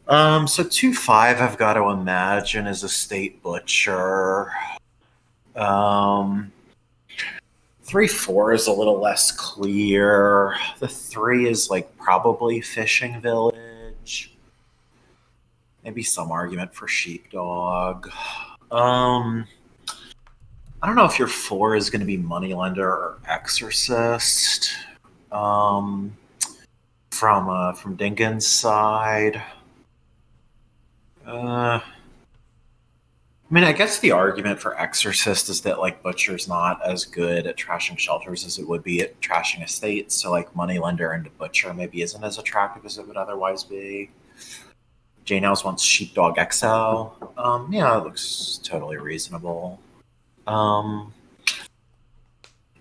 So 2-5, I've got to imagine, is a state butcher. 3-4 is a little less clear. The 3 is like probably fishing village. Maybe some argument for sheepdog. I don't know if your 4 is going to be moneylender or exorcist. From Dingan's side. I mean, I guess the argument for exorcist is that like butcher's not as good at trashing shelters as it would be at trashing estates. So like moneylender into butcher maybe isn't as attractive as it would otherwise be. Jane Owls wants sheepdog XL. Yeah, it looks totally reasonable.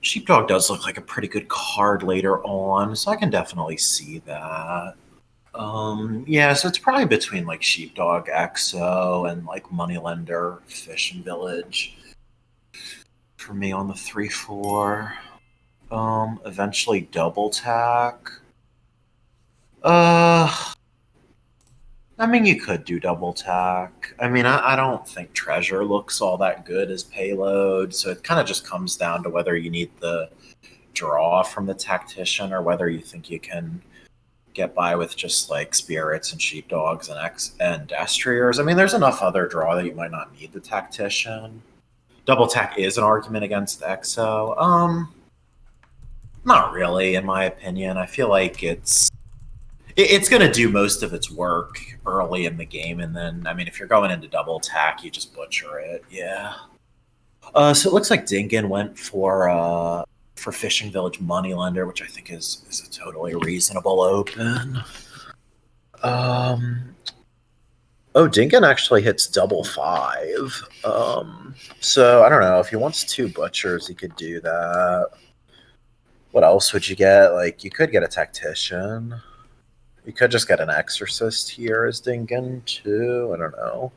Sheepdog does look like a pretty good card later on, so I can definitely see that. Yeah, so it's probably between like Sheepdog XO and like Moneylender Fishing Village for me on the 3-4. Eventually double tack. I mean, you could do double tack. I mean, I don't think treasure looks all that good as payload, so it kind of just comes down to whether you need the draw from the tactician or whether you think you can get by with just like spirits and sheepdogs and destriers. I mean, there's enough other draw that you might not need the tactician. Double tack is an argument against XO. Not really, in my opinion. I feel like it's going to do most of its work early in the game, and then, I mean, if you're going into double attack, you just butcher it. Yeah. So it looks like Dingan went for Fishing Village Moneylender, which I think is a totally reasonable open. Dingan actually hits double 5. So I don't know, if he wants 2 butchers, he could do that. What else would you get? Like, you could get a tactician. You could just get an exorcist here as Dingan too. I don't know.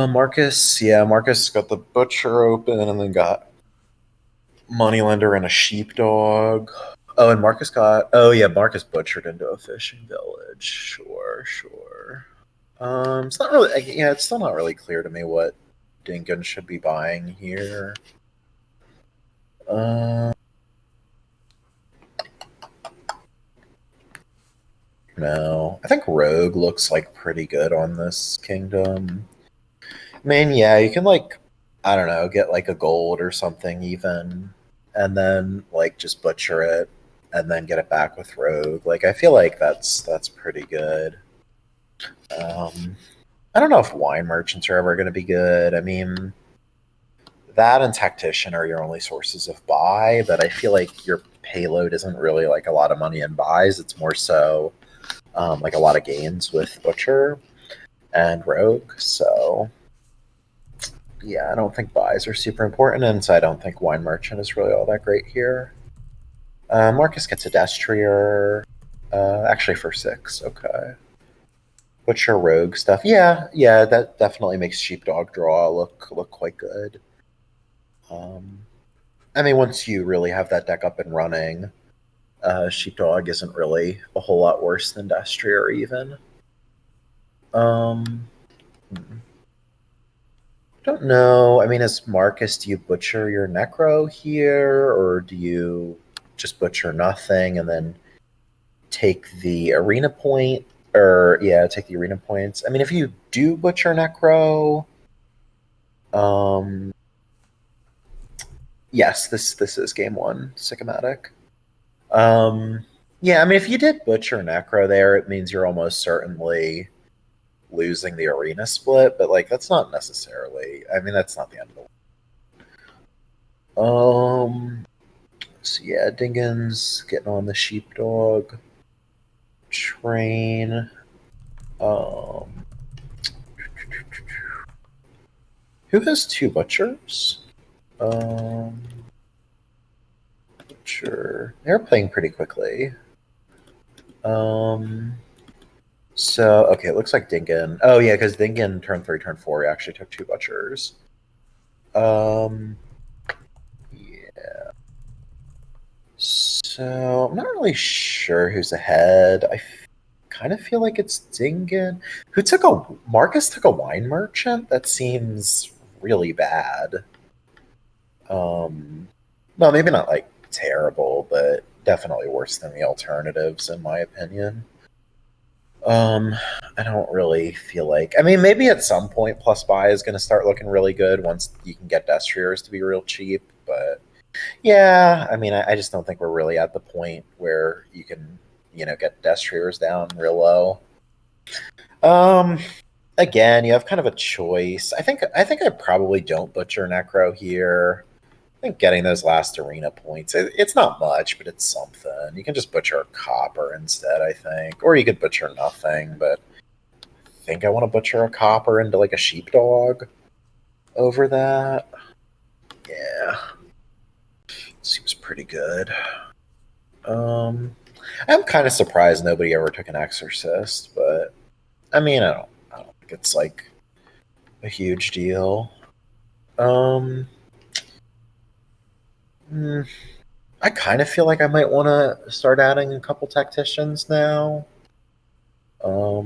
Markus got the butcher open and then got moneylender and a sheepdog. Oh, and Markus butchered into a fishing village. Sure. It's not really. It's still not really clear to me what Dingan should be buying here. No, I think Rogue looks like pretty good on this kingdom. I mean, yeah, you can like, I don't know, get like a gold or something even, and then like just butcher it, and then get it back with Rogue. Like, I feel like that's pretty good. I don't know if wine merchants are ever going to be good. I mean, that and tactician are your only sources of buy, but I feel like your payload isn't really like a lot of money in buys. It's more so like a lot of gains with butcher and rogue. So yeah, I don't think buys are super important, and so I don't think wine merchant is really all that great here. Markus gets a destrier, actually for 6. Okay. Butcher rogue stuff. Yeah, that definitely makes sheepdog draw look quite good. I mean, once you really have that deck up and running, sheepdog isn't really a whole lot worse than destrier even. Don't know. I mean, as Markus, do you butcher your necro here, or do you just butcher nothing and then take the arena point? Or yeah, take the arena points. I mean, if you do butcher necro, yes, this is game 1 Sycomatic. Yeah, I mean, if you did butcher necro there, it means you're almost certainly losing the arena split, but like that's not necessarily. I mean, that's not the end of the world. So yeah, Dingan's getting on the sheepdog train. Who has 2 butchers? Butcher. They're playing pretty quickly. So, okay, it looks like Dingan. Oh, yeah, because Dingan turn 3, turn 4, he actually took 2 butchers. Yeah. So, I'm not really sure who's ahead. I kind of feel like it's Dingan. Marcus took a wine merchant? That seems really bad. Well, maybe not like terrible, but definitely worse than the alternatives, in my opinion. I don't really feel like. I mean, maybe at some point, plus buy is going to start looking really good once you can get destriers to be real cheap. But yeah, I mean, I just don't think we're really at the point where you can, get destriers down real low. Um, Again, you have kind of a choice. I think I probably don't butcher Necro here. I think getting those last arena points, it's not much, but it's something. You can just butcher a copper instead, I think. Or you could butcher nothing, but I think I want to butcher a copper into like a sheepdog over that. Yeah. Seems pretty good. I'm kind of surprised nobody ever took an exorcist, but I mean, I don't think it's like a huge deal. I kind of feel like I might want to start adding a couple tacticians now. I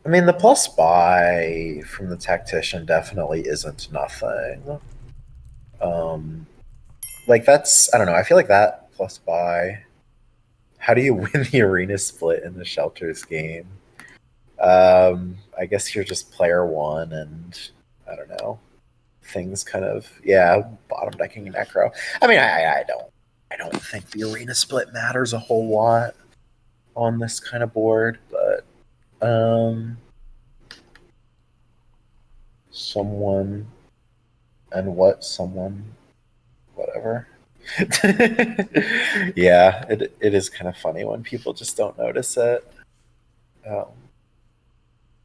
mean, the plus buy from the tactician definitely isn't nothing. Like that's, I don't know. I feel like that plus buy. How do you win the arena split in the shelters game? I guess you're just player one, and I don't know. Things kind of bottom decking necro. I mean, I don't think the arena split matters a whole lot on this kind of board, but someone and what someone whatever. Yeah, it is kind of funny when people just don't notice it.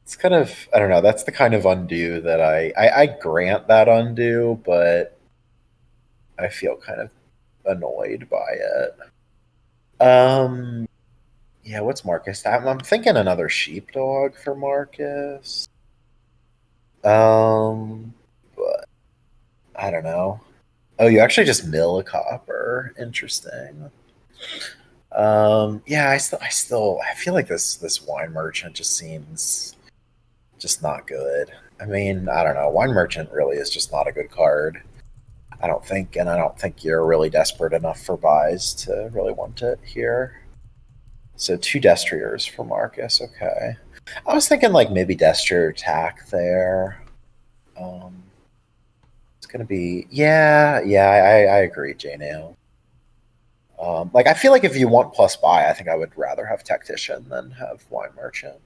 It's kind of, I don't know, that's the kind of undo that I grant that undo, but I feel kind of annoyed by it. Yeah, what's Marcus? I'm thinking another sheepdog for Marcus. But I don't know. Oh, you actually just mill a copper. Interesting. Yeah, I feel like this wine merchant just seems just not good. I mean, I don't know. Wine merchant really is just not a good card. I don't think, and I don't think you're really desperate enough for buys to really want it here. So 2 destriers for Marcus. Okay. I was thinking like maybe destrier attack there. It's gonna be I agree, J-Nail. Like I feel like if you want plus buy, I think I would rather have tactician than have wine merchant.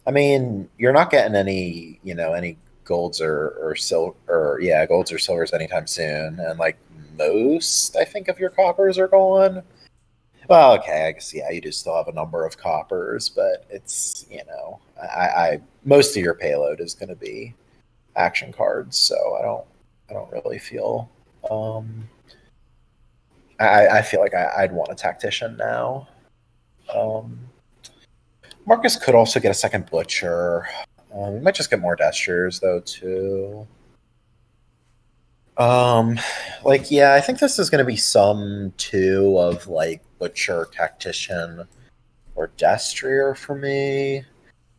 I mean, you're not getting any, any golds or golds or silvers anytime soon, and like most, I think, of your coppers are gone. Well, okay, I guess you do still have a number of coppers, but it's I most of your payload is going to be action cards, so I don't really feel I feel like I'd want a tactician now. Marcus could also get a second butcher. We might just get more destriers though too. I think this is going to be some 2 of like butcher, tactician, or destrier for me.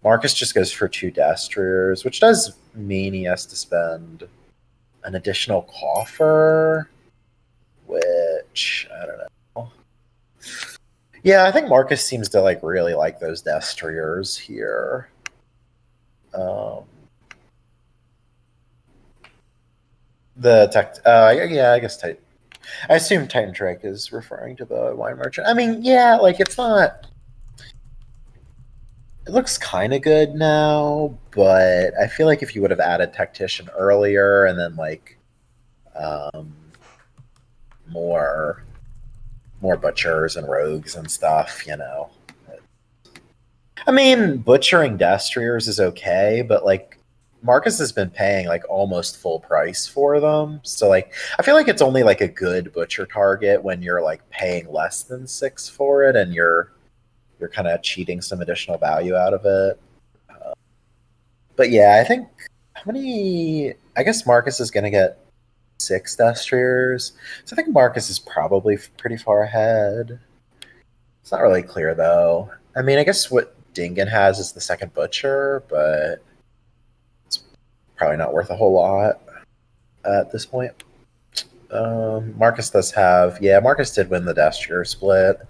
Marcus just goes for 2 destriers, which does mean he has to spend an additional coffer, which I don't know. Yeah, I think Marcus seems to like really like those destriers here. I guess I assume Titan Drake is referring to the wine merchant. I mean, yeah, like it's not. It looks kind of good now, but I feel like if you would have added tactician earlier and then like more butchers and rogues and stuff, I mean, butchering destriers is okay, but like Marcus has been paying like almost full price for them. So like I feel like it's only like a good butcher target when you're like paying less than 6 for it and you're kind of cheating some additional value out of it. But yeah, I think I guess Marcus is going to get 6 destriers. So I think Marcus is probably pretty far ahead. It's not really clear, though. I mean, I guess what Dingan has is the second butcher, but it's probably not worth a whole lot at this point. Marcus does have... Yeah, Marcus did win the destrier split.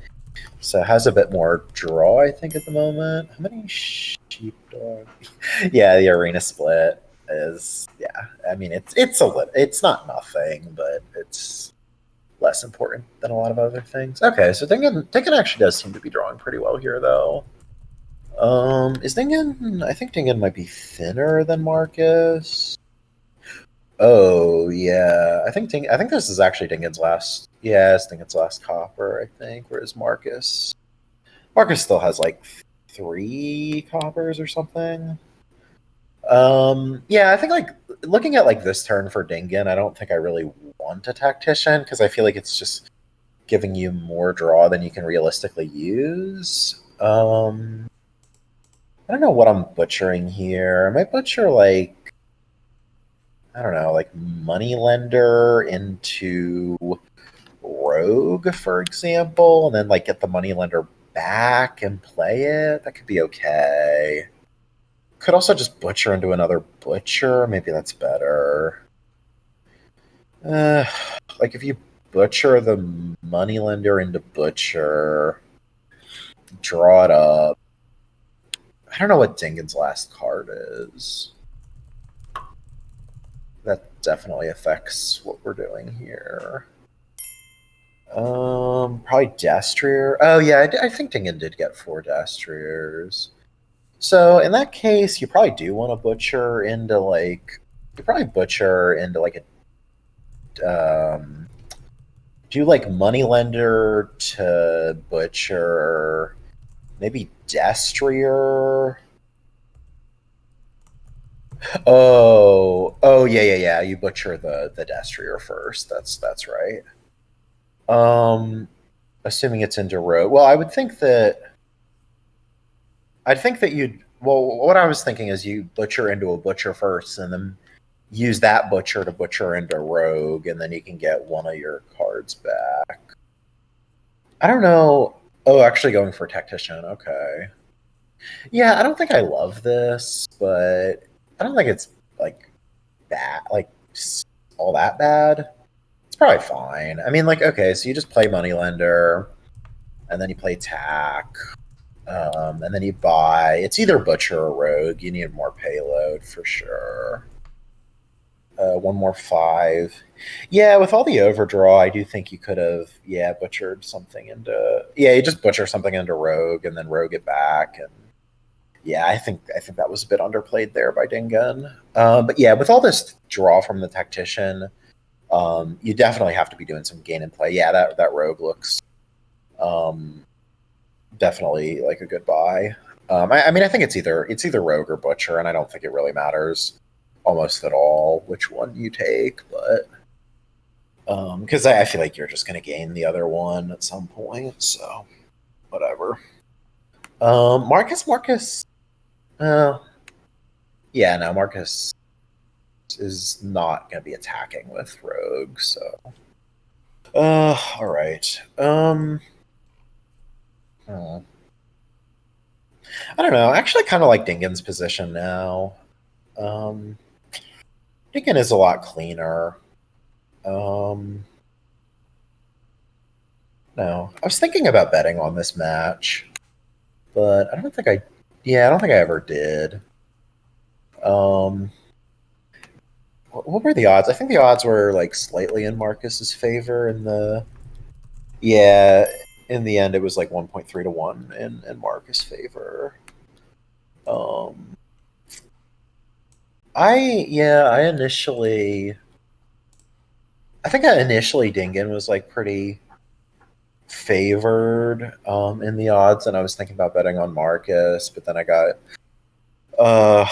So has a bit more draw, I think, at the moment. How many sheepdog? Yeah, the arena split is... Yeah, I mean, it's not nothing, but it's less important than a lot of other things. Okay, so Dingan actually does seem to be drawing pretty well here, though. Is Dingan... I think Dingan might be thinner than Marcus. Oh, yeah. I think this is actually Dingan's last... Yeah, it's Dingan's last copper, I think, whereas Marcus still has, like, 3 coppers or something. Yeah, I think, like, looking at, like, this turn for Dingan, I don't think I really want a tactician, because I feel like it's just giving you more draw than you can realistically use. I don't know what I'm butchering here. I might butcher, like, I don't know, like moneylender into rogue, for example, and then like get the moneylender back and play it. That could be okay. Could also just butcher into another butcher. Maybe that's better. Like if you butcher the moneylender into butcher, draw it up. I don't know what Dingan's last card is. That definitely affects what we're doing here. Probably destrier. Oh yeah, I think Dingan did get 4 destriers. So in that case, you probably do want to butcher into like a do like moneylender to butcher, maybe destrier. Oh yeah. You butcher the destrier first. That's right. Assuming it's into rogue. Well, I'd think that you'd... Well, what I was thinking is you butcher into a butcher first, and then use that butcher to butcher into rogue, and then you can get one of your cards back. I don't know. Oh, actually going for tactician. Okay. Yeah, I don't think I love this, but I don't think it's like bad, like all that bad. It's probably fine. I mean, like, okay, so you just play moneylender, and then you play tack, and then you buy. It's either butcher or rogue. You need more payload for sure. 1 more 5. Yeah, with all the overdraw, I do think you could have, butchered something into... Yeah, you just butcher something into rogue, and then rogue it back, and yeah, I think that was a bit underplayed there by Dingan. But yeah, with all this draw from the tactician, you definitely have to be doing some gain and play. Yeah, that rogue looks definitely like a good buy. I mean, I think it's either rogue or butcher, and I don't think it really matters almost at all which one you take, but because I feel like you're just going to gain the other one at some point, so whatever. Marcus. Yeah, no, Marcus is not going to be attacking with rogue, so. All right. I don't know. I actually kind of like Dingan's position now. Dingan is a lot cleaner. No, I was thinking about betting on this match, but I don't think I ever did. What were the odds? I think the odds were like slightly in Marcus's favor in the... Yeah, in the end it was like 1.3 to 1 in Marcus' favor. I think initially Dingan was like pretty favored in the odds, and I was thinking about betting on Marcus, but then I got I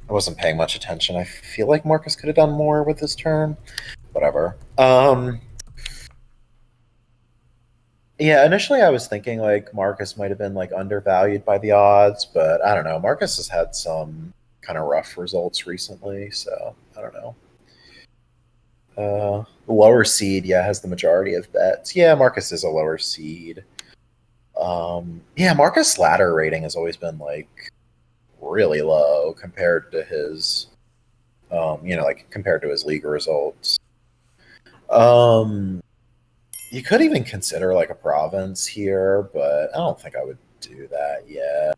wasn't paying much attention. I feel like Marcus could have done more with this turn. Whatever. Yeah, initially I was thinking like Marcus might have been like undervalued by the odds, but I don't know. Marcus has had some kind of rough results recently, so I don't know. The lower seed, yeah, has the majority of bets. Yeah, Marcus is a lower seed. Yeah, Marcus' ladder rating has always been like really low compared to his, like compared to his league results. You could even consider like a province here, but I don't think I would do that yet.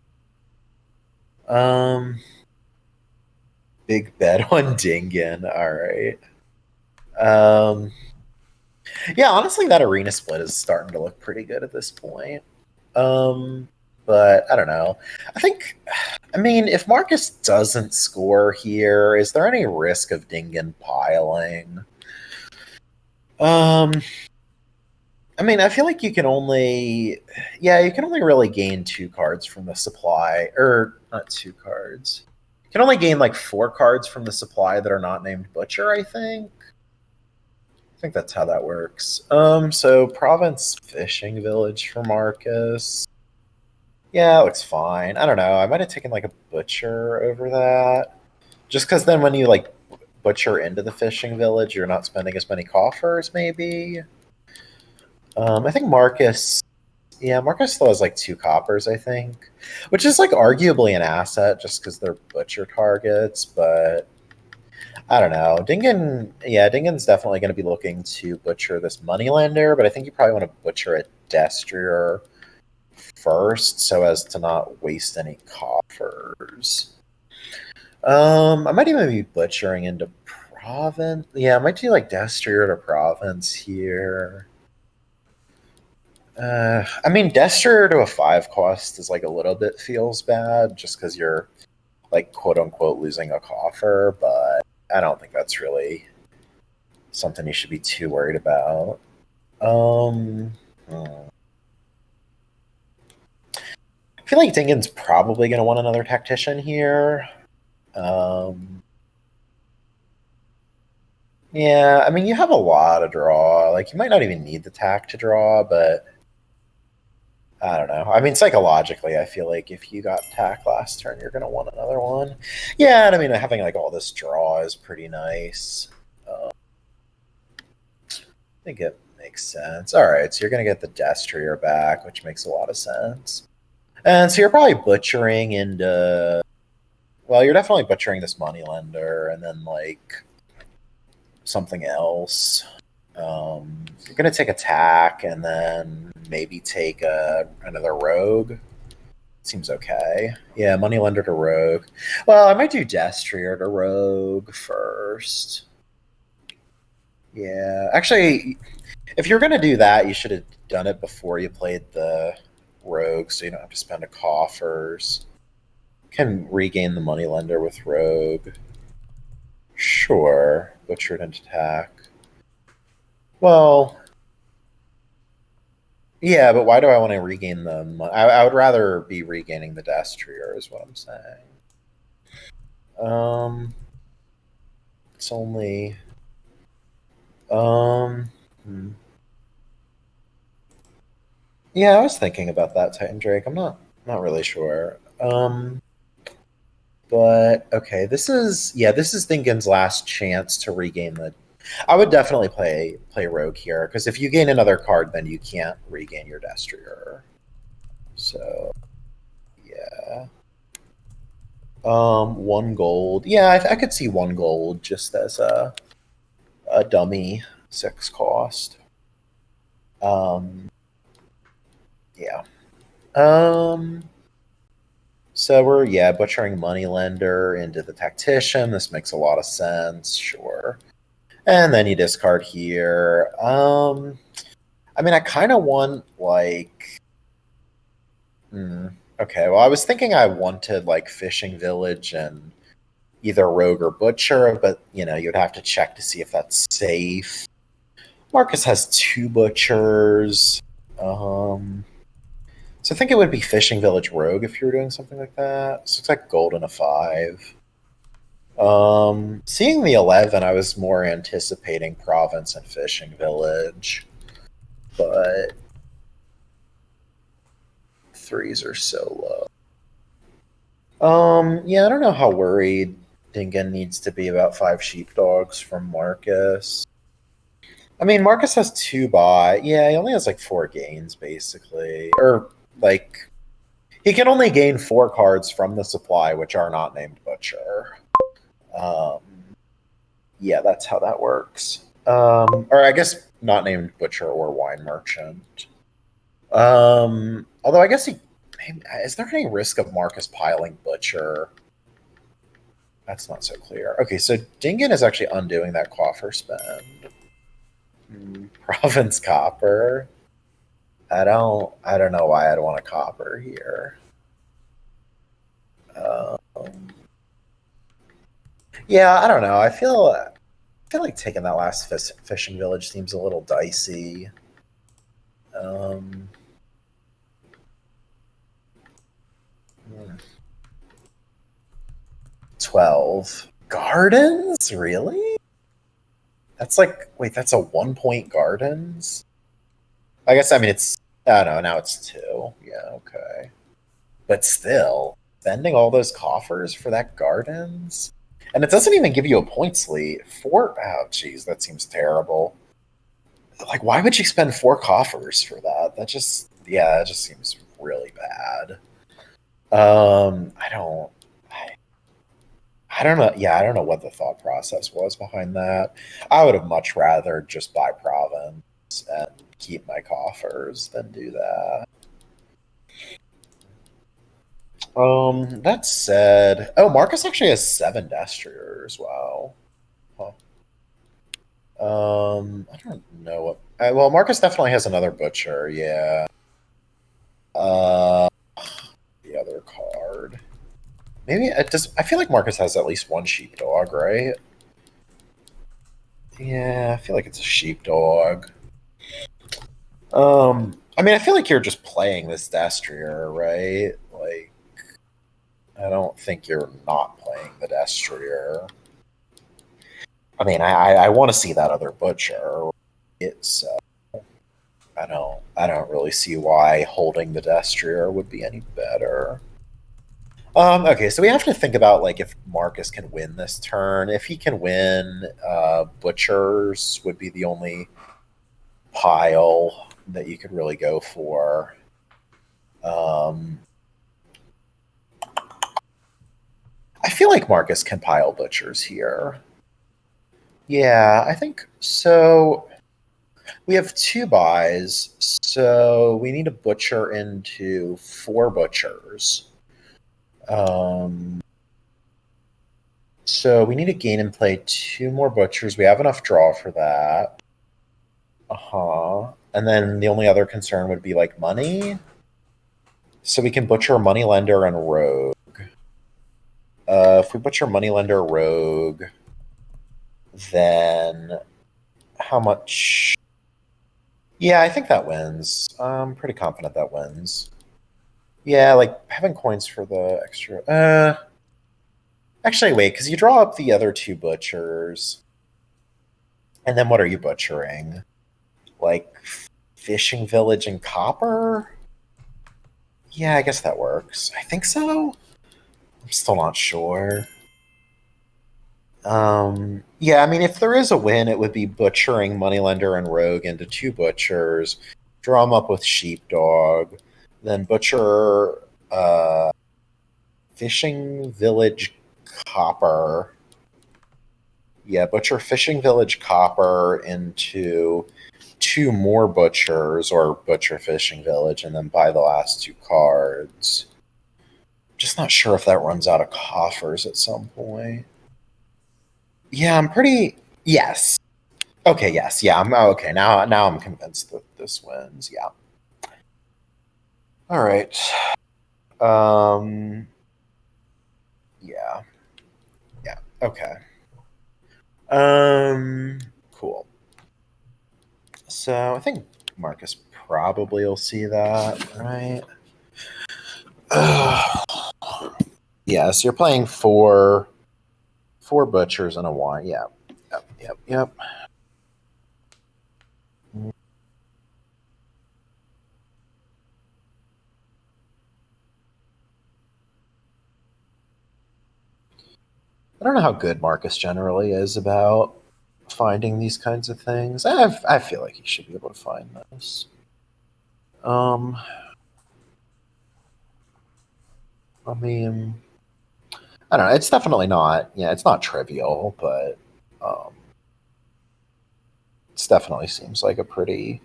Big bet on Dingan. All right. Yeah, honestly, that arena split is starting to look pretty good at this point. But I don't know. I mean, if Marcus doesn't score here, is there any risk of Dingan piling? I mean, I feel like you can only really gain 2 cards from the supply, or not 2 cards. You can only gain like 4 cards from the supply that are not named Butcher, I think. I think that's how that works. So Province Fishing Village for Marcus. Yeah, it looks fine. I don't know. I might have taken like a Butcher over that. Just because then when you like Butcher into the Fishing Village, you're not spending as many coffers, maybe. I think Marcus still has like 2 coppers, I think, which is like arguably an asset just because they're Butcher targets, but I don't know. Dingan's definitely going to be looking to butcher this moneylender, but I think you probably want to butcher a Destrier first so as to not waste any coffers. I might even be butchering into Province. Yeah, I might do like Destrier to Province here. I mean, Destrier to a 5 cost is like a little bit feels bad just because you're like quote unquote losing a coffer, but I don't think that's really something you should be too worried about. I feel like Dingan's probably going to want another tactician here. Yeah, I mean, you have a lot of draw. Like, you might not even need the tack to draw, but I don't know. I mean, psychologically, I feel like if you got tack last turn, you're going to want another one. Yeah, and I mean, having like all this draw is pretty nice. I think it makes sense. All right, so you're going to get the Destrier back, which makes a lot of sense. And so you're probably butchering into... Well, you're definitely butchering this moneylender and then like something else. You're going to take attack and then maybe take another rogue. Seems okay. Yeah, moneylender to rogue. Well, I might do Destrier to rogue first. Yeah, actually, if you're going to do that, you should have done it before you played the rogue, so you don't have to spend a coffers. Can regain the moneylender with rogue. Sure, butchered into attack. Well, yeah, but why do I want to regain them? I would rather be regaining the Destrier, is what I'm saying. It's only... Yeah, I was thinking about that, Titan Drake. I'm not really sure. But okay, this is Dingan's last chance to regain the... I would definitely play rogue here, because if you gain another card, then you can't regain your Destrier. So, yeah. 1 gold. Yeah, I could see 1 gold just as a dummy 6 cost. Yeah. So we're butchering moneylender into the tactician. This makes a lot of sense. Sure. And then you discard here. I mean, I kind of want like... Okay, well, I was thinking I wanted like Fishing Village and either Rogue or Butcher, but you'd have to check to see if that's safe. Marcus has 2 Butchers. So I think it would be Fishing Village Rogue if you were doing something like that. So it's like gold and a 5. Seeing the 11, I was more anticipating Province and Fishing Village, but 3s are so low. Yeah, I don't know how worried Dingan needs to be about 5 sheepdogs from Marcus. I mean, Marcus has 2 buy. Yeah, he only has like 4 gains, basically. Or, like, he can only gain 4 cards from the supply, which are not named Butcher. Um, yeah, that's how that works. Or I guess not named Butcher or Wine Merchant. Although I guess he. Is there any risk of Marcus piling Butcher? That's not so clear. Okay, so Dingan is actually undoing that coffer spend. Province copper. I don't know why I'd want a copper here. Um, yeah, I don't know. I feel like taking that last fishing village seems a little dicey. Um, 12 gardens, really? That's like wait, that's a 1 point gardens. I mean it's I don't know. Now it's 2. Yeah, okay. But still, spending all those coffers for that gardens, and it doesn't even give you a points lead. Oh, geez, that seems terrible. Like, why would you spend 4 coffers for that? That just seems really bad. I don't know. Yeah, I don't know what the thought process was behind that. I would have much rather just buy province and keep my coffers than do that. That said, oh, Marcus actually has 7 destriers. Wow. Huh. I don't know what. Well, Marcus definitely has another butcher. Yeah. Uh, the other card. Maybe it does. I feel like Marcus has at least 1 sheepdog, right? Yeah, I feel like it's a sheepdog. I mean, I feel like you're just playing this destrier, right? Like, I don't think you're not playing the destrier. I mean, I want to see that other butcher. It's I don't really see why holding the destrier would be any better. Okay, so we have to think about like if Marcus can win this turn. If he can win, butchers would be the only pile that you could really go for. I feel like Marcus can pile butchers here. Yeah, I think so. We have 2 buys, so we need a butcher into 4 butchers. So we need to gain and play 2 more butchers. We have enough draw for that. Uh-huh. And then the only other concern would be like money. So we can butcher moneylender and rogue. If we butcher moneylender rogue, then how much? Yeah, I think that wins. I'm pretty confident that wins. Yeah, like having coins for the extra. Actually, wait, because you draw up the other 2 butchers, and then what are you butchering? Like fishing village and copper? Yeah, I guess that works. I think so. I'm still not sure. Yeah, I mean, if there is a win, it would be butchering moneylender and rogue into 2 butchers, draw them up with sheepdog, then butcher fishing village copper. Yeah, butcher fishing village copper into 2 more butchers, or butcher fishing village, and then buy the last 2 cards. Just not sure if that runs out of coffers at some point. Yeah, I'm pretty. Yes. Okay. Yes. Yeah. I'm okay now. Now I'm convinced that this wins. Yeah. All right. Um. Yeah. Yeah. Okay. Cool. So I think Marcus probably will see that, right? Yes, you're playing 4 butchers and a wine. Yeah. Yep. Yep. Yep. don't know how good Marcus generally is about finding these kinds of things. I feel like he should be able to find this. I mean, I don't know. It's definitely not. Yeah, it's not trivial, but it definitely seems like a pretty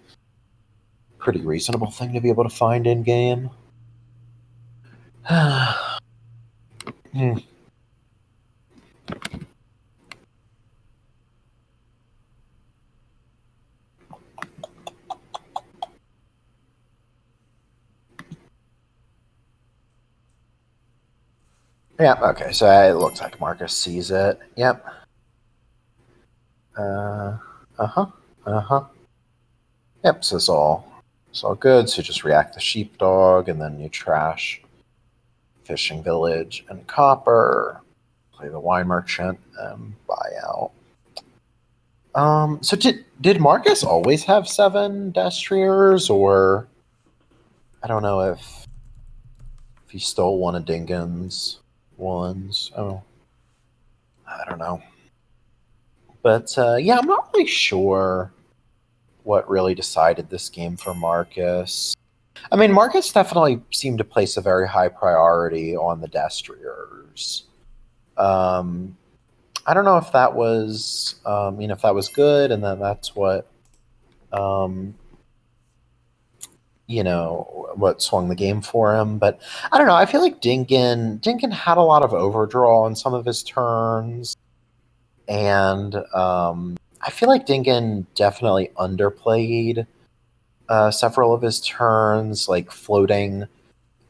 reasonable thing to be able to find in game. Hmm. Yeah, okay, so it looks like Marcus sees it. Yep. Uh-huh. Yep, so it's all good. So just react to sheepdog, and then you trash fishing village and copper, play the wine merchant, and buy out. So did Marcus always have 7 destriers, or I don't know if he stole one of Dingan's ones. Oh, I don't know. But yeah, I'm not really sure what really decided this game for Marcus. I mean, Marcus definitely seemed to place a very high priority on the destriers. I don't know if that was, if that was good, and then that's what, what swung the game for him. But I don't know. I feel like Dingan had a lot of overdraw on some of his turns, and I feel like Dingan definitely underplayed several of his turns, like floating.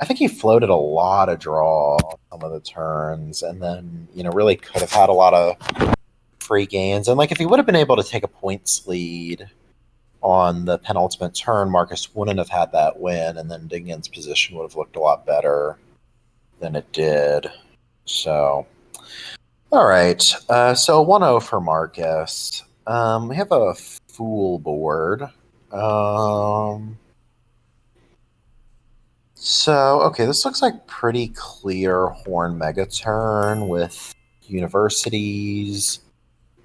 I think he floated a lot of draw on some of the turns, and then really could have had a lot of free gains. And like if he would have been able to take a points lead on the penultimate turn, Marcus wouldn't have had that win, and then Dingan's position would have looked a lot better than it did. So, all right. So 1-0 for Marcus. We have a fool board. So, okay, this looks like pretty clear Horn Megaturn with universities,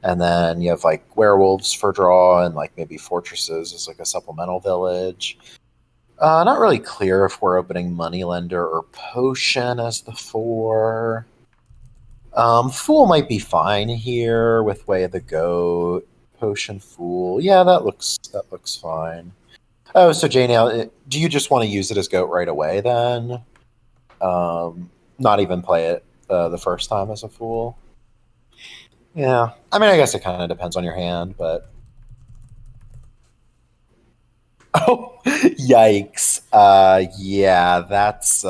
and then you have like werewolves for draw, and like maybe fortresses as like a supplemental village. Not really clear if we're opening Moneylender or Potion as the 4. Fool might be fine here with Way of the Goat. Potion, Fool. Yeah, that looks fine. Oh, so Jane, do you just want to use it as goat right away then? Not even play it the first time as a fool? Yeah. I mean, I guess it kind of depends on your hand, but... Oh, yikes. Yeah, that's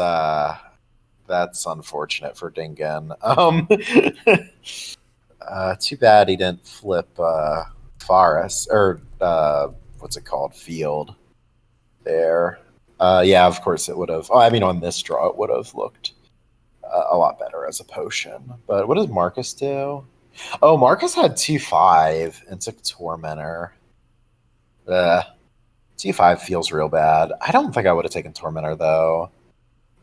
unfortunate for Dingan. Too bad he didn't flip Forest, or what's it called? Field. There. Yeah, of course it would have. Oh, I mean, on this draw, it would have looked a lot better as a potion. But what does Marcus do? Oh, Marcus had 2-5 and took Tormentor. T5 feels real bad. I don't think I would have taken Tormentor, though.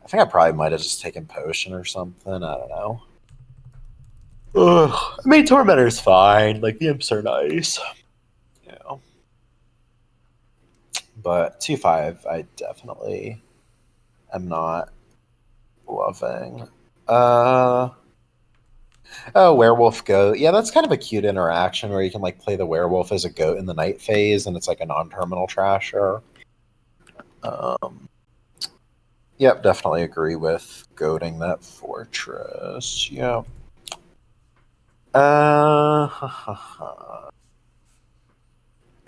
I think I probably might have just taken Potion or something. I don't know. Ugh. I mean, Tormentor's fine. Like, the imps are nice. Yeah. But 2-5, I definitely am not loving. Oh, werewolf goat. Yeah, that's kind of a cute interaction where you can like play the werewolf as a goat in the night phase, and it's like a non-terminal trasher. Yep, definitely agree with goating that fortress. Yep. I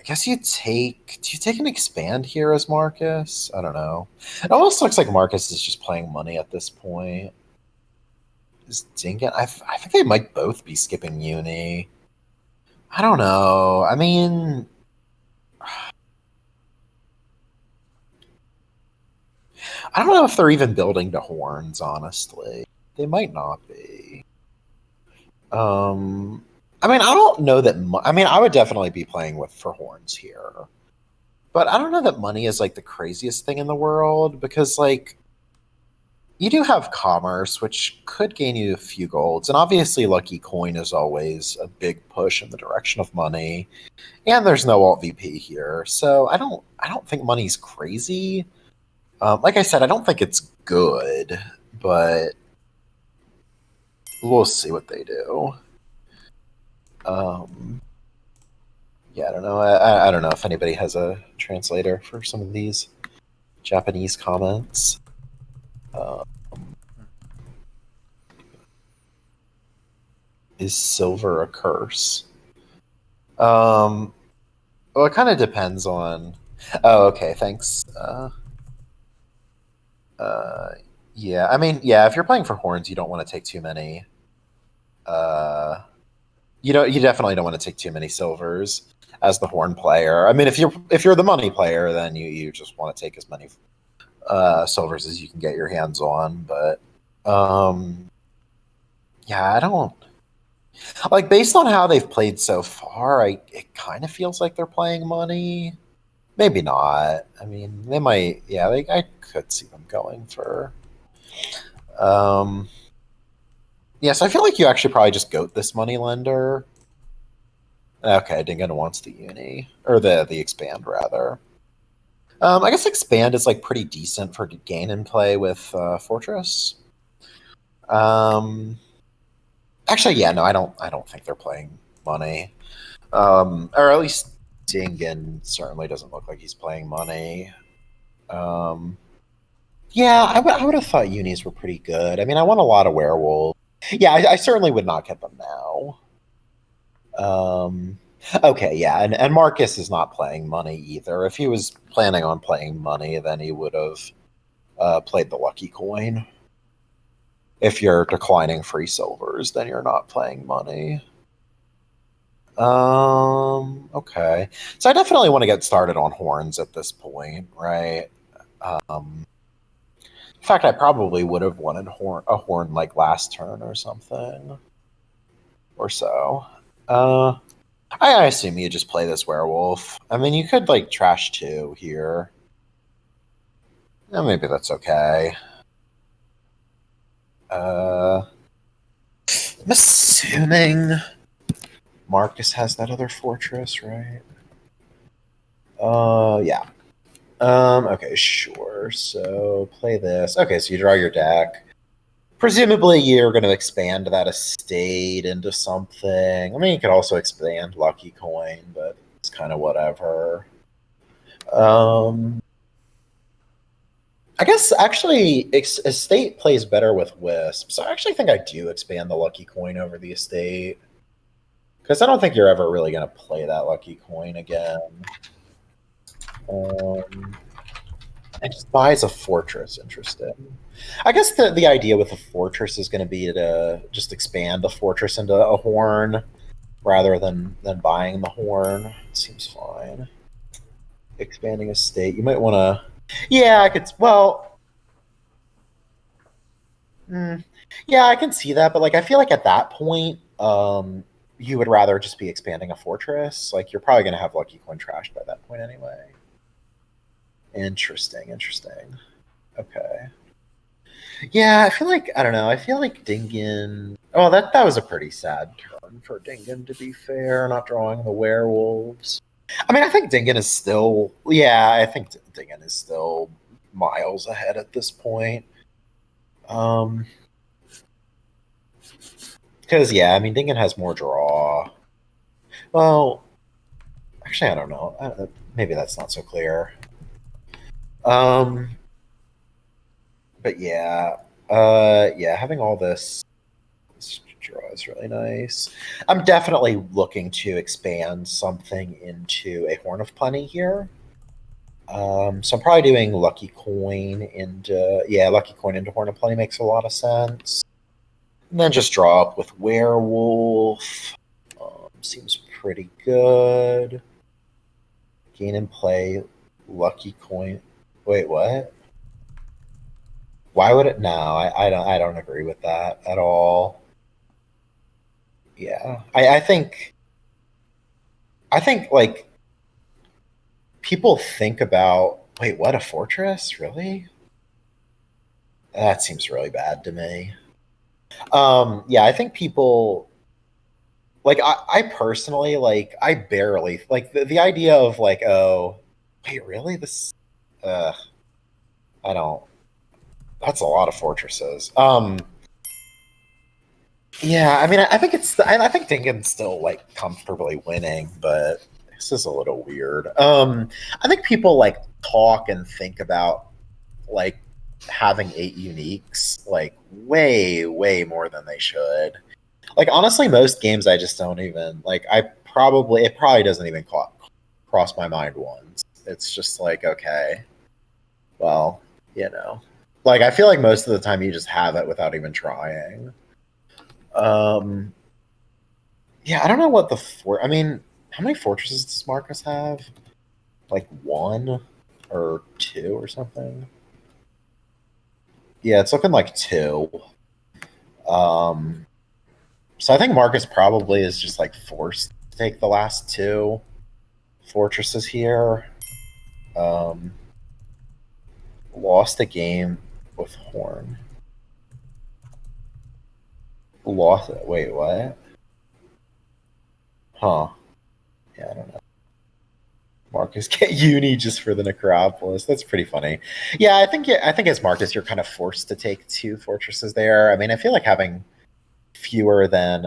guess do you take an expand here as Marcus? I don't know. It almost looks like Marcus is just playing money at this point. Is Dingan? I think they might both be skipping uni. I don't know. I mean, I don't know if they're even building to horns, honestly. They might not be. I mean, I don't know that... I mean, I would definitely be playing for horns here. But I don't know that money is, like, the craziest thing in the world, because, like... You do have commerce, which could gain you a few golds, and obviously lucky coin is always a big push in the direction of money. And there's no alt VP here, so I don't think money's crazy. Like I said, I don't think it's good, but we'll see what they do. Yeah, I don't know. I don't know if anybody has a translator for some of these Japanese comments. Is silver a curse? Well, it kind of depends on. Oh, okay. Thanks. Yeah. I mean, yeah. If you're playing for horns, you don't want to take too many. You know, you definitely don't want to take too many silvers as the horn player. I mean, if you're the money player, then you just want to take as many silvers as you can get your hands on. But yeah, I don't like based on how they've played so far. It kind of feels like they're playing money. Maybe not. I mean, they might. Yeah, I could see them going for. Yes, I feel like you actually probably just goat this money lender. Okay, Dingan wants the uni or the expand rather. I guess expand is like pretty decent for gain and play with Fortress. Actually, yeah, no, I don't think they're playing money. Or at least Dingan certainly doesn't look like he's playing money. Yeah, I would have thought unis were pretty good. I mean, I want a lot of werewolves. Yeah, I certainly would not get them now. Okay, yeah, and Marcus is not playing money either. If he was planning on playing money, then he would have played the lucky coin. If you're declining free silvers, then you're not playing money. Okay. So I definitely want to get started on horns at this point, right? In fact, I probably would have wanted a horn like last turn or something, or so. I assume you just play this werewolf. I mean, you could like trash two here. Maybe that's okay. I'm assuming Marcus has that other fortress, right? Yeah. Okay, sure. So play this. Okay, so you draw your deck. Presumably, you're going to expand that estate into something. I mean, you could also expand Lucky Coin, but it's kind of whatever. I guess actually estate plays better with Wisp, so I actually think I do expand the Lucky Coin over the estate because I don't think you're ever really going to play that Lucky Coin again. And just buys a fortress. Interesting. I guess the idea with the fortress is going to be to just expand the fortress into a horn rather than buying the horn. It seems fine. Expanding a state. You might want to. Yeah, I could. Well, yeah, I can see that, but like, I feel like at that point, you would rather just be expanding a fortress. Like, you're probably going to have Lucky Coin trashed by that point anyway. Interesting. Okay. Yeah, I feel like I don't know. I feel like Dingan. Oh, that was a pretty sad turn for Dingan. To be fair, not drawing the werewolves. I mean, I think Dingan is still. Yeah, I think Dingan is still miles ahead at this point. Because yeah, I mean, Dingan has more draw. Well, actually, I don't know. Maybe that's not so clear. But yeah, yeah, having all this draw is really nice. I'm definitely looking to expand something into a Horn of Plenty here. So I'm probably doing Lucky Coin into Lucky Coin into Horn of Plenty makes a lot of sense. And then just draw up with Werewolf. Seems pretty good. Gain and play Lucky Coin. Wait, what? Why would it? No, I don't agree with that at all. Yeah, I think like people think about wait, what, a fortress, really? That seems really bad to me. Yeah, I think people like I personally like I barely like the idea of like, oh wait, really? This uh I don't that's a lot of fortresses. Yeah, I mean I think I think Dingan's still like comfortably winning, but this is a little weird. I think people like talk and think about like having 8 uniques like way more than they should. Like honestly, most games I just don't even like. It probably doesn't even cross my mind once. It's just like, okay, well, you know, like I feel like most of the time you just have it without even trying. Um, yeah, I don't know what the I mean, how many fortresses does Marcus have? Like one or two or something. Yeah, it's looking like two. Um, so I think Marcus probably is just like forced to take the last two fortresses here. Um, lost a game with Horn. Lost it. Wait, what? Huh. Yeah, I don't know. Marcus get uni just for the Necropolis. That's pretty funny. Yeah, I think as Marcus, you're kind of forced to take two fortresses there. I mean, I feel like having fewer than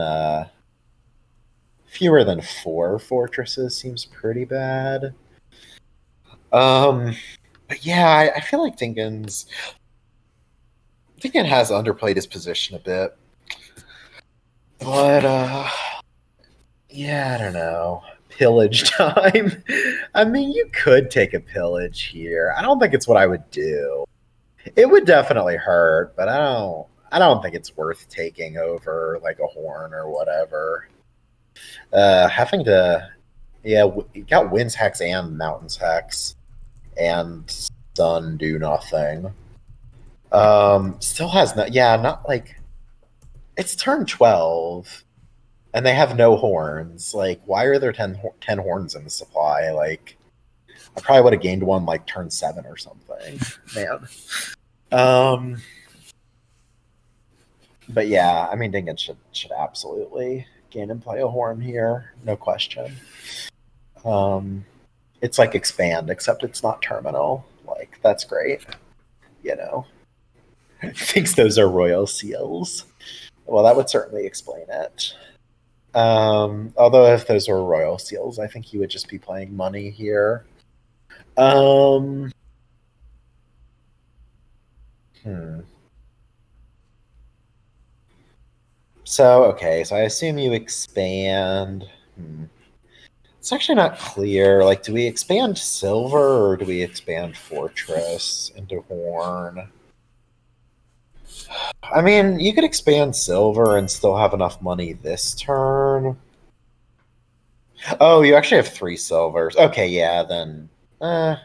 fewer than four fortresses seems pretty bad. But yeah, I feel like Dingan has underplayed his position a bit. But yeah, I don't know. Pillage time. I mean, you could take a pillage here. I don't think it's what I would do. It would definitely hurt, but I don't think it's worth taking over like a horn or whatever. Having to yeah, you got Winds Hex and Mountains Hex and Sun do nothing. Still has no yeah, not like it's turn 12 and they have no horns. Like, why are there 10 horns in the supply? Like, I probably would have gained one like turn 7 or something. Man. But yeah, I mean, Dingan should absolutely gain and play a horn here, no question. It's like expand, except it's not terminal. Like, that's great. You know, thinks those are royal seals. Well, that would certainly explain it. Although if those were royal seals, I think he would just be playing money here. Hmm. So, okay, so I assume you expand. It's actually not clear. Like, do we expand silver or do we expand fortress into horn? I mean, you could expand silver and still have enough money this turn. Oh, you actually have 3 silvers. Okay, yeah, then. I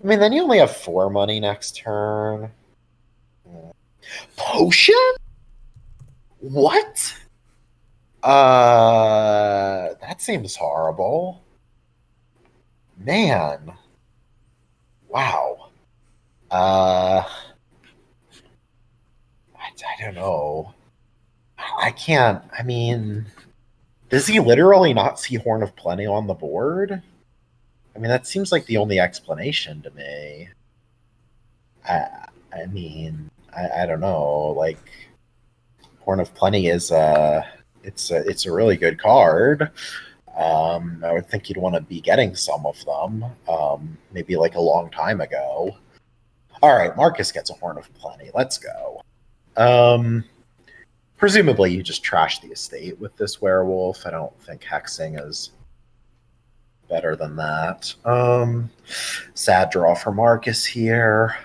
mean, then you only have 4 money next turn. Potion? What? That seems horrible. Man. Wow. I don't know. I can't. I mean, does he literally not see Horn of Plenty on the board? I mean, that seems like the only explanation to me. I mean, I don't know. Like, Horn of Plenty is it's a really good card. I would think you'd want to be getting some of them. Maybe like a long time ago. All right, Marcus gets a Horn of Plenty. Let's go. Presumably you just trash the estate with this werewolf. I don't think hexing is better than that. Sad draw for Marcus here.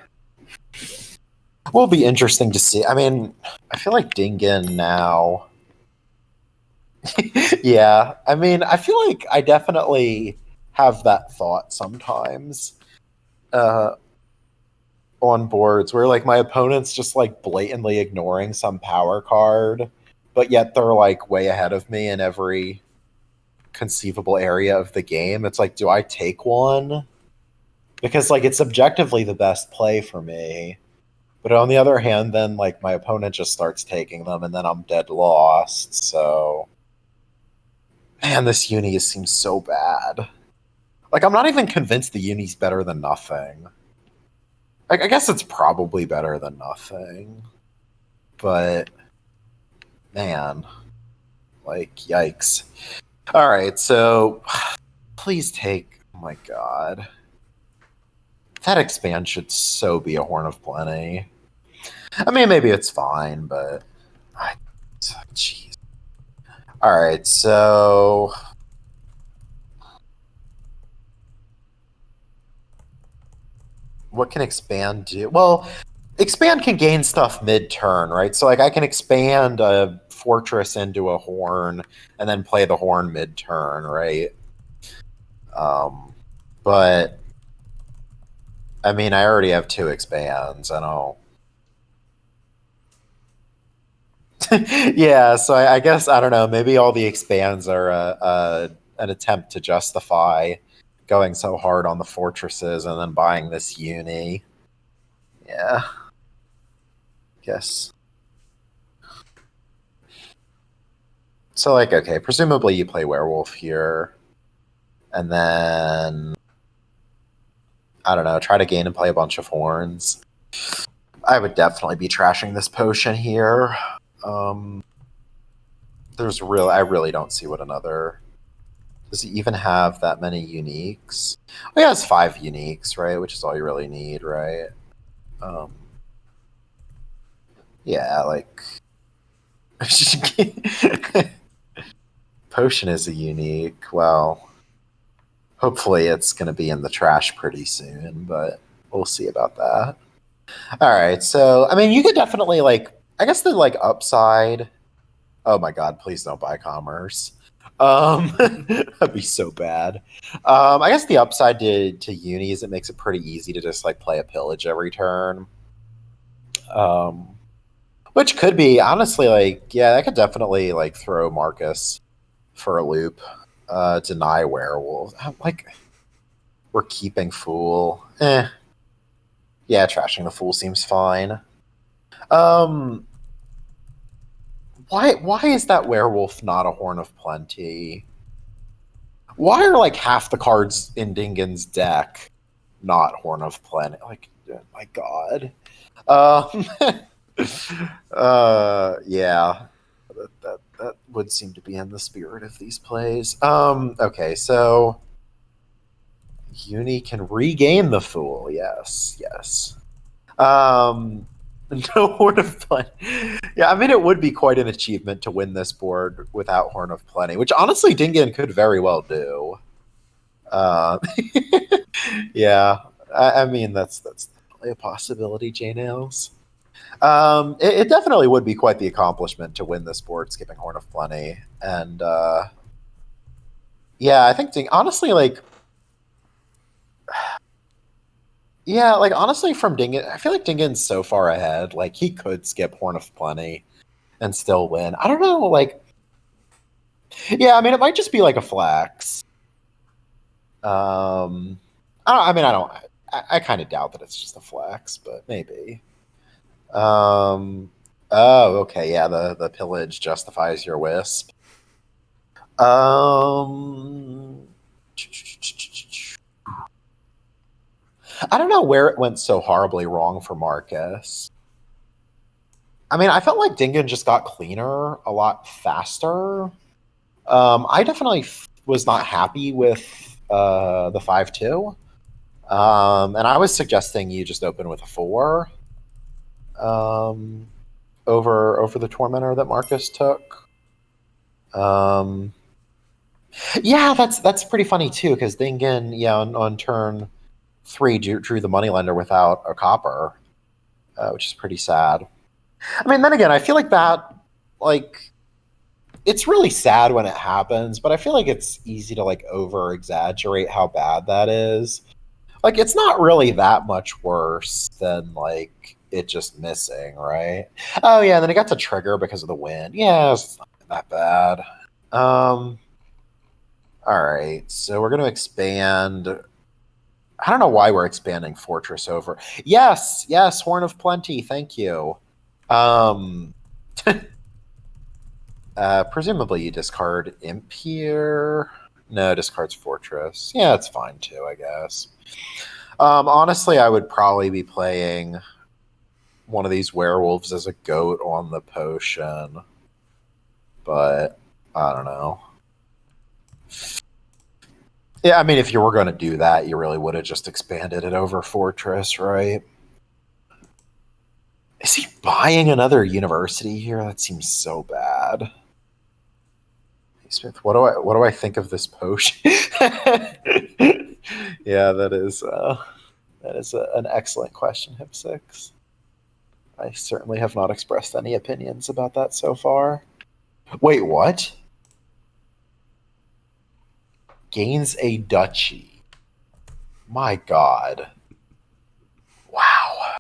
Will be interesting to see. I mean, I feel like Dingan now. Yeah, I mean, I feel like I definitely have that thought sometimes on boards where like my opponent's just like blatantly ignoring some power card, but yet they're like way ahead of me in every conceivable area of the game. It's like, do I take one? Because like it's objectively the best play for me. But on the other hand, then like my opponent just starts taking them, and then I'm dead lost. So, man, this uni seems so bad. Like, I'm not even convinced the uni's better than nothing. Like, I guess it's probably better than nothing, but man, like, yikes. All right, so please take. Oh my god, that expand should so be a Horn of Plenty. I mean, maybe it's fine, but jeez. All right, so what can expand do? Well, expand can gain stuff mid-turn, right? So like I can expand a fortress into a horn and then play the horn mid-turn, right? But I mean, I already have 2 expands. I don't. Yeah, so I guess I don't know. Maybe all the expands are an attempt to justify going so hard on the fortresses and then buying this uni. Yeah. Guess. So, like, okay, presumably you play werewolf here, and then I don't know, try to gain and play a bunch of horns. I would definitely be trashing this potion here. I really don't see what another. Does he even have that many uniques? Well, he has 5 uniques, right? Which is all you really need, right? Yeah, like potion is a unique. Well, hopefully it's going to be in the trash pretty soon, but we'll see about that. All right, so I mean, you could definitely like. I guess the like upside. Oh my god! Please don't buy commerce. That'd be so bad. I guess the upside to uni is it makes it pretty easy to just like play a pillage every turn. Which could be honestly like I could definitely like throw Marcus for a loop. Deny werewolf. Like we're keeping fool. Yeah, trashing the fool seems fine. Why is that werewolf not a Horn of Plenty? Why are like half the cards in Dingan's deck not Horn of Plenty? Like, oh my god. Yeah, that would seem to be in the spirit of these plays. Okay, so Uni can regain the Fool. Yes. No Horn of Plenty. Yeah, I mean, it would be quite an achievement to win this board without Horn of Plenty, which honestly Dingan could very well do. Yeah, I mean, that's definitely a possibility, J-Nails. It definitely would be quite the accomplishment to win this board skipping Horn of Plenty. And yeah, I think honestly, like, yeah, like honestly, from Dingan, I feel like Dingan's so far ahead. Like he could skip Horn of Plenty and still win. I don't know, like, yeah, I mean, it might just be like a flex. I kind of doubt that it's just a flex, but maybe. Oh, okay, yeah, the pillage justifies your wisp. I don't know where it went so horribly wrong for Marcus. I mean, I felt like Dingan just got cleaner a lot faster. I definitely was not happy with the 5-2. And I was suggesting you just open with a 4 over the Tormentor that Marcus took. Yeah, that's pretty funny too, because Dingan, on turn 3 drew the Moneylender without a copper, which is pretty sad. I mean, then again, I feel like that, like, it's really sad when it happens, but I feel like it's easy to like over exaggerate how bad that is. Like, it's not really that much worse than like it just missing, right? Oh yeah, and then it got to trigger because of the wind. Yeah, it's not that bad. All right, so we're gonna expand. I don't know why we're expanding Fortress over. Yes, Horn of Plenty, thank you. Presumably you discard Imp here. No, discards Fortress. Yeah, it's fine too, I guess. Honestly, I would probably be playing one of these werewolves as a goat on the potion. But, I don't know. Yeah, I mean, if you were going to do that, you really would have just expanded it over Fortress, right? Is he buying another university here? That seems so bad. Hey, Smith, what do I think of this potion? Yeah, that is an excellent question, Hip6. I certainly have not expressed any opinions about that so far. Wait, what? Gains a duchy. My God. Wow.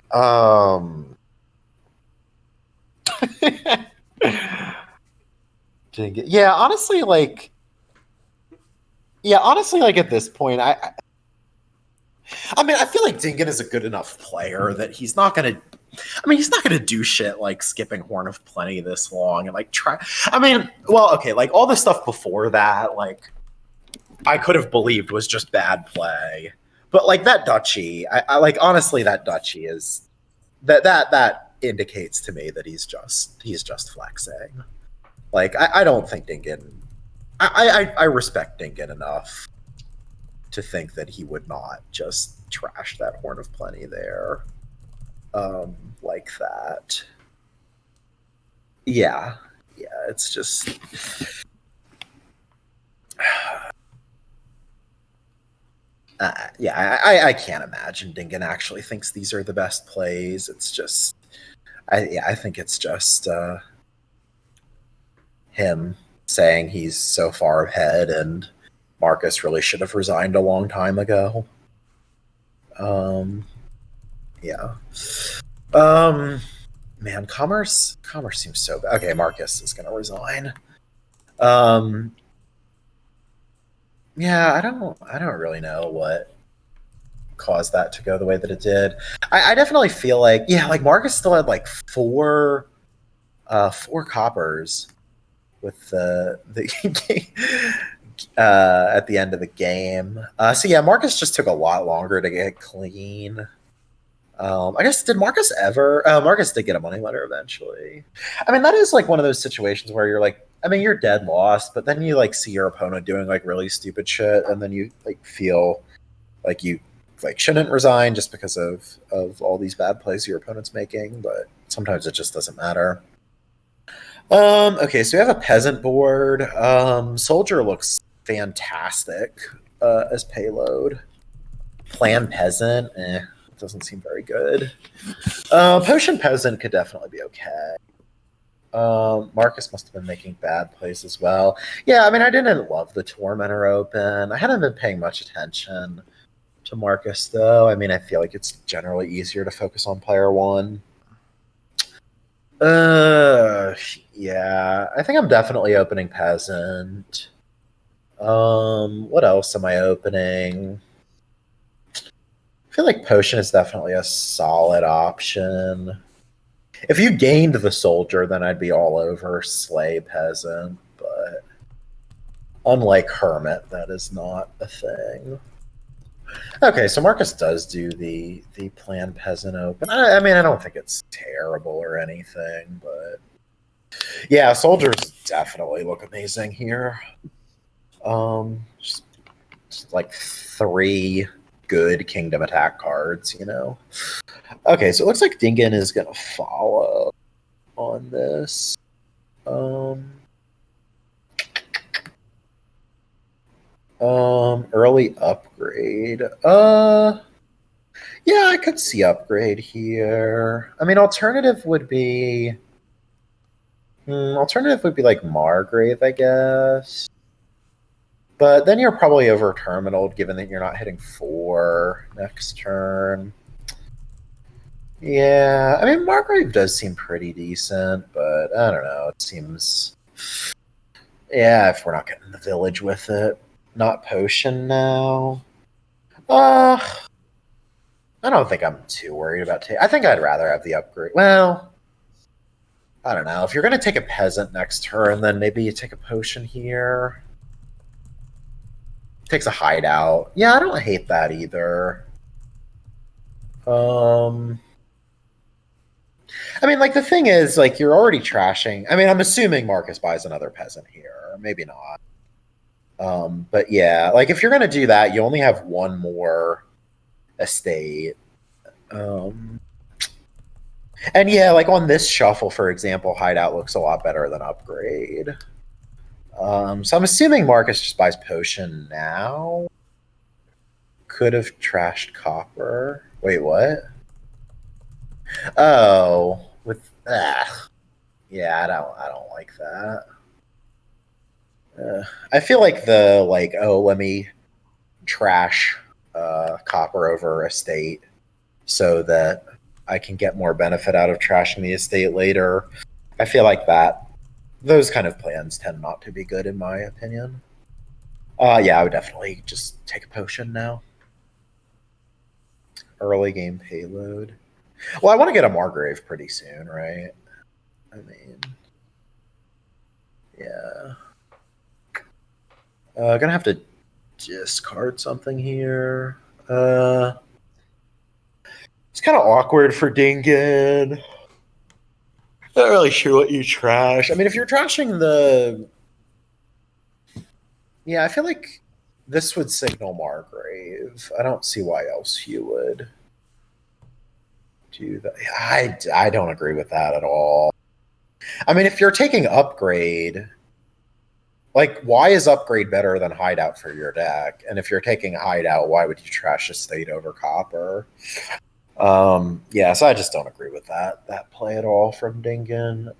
Yeah, honestly, like at this point, I mean, I feel like Dingan is a good enough player that he's not gonna do shit like skipping Horn of Plenty this long and like try. I mean, well, okay, like all the stuff before that, like I could have believed was just bad play, but like that duchy, I like honestly that duchy is that indicates to me that he's just flexing. Like I don't think Dingan. I respect Dingan enough to think that he would not just trash that Horn of Plenty there, like that. Yeah, it's just. I can't imagine Dingan actually thinks these are the best plays. It's just, I think it's just him saying he's so far ahead and Marcus really should have resigned a long time ago. Yeah. Man, commerce seems so bad. Okay, Marcus is going to resign. Yeah, I don't really know what caused that to go the way that it did. I definitely feel like, yeah, like Marcus still had like four coppers with the at the end of the game. So yeah, Marcus just took a lot longer to get clean. I guess did Marcus ever? Marcus did get a money letter eventually. I mean, that is like one of those situations where you're like, I mean, you're dead lost, but then you like see your opponent doing like really stupid shit, and then you like feel like you like shouldn't resign just because of all these bad plays your opponent's making. But sometimes it just doesn't matter. Okay, so we have a peasant board. Soldier looks fantastic as payload. Plan peasant, doesn't seem very good. Potion peasant could definitely be okay. Marcus must have been making bad plays as well. Yeah, I mean, I didn't love the Tormentor open. I hadn't been paying much attention to Marcus, though. I mean, I feel like it's generally easier to focus on player one. Yeah, I think I'm definitely opening peasant. What else am I opening? I feel like potion is definitely a solid option. If you gained the soldier, then I'd be all over slay peasant, but unlike hermit, that is not a thing. Okay, so Marcus does do the plan peasant open. I mean, I don't think it's terrible or anything, but yeah, soldiers definitely look amazing here. Just like 3 good kingdom attack cards, you know. Okay, so it looks like Dingan is gonna follow on this. Early upgrade. Yeah, I could see upgrade here. I mean, alternative would be like Margrave, I guess. But then you're probably over terminaled, given that you're not hitting 4 next turn. Yeah, I mean, Margrave does seem pretty decent, but I don't know. It seems... Yeah, if we're not getting the village with it. Not potion now. I don't think I'm too worried about take. I think I'd rather have the upgrade. Well, I don't know. If you're going to take a peasant next turn, then maybe you take a potion here. Takes a hideout. Yeah, I don't hate that either. I mean, like, the thing is, like, you're already trashing. I mean, I'm assuming Marcus buys another peasant here. Maybe not. But yeah, like, if you're going to do that, you only have one more estate. And yeah, like, on this shuffle, for example, hideout looks a lot better than upgrade. So I'm assuming Marcus just buys potion now. Could have trashed copper. Wait, what? Oh, with yeah, I don't like that. I feel like the let me trash copper over estate so that I can get more benefit out of trashing the estate later. I feel like those kind of plans tend not to be good in my opinion. Yeah, I would definitely just take a potion now. Early game payload. Well, I want to get a Margrave pretty soon, right? I mean, yeah. Gonna have to discard something here. It's kind of awkward for Dingan. Not really sure what you trash. I mean, if you're trashing the... Yeah, I feel like this would signal Margrave. I don't see why else you would do that. I don't agree with that at all. I mean, if you're taking upgrade, like, why is upgrade better than hideout for your deck? And if you're taking hideout, why would you trash estate over copper? Yeah, so I just don't agree with that play at all from Dingan.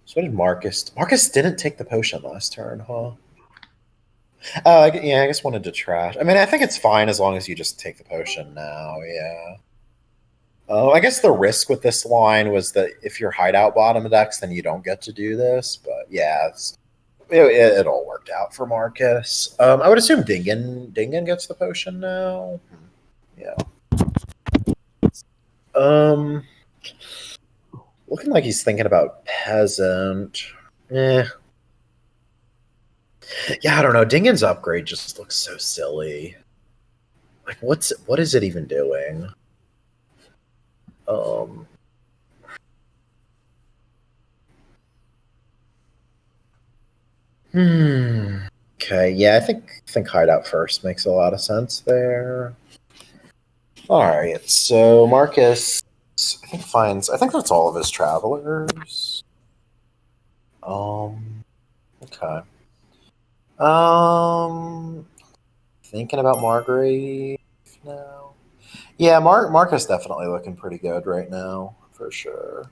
So what did Marcus? Marcus didn't take the potion last turn, huh? Yeah, I guess wanted to trash. I mean, I think it's fine as long as you just take the potion now. Yeah. I guess the risk with this line was that if you're hideout bottom decks, then you don't get to do this. But yeah, it all worked out for Marcus. I would assume Dingan gets the potion now. Yeah. Looking like he's thinking about peasant. Yeah, I don't know. Dingan's upgrade just looks so silly. Like, what is it even doing? Okay, yeah, I think hideout first makes a lot of sense there. All right, so Marcus, I think that's all of his travelers. Okay. Thinking about Margrave now. Yeah, Marcus definitely looking pretty good right now, for sure.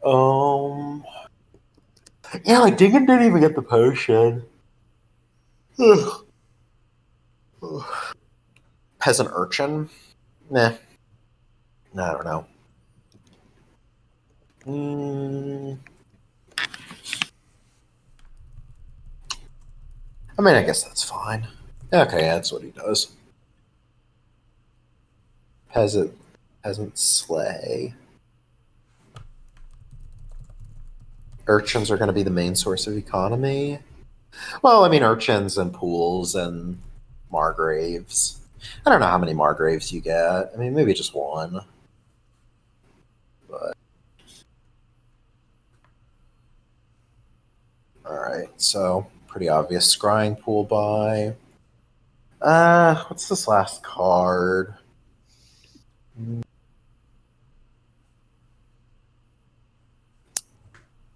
Yeah, like Dingan didn't even get the potion. Peasant urchin? Nah. No, I don't know. I mean, I guess that's fine. Okay, that's what he does. Peasant slay. Urchins are going to be the main source of economy. Well, I mean, urchins and pools and Margraves. I don't know how many Margraves you get. I mean, maybe just one. But all right, so pretty obvious scrying pool buy. What's this last card?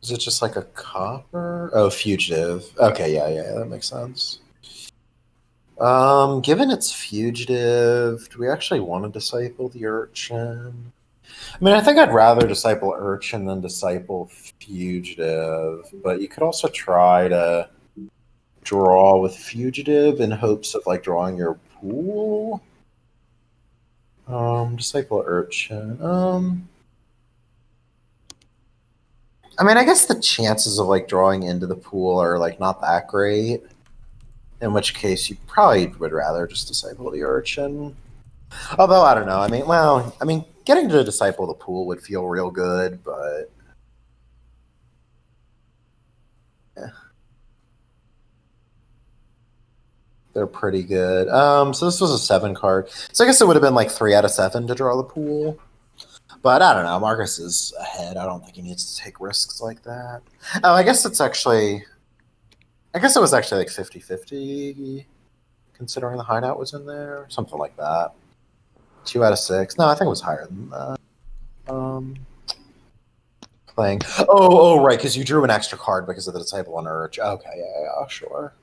Is it just like a copper? Oh, fugitive. Okay, yeah, that makes sense. Given it's fugitive, do we actually want to disciple the urchin? I mean, I think I'd rather disciple urchin than disciple fugitive, but you could also try to draw with fugitive in hopes of like drawing your pool. Disciple urchin. I mean, I guess the chances of like drawing into the pool are like not that great In which case, you probably would rather just disciple the urchin. Although, I don't know. I mean, getting to disciple the pool would feel real good, but... yeah. They're pretty good. So this was a 7 card. So I guess it would have been like 3 out of 7 to draw the pool. But I don't know. Markus is ahead. I don't think he needs to take risks like that. Oh, I guess it's actually... I guess it was actually like 50-50, considering the hideout was in there. Something like that. 2 out of 6. No, I think it was higher than that. Playing. Oh, right, because you drew an extra card because of the Disciple on Urge. Okay, yeah, sure.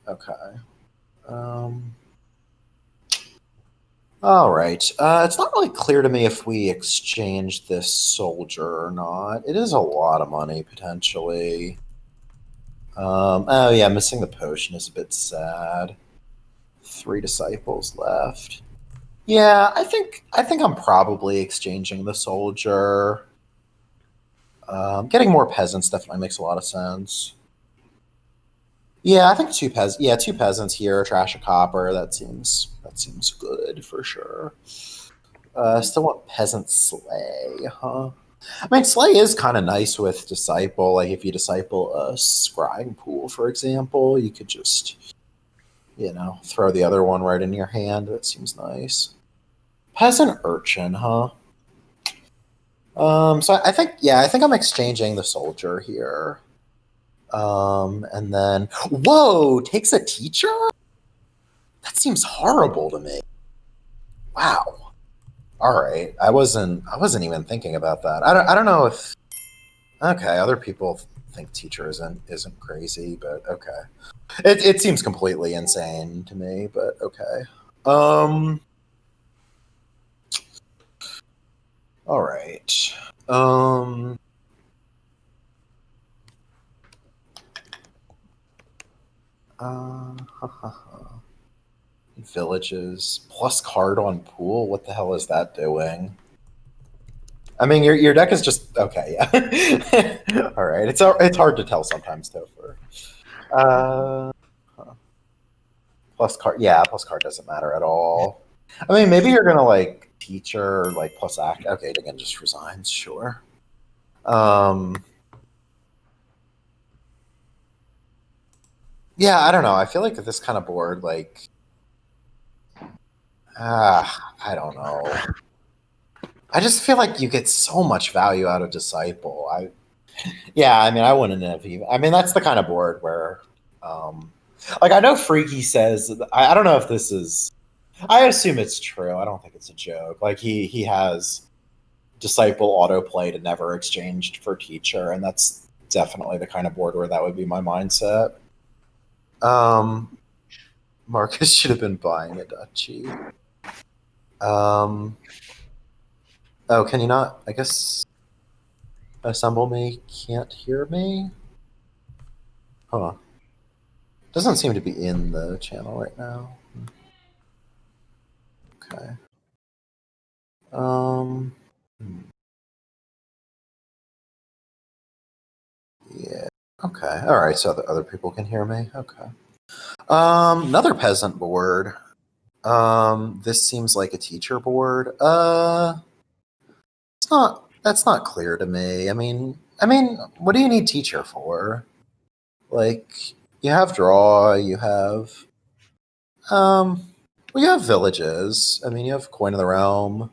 Okay. All right. It's not really clear to me if we exchange this soldier or not. It is a lot of money, potentially. Oh, yeah, missing the potion is a bit sad. 3 disciples left. Yeah, I think I'm probably exchanging the soldier. Getting more peasants definitely makes a lot of sense. Yeah, I think 2 peasants here, trash a copper. That seems good for sure. Still want peasant slay, huh? I mean, slay is kind of nice with disciple. Like if you disciple a scrying pool, for example, you could just, throw the other one right in your hand. That seems nice. Peasant urchin, huh? So I think I'm exchanging the soldier here. And then, whoa, takes a teacher? That seems horrible to me. Wow. All right. I wasn't even thinking about that. I don't know if, okay, other people think teacher isn't crazy, but okay. It seems completely insane to me, but okay. All right. Villages plus card on pool. What the hell is that doing? I mean, your deck is just okay. Yeah. All right. It's hard to tell sometimes, Topher. Plus card. Yeah, plus card doesn't matter at all. I mean, maybe you're gonna like teacher or like plus act. Okay, Dingan just resigns. Sure. Yeah, I don't know. I feel like this kind of board, like, I don't know. I just feel like you get so much value out of Disciple. I mean, I wouldn't have even. I mean, that's the kind of board where, like, I know Freaky says. I don't know if this is. I assume it's true. I don't think it's a joke. Like he has Disciple autoplay to never exchanged for teacher, and that's definitely the kind of board where that would be my mindset. Markus should have been buying a duchy. Oh, can you not? I guess assemble me can't hear me. Huh. Doesn't seem to be in the channel right now. Okay. Yeah. Okay. All right. So the other people can hear me. Okay. Another peasant board. This seems like a teacher board. That's not clear to me. I mean, what do you need teacher for? Like, you have draw, you have, well, you have villages. I mean, you have Coin of the Realm.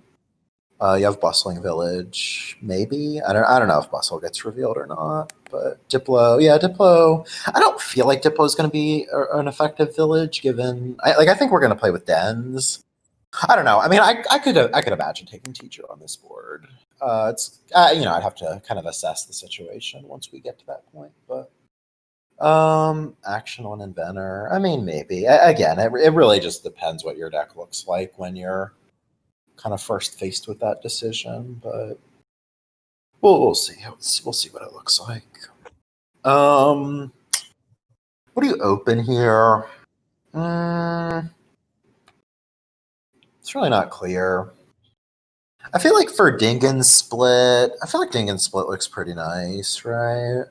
You have Bustling Village, maybe. I don't know if Bustle gets revealed or not, but Diplo, yeah, Diplo. I don't feel like Diplo is going to be an effective village, given I think we're going to play with dens. I don't know. I mean, I could imagine taking teacher on this board. It's I'd have to kind of assess the situation once we get to that point, but action on inventor. I mean, maybe. Again, it really just depends what your deck looks like when you're kind of first faced with that decision, but we'll see. We'll see what it looks like. What do you open here? It's really not clear. I feel like for Dingan split, looks pretty nice, right?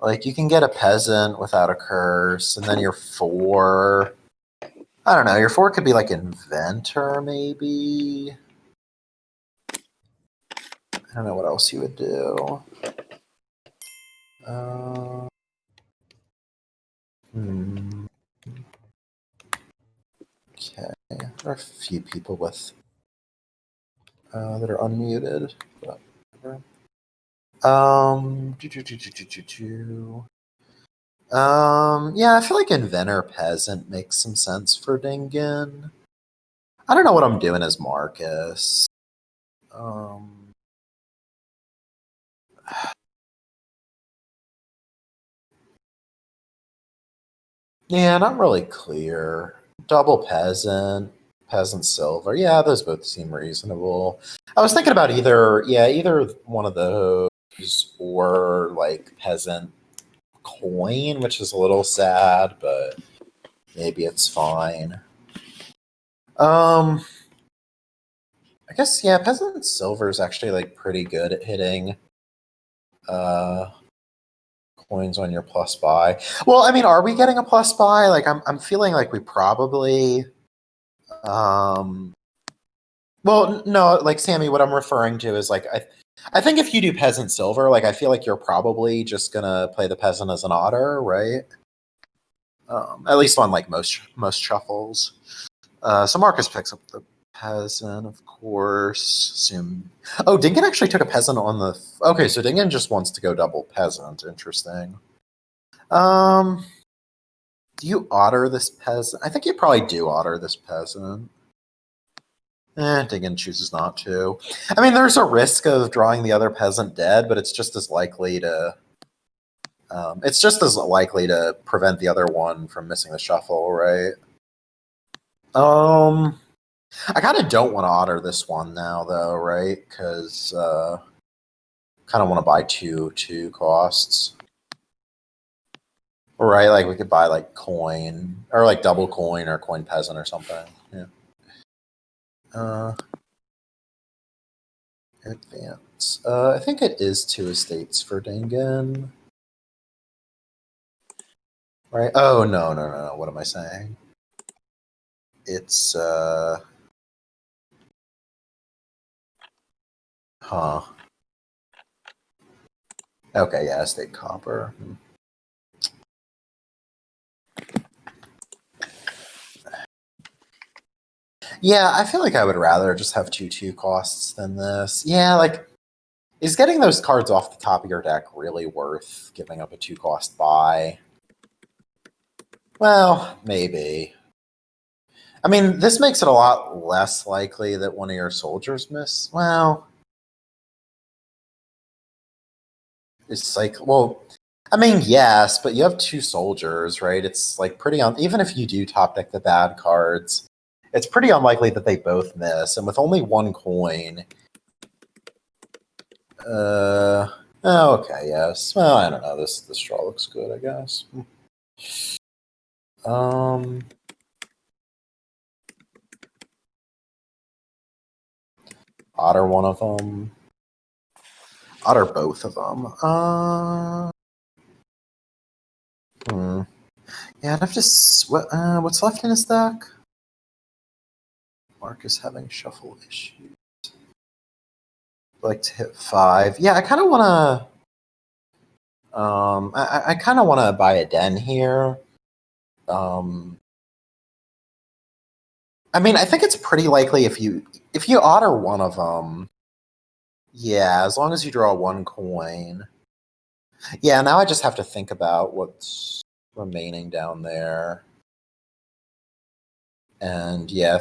Like, you can get a peasant without a curse, and then your 4... I don't know, your 4 could be like inventor, maybe? I don't know what else you would do. Okay, there are a few people with that are unmuted. But whatever. Yeah, I feel like inventor peasant makes some sense for Dingan. I don't know what I'm doing as Marcus. Yeah, not really clear. Double peasant, peasant silver. Yeah, those both seem reasonable. I was thinking about either one of those or like peasant coin, which is a little sad, but maybe it's fine. I guess, yeah, peasant silver is actually like pretty good at hitting coins on your plus buy. Well, I mean, are we getting a plus buy? Like, I'm feeling like we probably. Well, no, like Sammy, what I'm referring to is like I think if you do peasant silver, like I feel like you're probably just gonna play the peasant as an otter, right? At least on like most shuffles. So Marcus picks up the peasant, of course. Assume. Oh, Dingan actually took a peasant on the. Okay, so Dingan just wants to go double peasant. Interesting. Do you otter this peasant? I think you probably do otter this peasant. Dingan chooses not to. I mean, there's a risk of drawing the other peasant dead, but it's just as likely to. It's just as likely to prevent the other one from missing the shuffle, right? I kind of don't want to otter this one now, though, right? Because kind of want to buy two costs. Right, like we could buy like coin or like double coin or coin peasant or something. Yeah. Advance. I think it is 2 estates for Dingan. Right? Oh no. What am I saying? It's huh. Okay, yeah, estate copper. Yeah, I feel like I would rather just have 2 costs than this. Yeah, like, is getting those cards off the top of your deck really worth giving up a 2 cost buy? Well, maybe. I mean, this makes it a lot less likely that one of your soldiers miss. Well, it's like, well, I mean, yes, but you have 2 soldiers, right? It's like pretty even if you do top deck the bad cards, it's pretty unlikely that they both miss. And with only 1 coin, okay, yes. Well, I don't know. This draw looks good, I guess. Otter one of them. Otter both of them. Yeah, I'd have to. What's left in his deck? Marcus having shuffle issues. Like to hit 5. Yeah, I kind of want to. I kind of want to buy a den here. I mean, I think it's pretty likely if you otter one of them. Yeah, as long as you draw 1 coin. Yeah, now I just have to think about what's remaining down there. And yeah,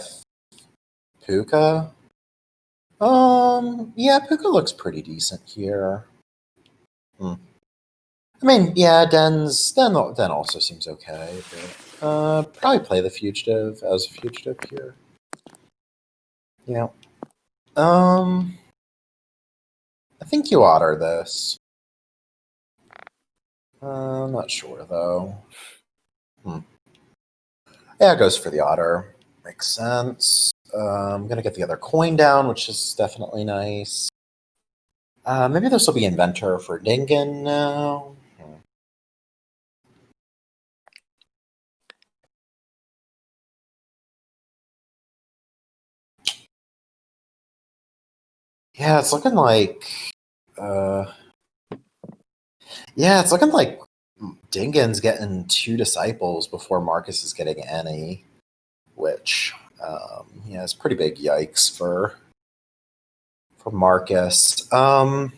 Puka. Yeah, Puka looks pretty decent here. I mean, yeah, Den also seems okay, but probably play the fugitive as a fugitive here. Yeah. I think you otter this. I'm not sure though. Yeah, it goes for the otter. Makes sense. I'm gonna get the other coin down, which is definitely nice. Maybe this will be inventor for Dingan now. Yeah, it's looking like it's looking like Dingan's getting 2 disciples before Marcus is getting any, which is pretty big yikes for Marcus. Well,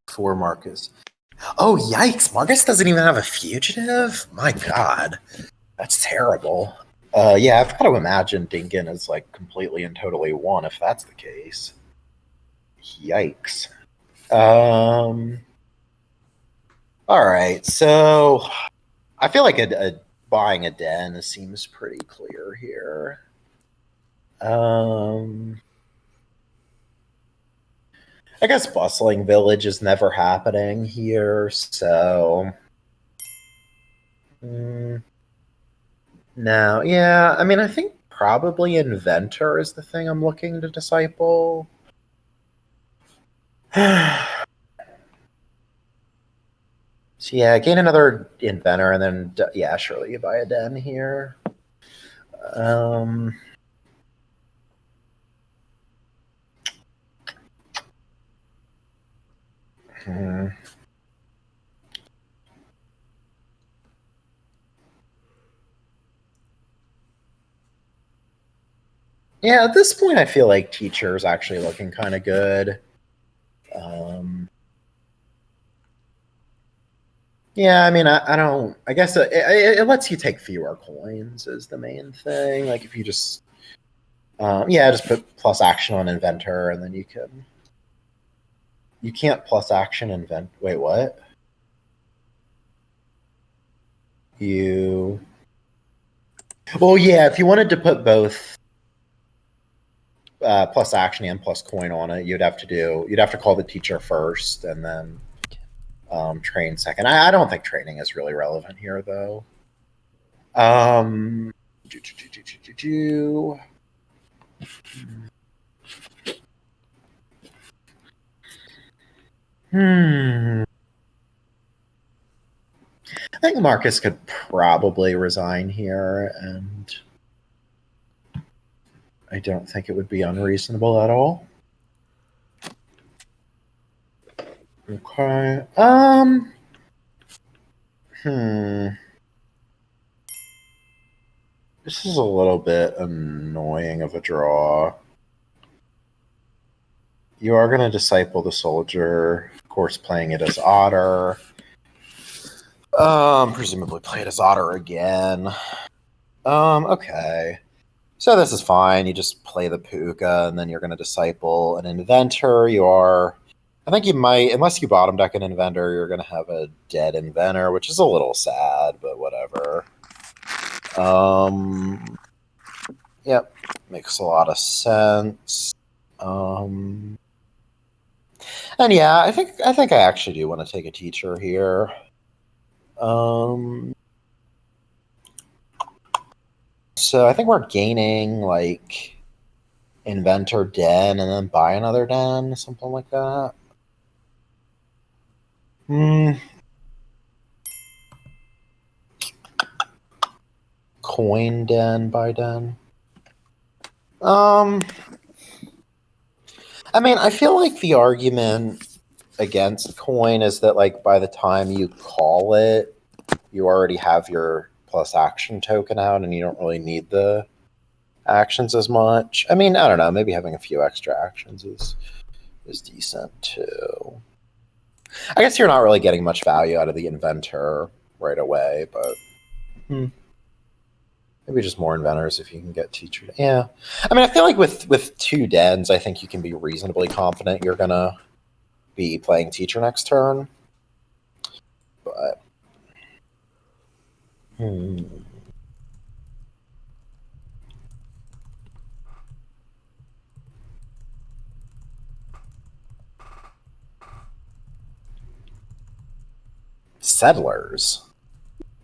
4 Marcus. Oh, yikes. Marcus doesn't even have a fugitive? My God. That's terrible. Yeah, I've got to imagine Dingan is like completely and totally won if that's the case. Yikes. All right, so I feel like buying a den seems pretty clear here. I guess bustling village is never happening here, so no, yeah. I mean, I think probably inventor is the thing I'm looking to disciple. So yeah, gain another inventor, and then yeah, surely you buy a den here. Yeah, at this point, I feel like teacher is actually looking kind of good. Yeah, I mean, I don't. I guess it lets you take fewer coins is the main thing. Like if you just, just put plus action on inventor, and then you can. You can't plus action invent. Wait, what? You. Well, yeah. If you wanted to put both plus action and plus coin on it, you'd have to call the teacher first, and then train second. I don't think training is really relevant here, though. I think Marcus could probably resign here, and I don't think it would be unreasonable at all. Okay. This is a little bit annoying of a draw. You are going to disciple the soldier, of course, playing it as otter. Presumably play it as otter again. Okay. So this is fine. You just play the puka, and then you're going to disciple an inventor. I think you might, unless you bottom deck an inventor, you're going to have a dead inventor, which is a little sad, but whatever. Yep, makes a lot of sense. And yeah, I think I actually do want to take a teacher here. So I think we're gaining like inventor den and then buy another den, something like that. Coin den, buy den. I mean, I feel like the argument against coin is that like by the time you call it, you already have your plus action token out and you don't really need the actions as much. I mean, I don't know, maybe having a few extra actions is decent too. I guess you're not really getting much value out of the inventor right away, but maybe just more inventors if you can get teacher. Yeah. I mean, I feel like with 2 dens, I think you can be reasonably confident you're going to be playing teacher next turn. But settlers.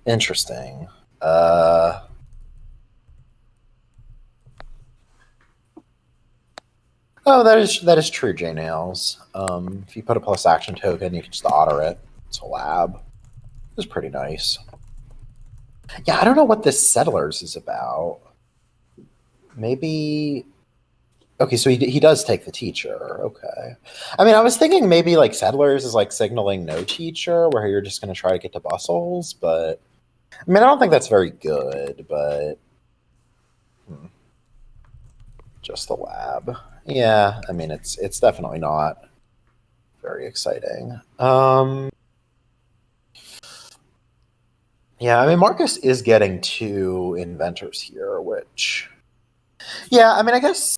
Interesting. Oh, that is true, J Nails. If you put a plus action token, you can just auto it. It's a lab. It's pretty nice. Yeah, I don't know what this Settlers is about. Maybe. Okay, so he does take the teacher. Okay. I mean, I was thinking maybe like Settlers is like signaling no teacher, where you're just going to try to get to Bustles, but I mean, I don't think that's very good, but just the lab. Yeah, I mean, it's definitely not very exciting. Yeah, I mean, Marcus is getting 2 inventors here, which, yeah, I mean, I guess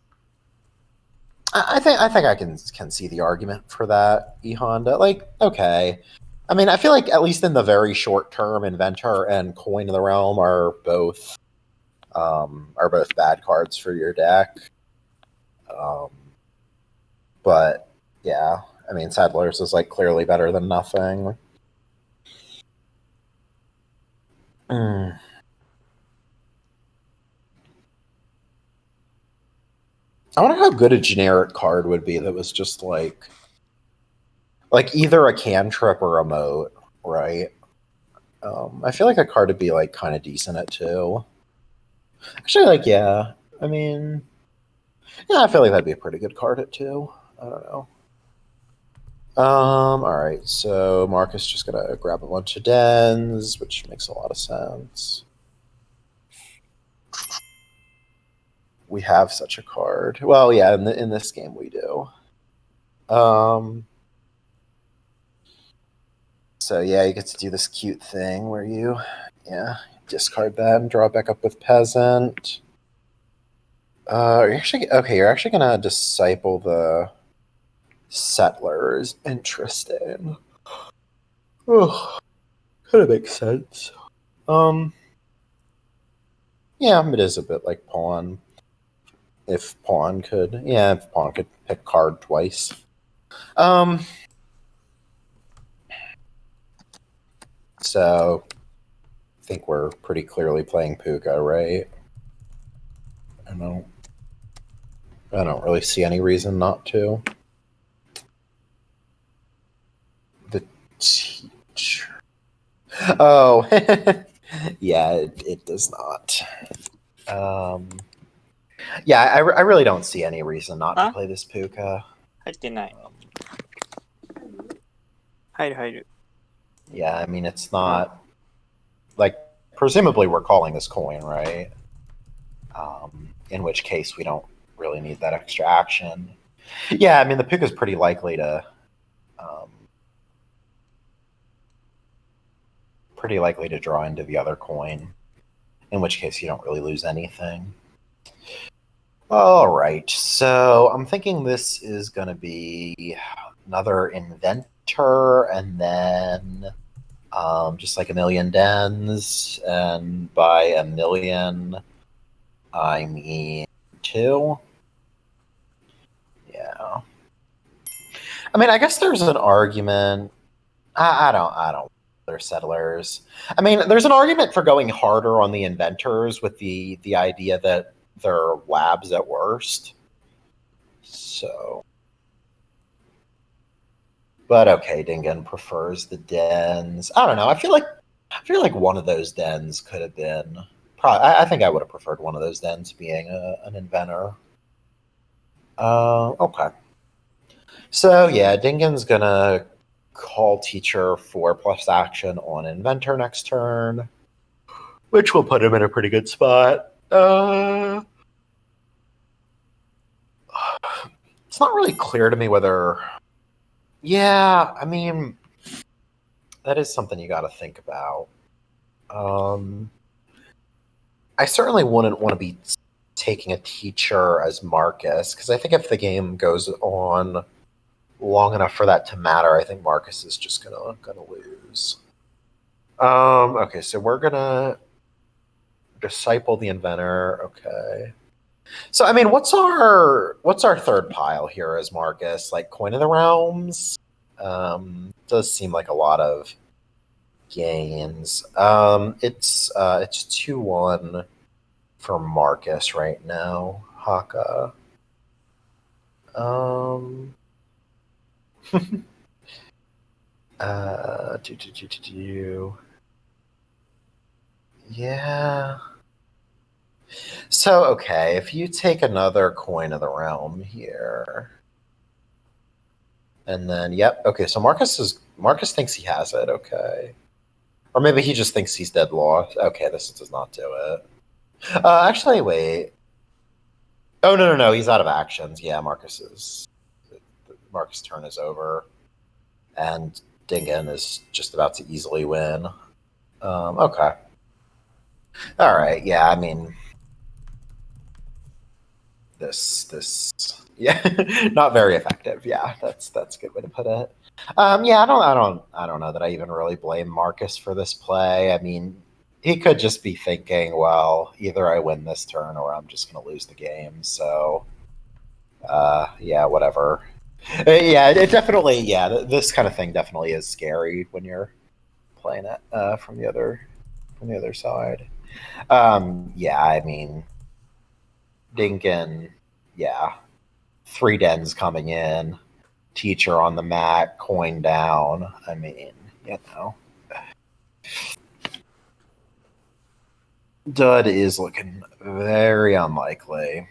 I think I can see the argument for that, E Honda. Like, okay, I mean, I feel like at least in the very short term, Inventor and Coin of the Realm are both bad cards for your deck. But yeah, I mean, Settlers is like clearly better than nothing. Mm. I wonder how good a generic card would be that was just like either a cantrip or a moat, right? I feel like a card would be like kind of decent at 2. Actually, like, yeah, I mean, yeah, I feel like that'd be a pretty good card at 2. I don't know. All right, so Marcus just gonna grab a bunch of dens, which makes a lot of sense. We have such a card. Well, yeah, in this game we do. So yeah, you get to do this cute thing where you, discard that and draw it back up with Peasant. You're actually gonna disciple the Settlers. Interesting. Oh, kind of makes sense. Yeah, it is a bit like Pawn. If Pawn could pick card twice. So I think we're pretty clearly playing Puka, right? I don't really see any reason not to. The teacher. Oh, yeah, it does not. Yeah, I really don't see any reason not to play this Puka. 入ってない。入る。 Yeah, I mean, it's not like, presumably we're calling this coin, right? In which case we don't really need that extra action. Yeah, I mean, the Puka is pretty likely to draw into the other coin, in which case you don't really lose anything. All right, so I'm thinking this is going to be another Inventor, and then just like a million dens, and by a million, I mean 2. Yeah. I mean, I guess there's an argument. I don't. They're Settlers. I mean, there's an argument for going harder on the Inventors with the idea that they're labs at worst. So, but okay, Dingan prefers the dens. I don't know. I feel like one of those dens could have been. I think I would have preferred one of those dens being an inventor. Okay. So yeah, Dingan's gonna call teacher for plus action on inventor next turn, which will put him in a pretty good spot. It's not really clear to me whether. Yeah, I mean, that is something you got to think about. I certainly wouldn't want to be taking a teacher as Marcus, because I think if the game goes on long enough for that to matter, I think Marcus is just gonna lose. Okay, so we're gonna disciple the inventor. Okay. So I mean, what's our third pile here as Marcus? Like Coin of the Realms? Does seem like a lot of gains. It's 2-1 for Marcus right now. Haka. Um. Yeah. So, okay, if you take another coin of the realm here, and then, yep, okay, so Marcus thinks he has it, okay. Or maybe he just thinks he's dead lost. Okay, this does not do it. Actually, wait. Oh, no, he's out of actions. Yeah, Marcus' turn is over. And Dingan is just about to easily win. Okay. All right, yeah, I mean, this yeah, not very effective. Yeah, that's a good way to put it. Yeah, I don't know that I even really blame Marcus for this play. I mean, he could just be thinking, well, either I win this turn or I'm just going to lose the game. So, yeah, whatever. Yeah, it definitely. Yeah, this kind of thing definitely is scary when you're playing it from the other side. Yeah, I mean, Dingan. Yeah, 3 dens coming in, teacher on the mat, coin down. I mean, you know. Dud is looking very unlikely.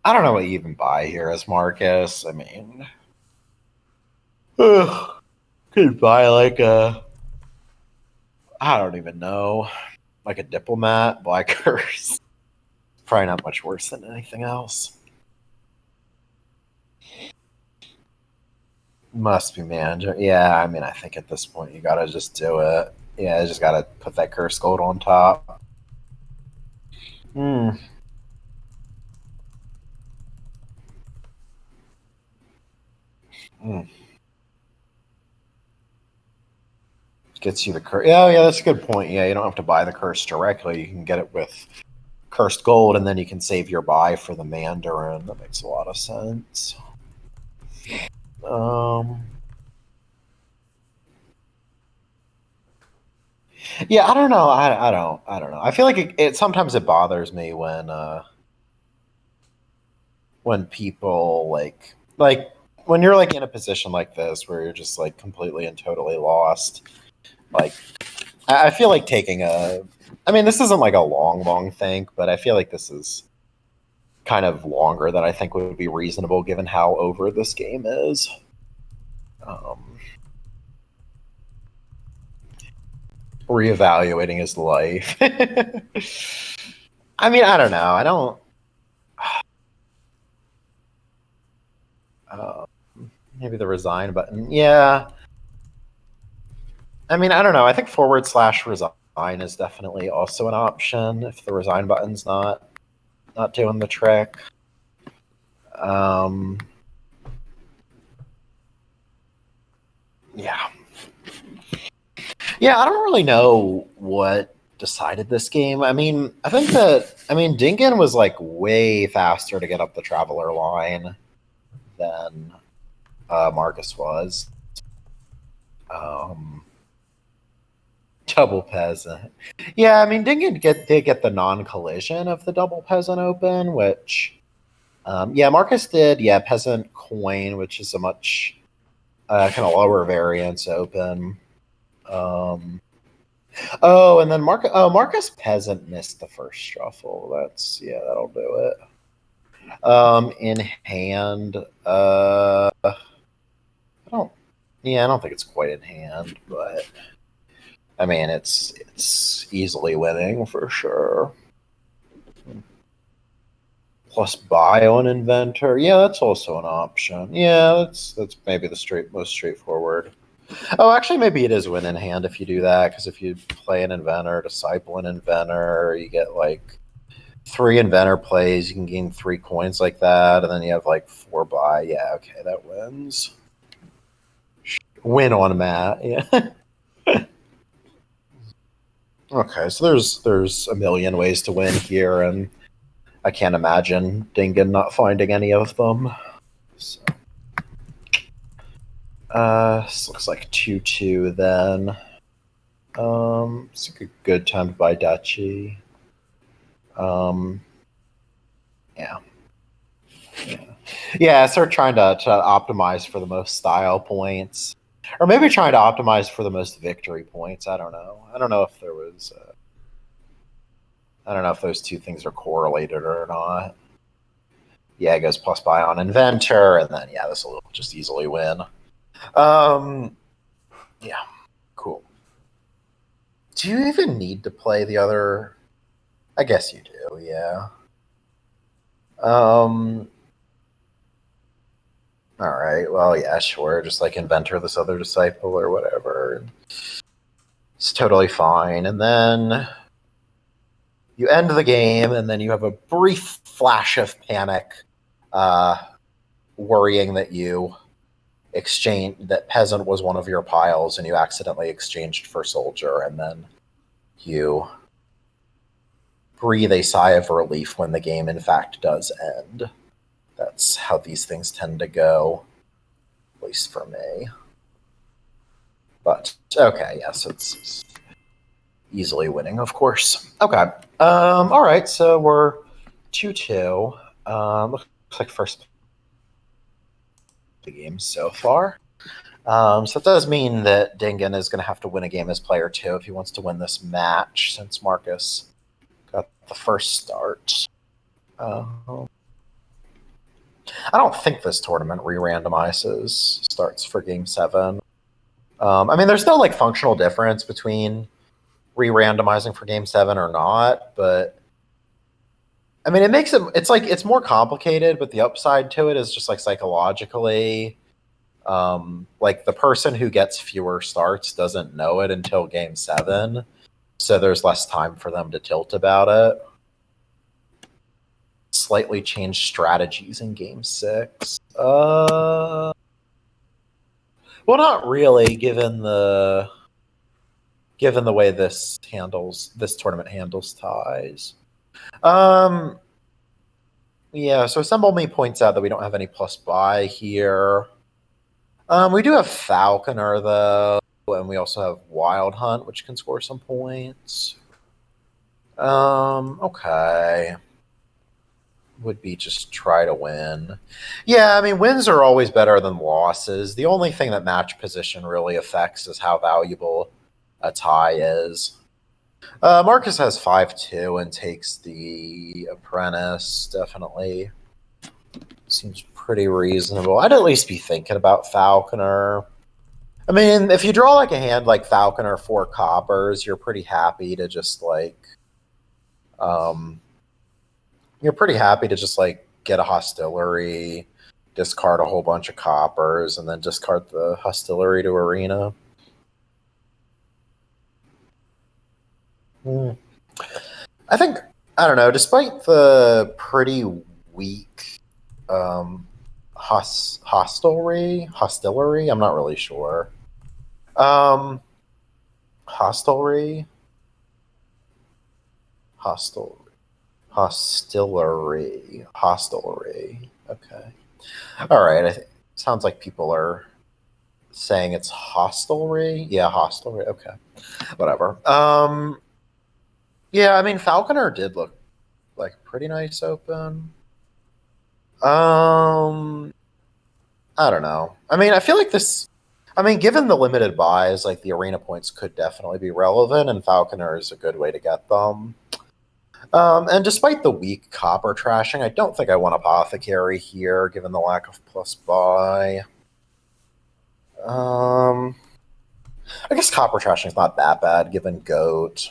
I don't know what you even buy here as Marcus. I mean, could buy like I don't even know, like a diplomat, black curse. Probably not much worse than anything else. Must be manager. Yeah, I mean, I think at this point you gotta just do it. Yeah, you just gotta put that curse gold on top. Hmm. Gets you the curse. Oh, yeah, that's a good point. Yeah, you don't have to buy the curse directly. You can get it with cursed gold, and then you can save your buy for the Mandarin. That makes a lot of sense. Yeah, I don't know. I don't know. I feel like it sometimes it bothers me when people like when you're like in a position like this where you're just like completely and totally lost. Like, I feel like taking I mean, this isn't like a long thing, but I feel like this is kind of longer than I think would be reasonable given how over this game is. Reevaluating his life. I mean, I don't know. I don't. Maybe the resign button. Yeah. I mean, I don't know. I think /resign is definitely also an option if the resign button's not doing the trick. Yeah. Yeah, I don't really know what decided this game. I mean, I think Dingan was like way faster to get up the traveler line than Marcus was. Double peasant. Yeah, I mean, Dingan did get the non-collision of the double peasant open, which, yeah, Marcus did. Yeah, peasant coin, which is a much kind of lower variance open. Oh, and then Marcus peasant missed the first shuffle. That'll do it. In hand, I don't think it's quite in hand, but I mean, it's easily winning for sure. Plus buy on inventor. Yeah, that's also an option. Yeah, that's maybe the most straightforward. Oh, actually, maybe it is win in hand if you do that, because if you play an inventor, disciple an inventor, you get like 3 inventor plays, you can gain 3 coins like that, and then you have like 4 buy. Yeah, okay, that wins. Win on Matt. Yeah. Okay, so there's a million ways to win here, and I can't imagine Dingan not finding any of them. So, this looks like 2-2 then. It's like a good time to buy Duchy. Yeah. Yeah, start trying to optimize for the most style points. Or maybe trying to optimize for the most victory points. I don't know. I don't know if there was... I don't know if those two things are correlated or not. Yeah, it goes plus buy on Inventor, and then, yeah, this will just easily win. Yeah, cool. Do you even need to play the other... I guess you do, yeah. All right, well, yeah, sure. Just like Inventor this other disciple or whatever. It's totally fine. And then you end the game, and then you have a brief flash of panic, worrying that that peasant was one of your piles, and you accidentally exchanged for soldier, and then you breathe a sigh of relief when the game in fact does end. That's how these things tend to go, at least for me. But, okay, yes, it's easily winning, of course. Okay. All right, so we're 2-2. Looks like first the game so far. So it does mean that Dingan is going to have to win a game as player 2 if he wants to win this match, since Marcus got the first start. I don't think this tournament re-randomizes starts for Game 7. I mean, there's no like functional difference between re-randomizing for Game 7 or not, but I mean, it makes it, it's more complicated, but the upside to it is just like psychologically, like the person who gets fewer starts doesn't know it until Game 7, so there's less time for them to tilt about it. Slightly changed strategies in Game 6. Well, not really, given the way this tournament handles ties. Yeah, so Assemble Me points out that we don't have any plus buy here. We do have Falconer, though, and we also have Wild Hunt, which can score some points. Okay. Would be just try to win. Yeah, I mean, wins are always better than losses. The only thing that match position really affects is how valuable a tie is. Marcus has 5-2 and takes the Apprentice, definitely. Seems pretty reasonable. I'd at least be thinking about Falconer. I mean, if you draw like a hand like Falconer 4 coppers, you're pretty happy to just like... you're pretty happy to just like get a hostility, discard a whole bunch of coppers, and then discard the hostility to arena. I think, I don't know, despite the pretty weak hostelry, I'm not really sure. Hostelry. Okay. All right. Sounds like people are saying it's hostelry. Yeah, hostelry. Okay. Whatever. Yeah, I mean, Falconer did look like pretty nice open. I don't know. I mean, I feel like this... I mean, given the limited buys, like the arena points could definitely be relevant, and Falconer is a good way to get them. And despite the weak copper trashing, I don't think I want Apothecary here, given the lack of plus buy. I guess copper trashing is not that bad, given Goat.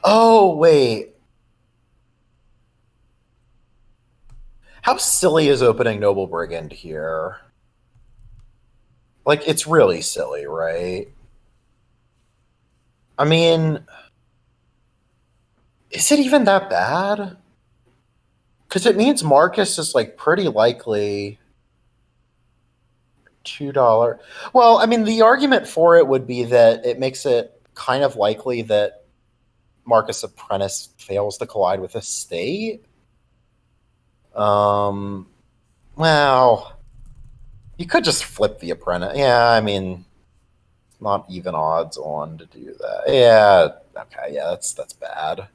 Oh, wait. How silly is opening Noble Brigand here? Like, it's really silly, right? I mean, is it even that bad? Because it means Marcus is, like, pretty likely $2. Well, I mean, the argument for it would be that it makes it kind of likely that Marcus Apprentice fails to collide with a state. Well, you could just flip the Apprentice. Yeah, I mean, not even odds on to do that. Yeah, okay, yeah, that's bad.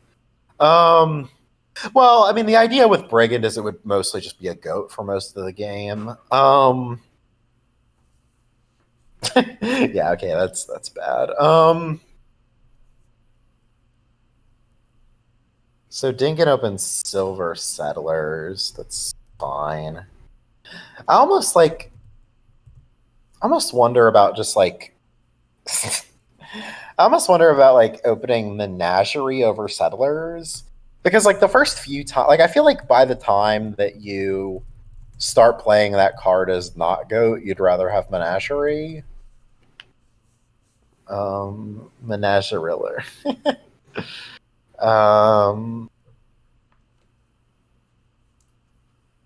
Well, I mean, the idea with Brigand is it would mostly just be a goat for most of the game. Yeah, okay, that's bad. So Dingan opens silver settlers. That's fine. I almost wonder about just like I almost wonder about like opening menagerie over settlers. Because like the first few times, like I feel like by the time that you start playing that card as not goat, you'd rather have menagerie. Menageriller.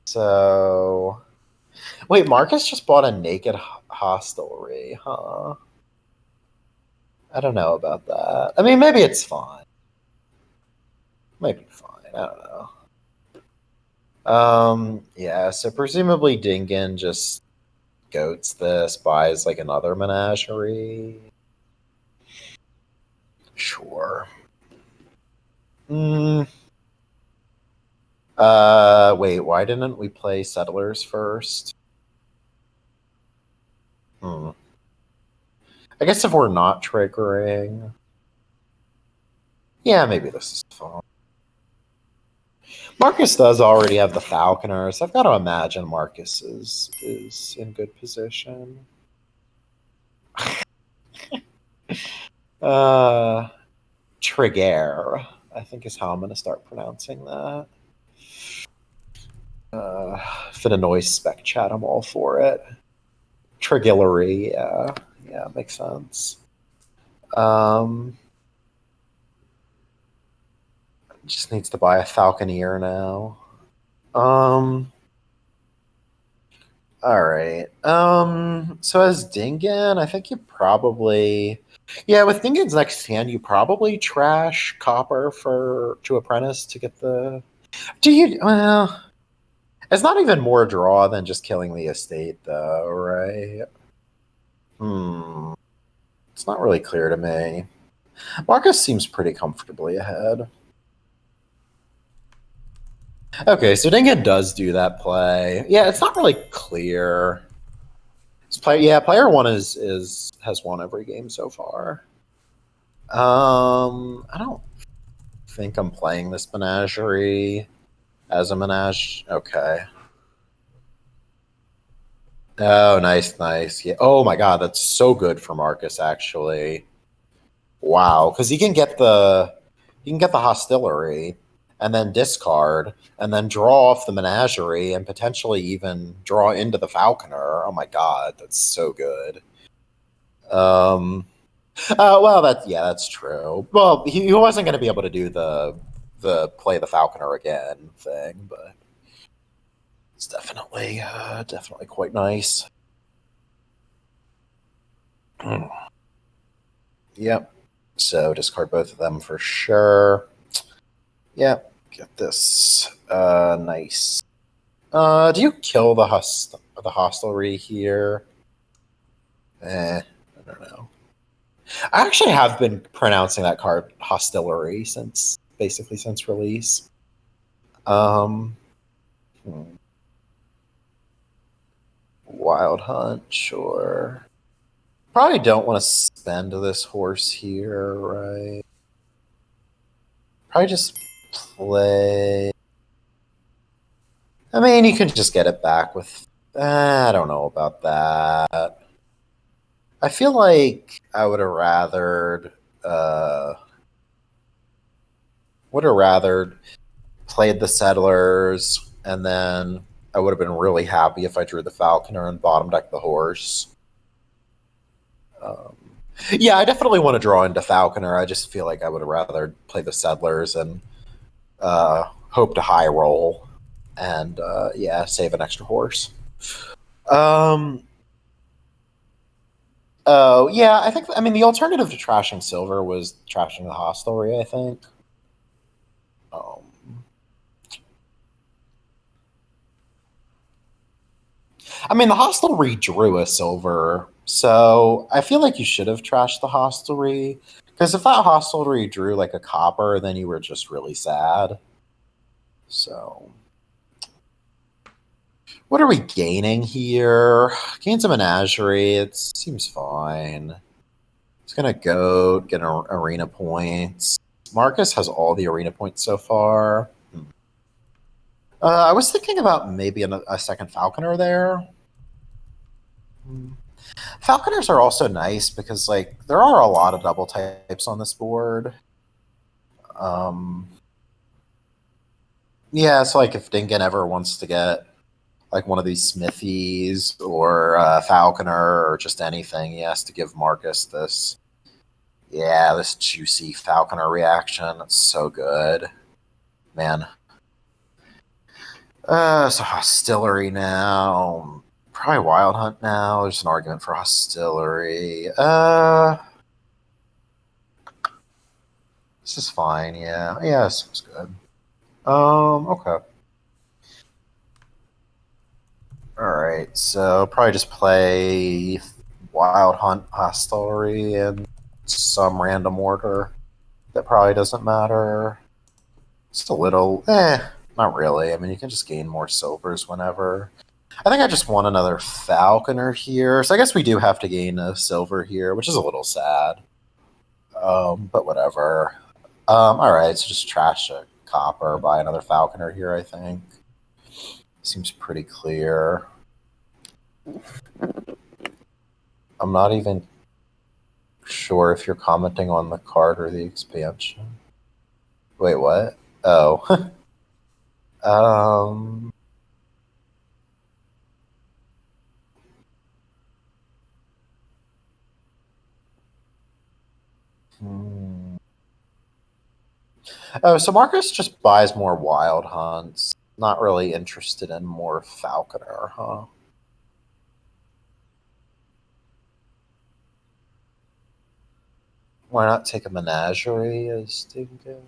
So wait, Marcus just bought a naked hostelry, huh? I don't know about that. I mean, maybe it's fine. Might be fine. I don't know. Yeah, so presumably Dingan just goats this, buys like another menagerie. Sure. Wait, why didn't we play settlers first? I guess if we're not triggering... Yeah, maybe this is fine. Marcus does already have the Falconer, so I've got to imagine Marcus is in good position. Trigger, I think is how I'm going to start pronouncing that. If it annoys spec chat, I'm all for it. Trigillery, yeah, makes sense. Just needs to buy a Falconeer now. All right. So as Dingan, I think you probably... Yeah, with Dingan's next hand, you probably trash Copper to Apprentice to get the... Do you... Well... It's not even more draw than just killing the estate, though, right? It's not really clear to me. Marcus seems pretty comfortably ahead. Okay, so Dingan does do that play. Yeah, it's not really clear. Player one has won every game so far. I don't think I'm playing this menagerie as a menage. Okay. Oh, nice. Yeah. Oh my god, that's so good for Marcus, actually. Wow, because he can get the hostility and then discard and then draw off the menagerie and potentially even draw into the Falconer. Oh my god, that's so good. Well, that's true. Well, he wasn't going to be able to do the play the Falconer again thing, but it's definitely quite nice. Yep. So discard both of them for sure. Yep. Get this. Nice. Do you kill the hostelry here? I don't know. I actually have been pronouncing that card hostelry since release. Wild Hunt, sure. Probably don't want to spend this horse here, right? Probably just play... I mean, you can just get it back with... I don't know about that. I feel like I would have rathered... played the Settlers, and then I would have been really happy if I drew the Falconer and bottom deck the horse. Yeah, I definitely want to draw into Falconer. I just feel like I would have rather play the Settlers and hope to high roll and save an extra horse. Oh yeah, I mean the alternative to trashing silver was trashing the hostelry, I think. I mean the hostelry drew a silver, so I feel like you should have trashed the hostelry, because if that hostelry drew like a copper, then you were just really sad. So, what are we gaining here? Gains a menagerie. It seems fine. It's gonna go get an arena points. Marcus has all the arena points so far. I was thinking about maybe a second Falconer there. Falconers are also nice because, like, there are a lot of double types on this board. Yeah, so, like, if Dingan ever wants to get, like, one of these Smithies or Falconer or just anything, he has to give Marcus this, yeah, this juicy Falconer reaction. It's so good. Man. So Hostility now. Probably Wild Hunt now. There's an argument for Hostility. This is fine, yeah. Yeah, this seems good. Okay. Alright, so probably just play Wild Hunt, Hostility, and some random order. That probably doesn't matter. Just a little, not really. I mean, you can just gain more silvers whenever. I think I just want another Falconer here. So I guess we do have to gain a silver here, which is a little sad. But whatever. Alright, so just trash a copper, buy another Falconer here, I think. Seems pretty clear. I'm not even sure if you're commenting on the card or the expansion. Wait, what? Oh. Oh, so Marcus just buys more Wild Hunts. Not really interested in more Falconer, huh? Why not take a Menagerie as Dingan?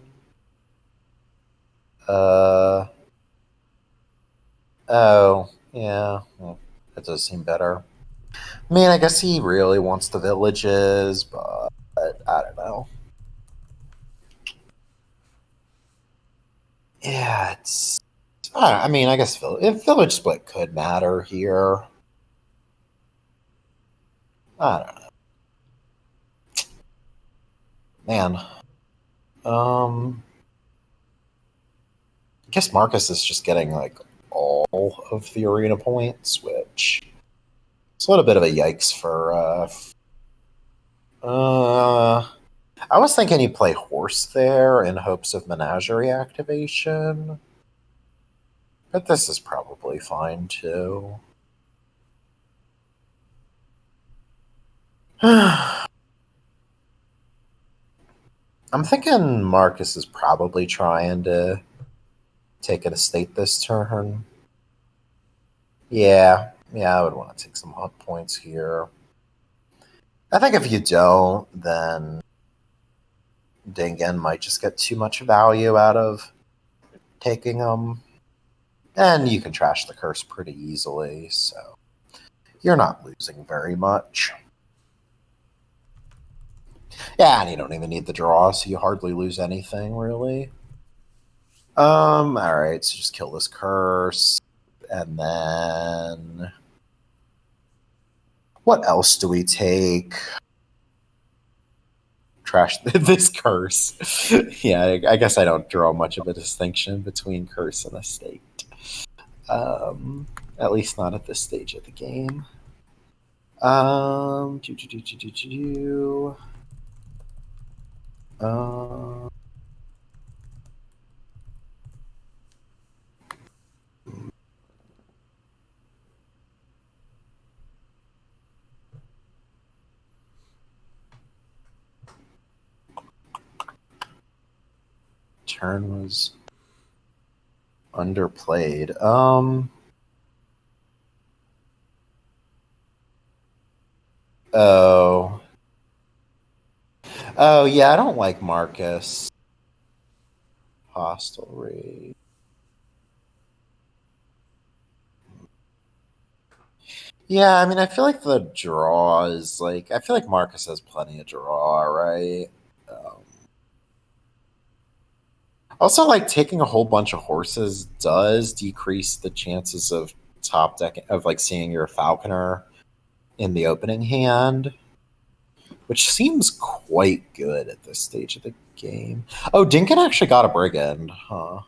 Oh, yeah. Well, that does seem better. I mean, I guess he really wants the villages, but I don't know. Yeah, it's... I mean, I guess village split could matter here. I don't know. Man. I guess Marcus is just getting, like, all of the arena points, which is a little bit of a yikes for... I was thinking he'd play Horse there in hopes of Menagerie activation. But this is probably fine, too. I'm thinking Marcus is probably trying to take an estate this turn. Yeah, I would want to take some hunt points here. I think if you don't, then Dingan might just get too much value out of taking them. And you can trash the curse pretty easily, so you're not losing very much. Yeah, and you don't even need the draw, so you hardly lose anything, really. Alright, so just kill this curse. And then... what else do we take? Trash this curse. Yeah, I guess I don't draw much of a distinction between curse and estate. At least not at this stage of the game. Turn was underplayed. Oh, yeah, I don't like Marcus. Hostelry. Yeah, I mean, I feel like the draw is like... I feel like Marcus has plenty of draw, right? Also, like, taking a whole bunch of horses does decrease the chances of top deck of like seeing your falconer in the opening hand, which seems quite good at this stage of the game. Oh, Dingan actually got a brigand, huh?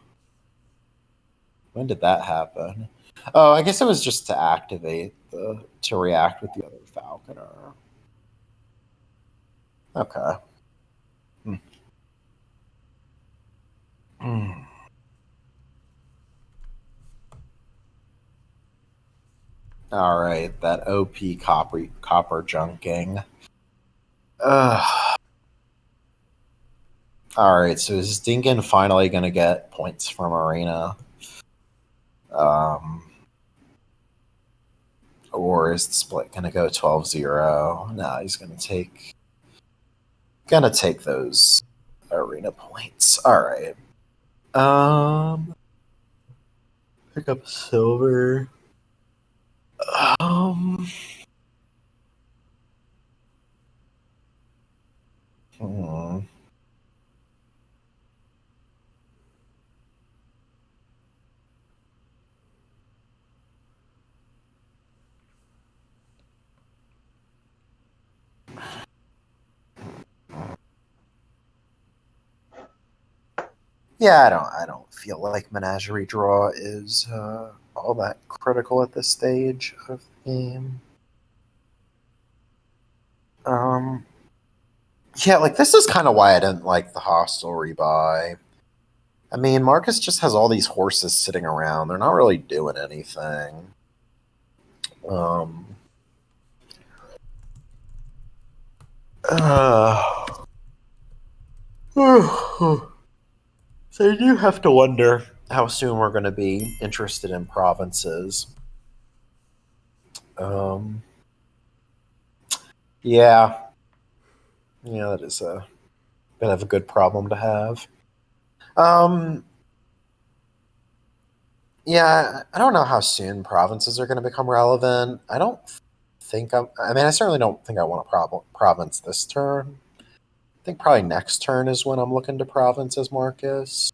When did that happen? Oh, I guess it was just to activate to react with the other falconer. Okay. All right, that OP copper junking. All right, so is Dingan finally going to get points from Arena? Or is the split going to go 12-0? No, he's going to take those Arena points. All right. Pick up silver. Yeah, I don't feel like Menagerie Draw is all that critical at this stage of the game. Yeah, like this is kind of why I didn't like the hostile rebuy. I mean, Marcus just has all these horses sitting around. They're not really doing anything. So you do have to wonder how soon we're going to be interested in provinces. Yeah, that is a bit of a good problem to have. Yeah, I don't know how soon provinces are going to become relevant. I certainly don't think I want a province this turn. I think probably next turn is when I'm looking to provinces, Marcus.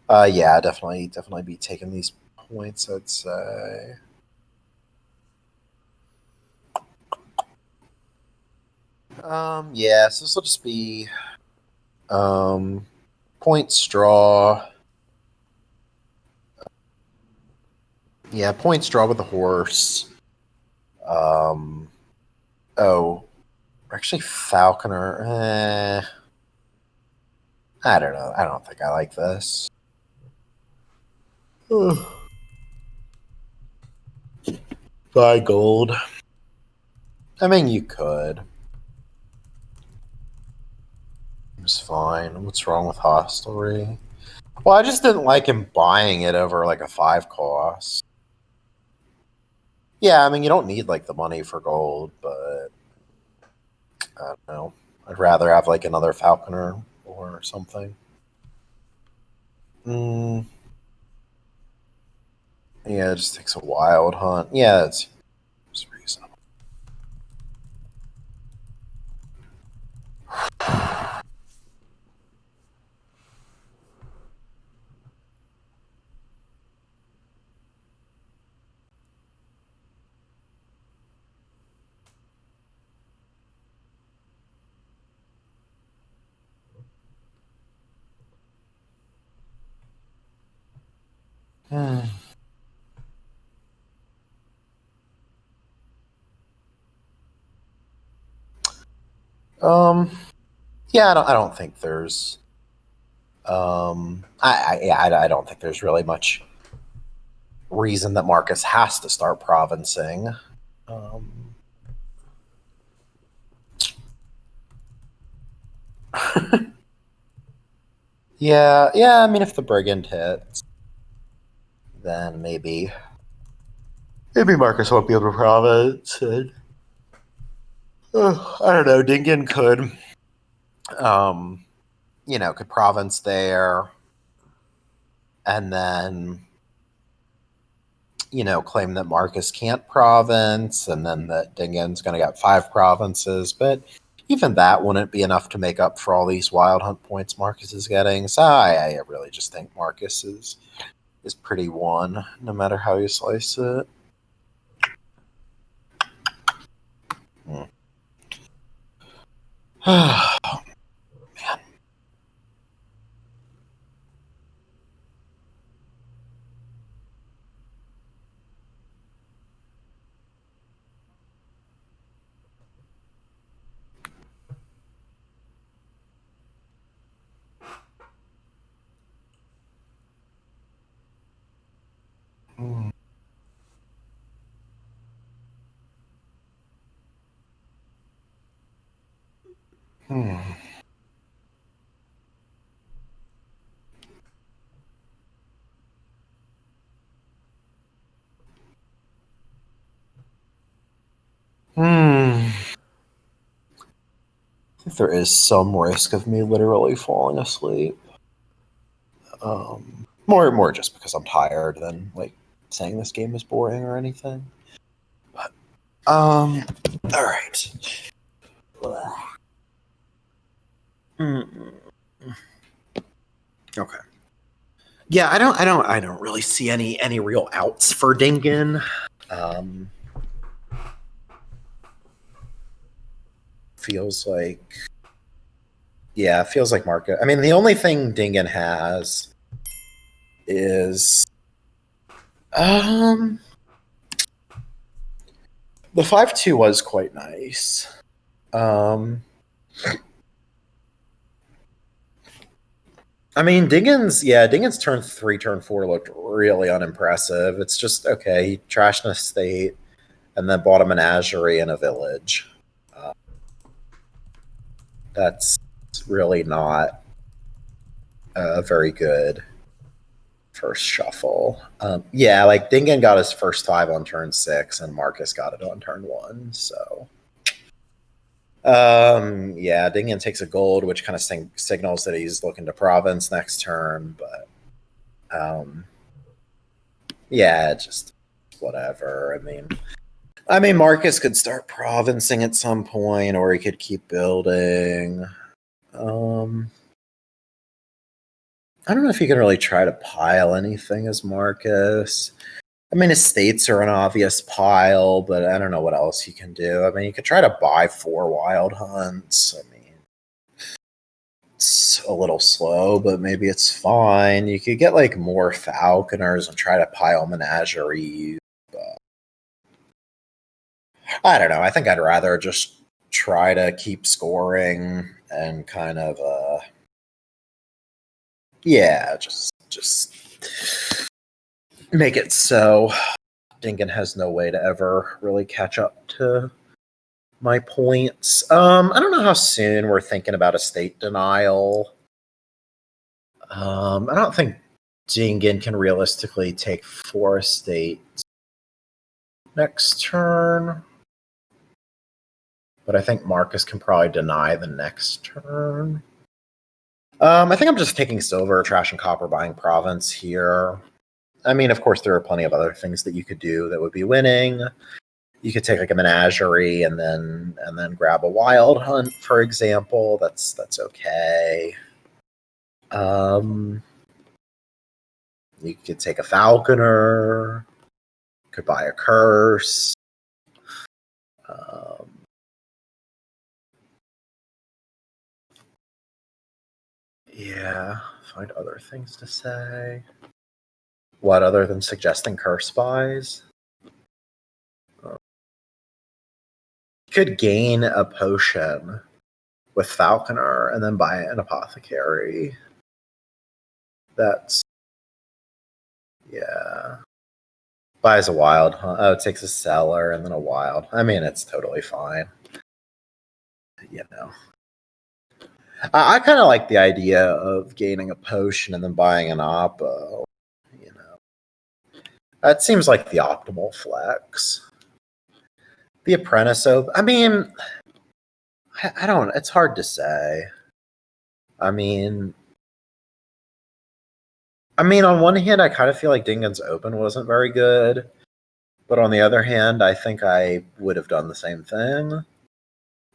Yeah, definitely be taking these points, I'd say. Yeah, so this will just be points draw. Yeah, points draw with the horse. Actually falconer. I don't know. I don't think I like this. Buy gold. I mean, you could. It's fine. What's wrong with hostelry? Well, I just didn't like him buying it over like a 5 cost. Yeah, I mean, you don't need like the money for gold, but I don't know. I'd rather have like another falconer or something. Yeah, it just takes a wild hunt. Yeah, it's reasonable. Yeah, I don't think there's I don't think there's really much reason that Marcus has to start provincing. Yeah, I mean, if the brigand hits, then maybe Marcus won't be able to province. And, I don't know. Dingan could, could province there, and then, claim that Marcus can't province, and then that Dingan's going to get 5 provinces. But even that wouldn't be enough to make up for all these wild hunt points Marcus is getting. So I really just think Marcus is pretty won, no matter how you slice it. Oh, man. Hmm. Hmm. I think there is some risk of me literally falling asleep. More just because I'm tired than like saying this game is boring or anything. But all right. Okay. Yeah, I don't really see any real outs for Dingan. Feels like Marco. I mean, the only thing Dingan has is the 5-2 was quite nice. I mean, Dingan's turn 3, turn 4 looked really unimpressive. It's just, okay, he trashed an estate and then bought a menagerie and a village. That's really not a very good first shuffle. Yeah, like Dingan got his first 5 on turn 6 and Marcus got it on turn 1, so... yeah, Dingan takes a gold, which kind of signals that he's looking to province next turn, but yeah, just whatever. I mean, Marcus could start provincing at some point, or he could keep building. I don't know if you can really try to pile anything as Marcus. I mean, estates are an obvious pile, but I don't know what else you can do. I mean, you could try to buy 4 wild hunts. I mean, it's a little slow, but maybe it's fine. You could get like more falconers and try to pile menageries. But I don't know. I think I'd rather just try to keep scoring and kind of, yeah, just make it so Dingan has no way to ever really catch up to my points. I don't know how soon we're thinking about estate denial. I don't think Dingan can realistically take 4 estates next turn. But I think Marcus can probably deny the next turn. I think I'm just taking silver, trash, and copper, buying province here. I mean, of course, there are plenty of other things that you could do that would be winning. You could take like a menagerie and then grab a wild hunt, for example. That's okay. You could take a falconer. Could buy a curse. Yeah, find other things to say. What other than suggesting curse buys? Could gain a potion with Falconer and then buy an apothecary. That's, yeah. Buys a wild hunt. Oh, it takes a cellar and then a wild. I mean, it's totally fine. You know. I kind of like the idea of gaining a potion and then buying an oppo. You know. That seems like the optimal flex. The apprentice, I mean, I don't, it's hard to say. I mean, on one hand, I kind of feel like Dingan's open wasn't very good. But on the other hand, I think I would have done the same thing.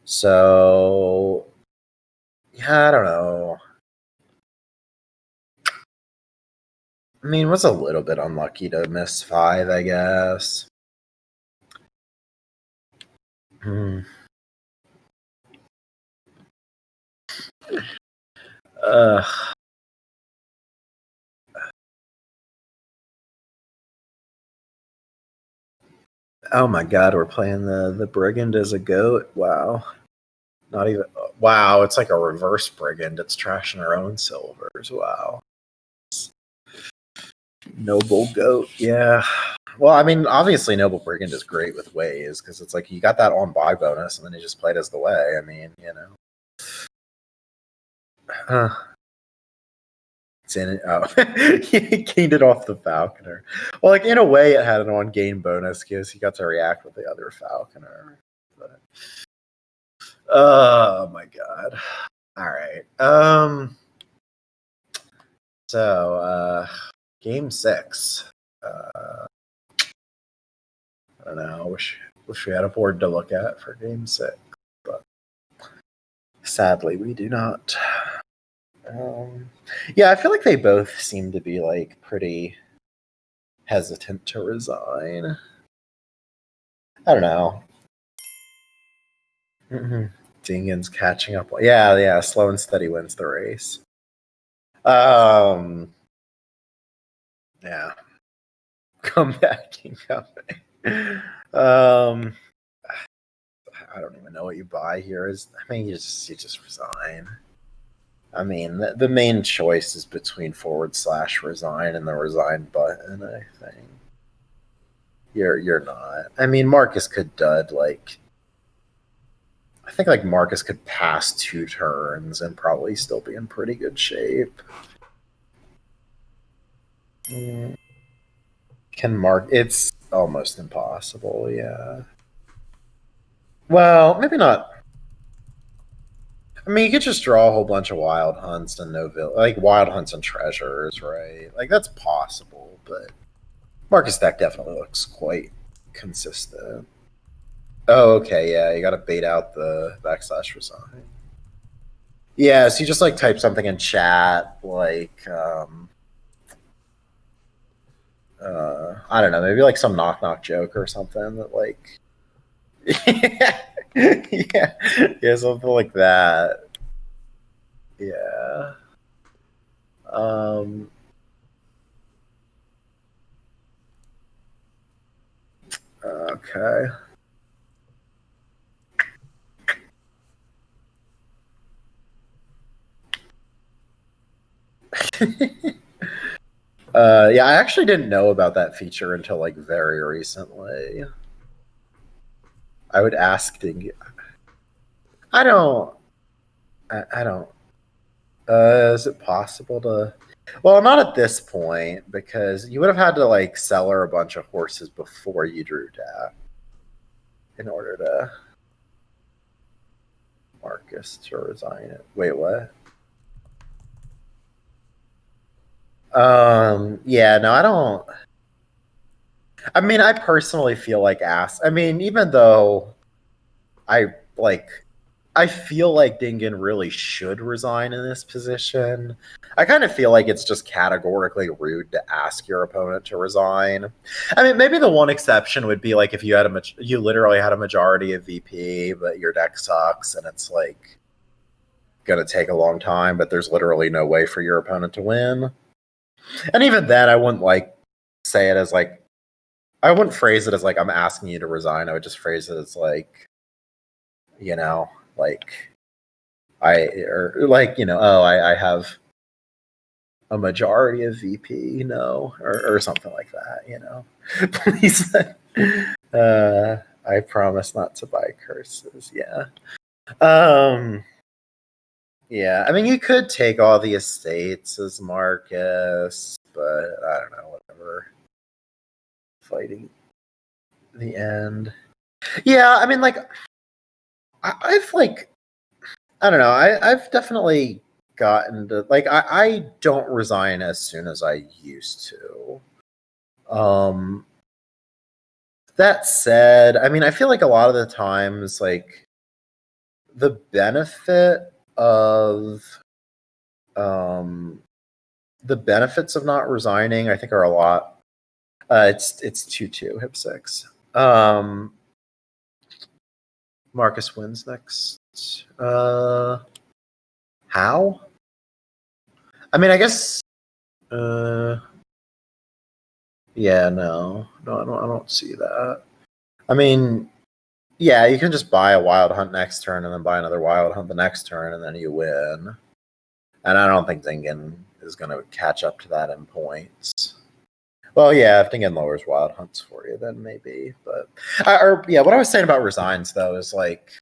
So, yeah, I don't know. I mean, was a little bit unlucky to miss 5, I guess. Oh my god, we're playing the brigand as a goat. Wow. Not even wow, it's like a reverse brigand. It's trashing our own silvers. Wow. Noble goat, yeah. Well, I mean, obviously Noble Brigand is great with ways, because it's like you got that on buy bonus and then you just played as the way. I mean, you know. It's in it. Oh, he gained it off the Falconer. Well, like in a way, it had an on gain bonus because he got to react with the other Falconer. But, oh my god! All right. So, game 6. I don't know. Wish we had a board to look at for game 6, but sadly, we do not. Yeah, I feel like they both seem to be like pretty hesitant to resign. I don't know. Dingan's catching up. Yeah, slow and steady wins the race. Yeah. Come back. I don't even know what you buy here. You just resign. I mean, the main choice is between / resign and the resign button, I think. You're not. I mean, Marcus could dud, like, I think like Marcus could pass 2 turns and probably still be in pretty good shape. It's almost impossible, yeah. Well, maybe not. I mean, you could just draw a whole bunch of wild hunts and like wild hunts and treasures, right? Like that's possible, but Marcus deck definitely looks quite consistent. Oh, okay, yeah, you gotta bait out the / resign. Yeah, so you just like type something in chat, like I don't know, maybe like some knock joke or something that like yeah, something like that. Yeah. Okay. Yeah, I actually didn't know about that feature until like very recently. I would ask Dingan. I don't. Is it possible to? Well, not at this point, because you would have had to like sell her a bunch of horses before you drew death in order to Marcus to resign it. Wait, what? Yeah, no, I don't. I mean, I personally feel like I mean, even though I feel like Dingan really should resign in this position. I kind of feel like it's just categorically rude to ask your opponent to resign. I mean, maybe the one exception would be like if you had you literally had a majority of VP, but your deck sucks and it's like gonna take a long time, but there's literally no way for your opponent to win. And even then, I wouldn't like say it as like I wouldn't phrase it as like I'm asking you to resign. I would just phrase it as like, you know, like I have a majority of VP, or something like that, Please, I promise not to buy curses. Yeah. Yeah, I mean, you could take all the estates as Marcus, but I don't know, whatever. Fighting the end. Yeah, I mean, like, I've like, I don't know, I've definitely gotten to like I don't resign as soon as I used to. That said, I mean, I feel like a lot of the times, like, the benefit of the benefits of not resigning, I think, are a lot. It's 2-2, hip 6. Marcus wins next. How? I mean, I guess. Yeah, no, I don't see that. I mean, yeah, you can just buy a wild hunt next turn and then buy another wild hunt the next turn, and then you win. And I don't think Dingan is going to catch up to that in points. Well, yeah, if Dingan lowers wild hunts for you, then maybe. But what I was saying about resigns though is like,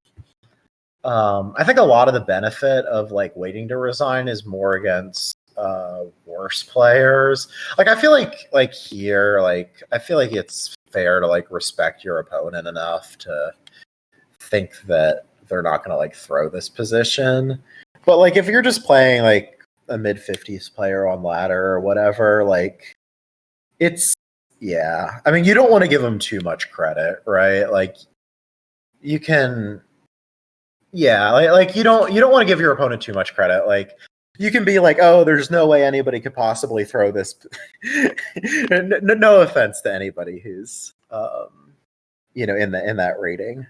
I think a lot of the benefit of like waiting to resign is more against worse players. Like I feel like here, like I feel like it's fair to like respect your opponent enough to think that they're not going to like throw this position. But like if you're just playing like a mid-50s player on ladder or whatever, like it's I mean, you don't want to give them too much credit, right? Like you can like you don't want to give your opponent too much credit. Like you can be like, oh, there's no way anybody could possibly throw this. No offense to anybody who's in that rating.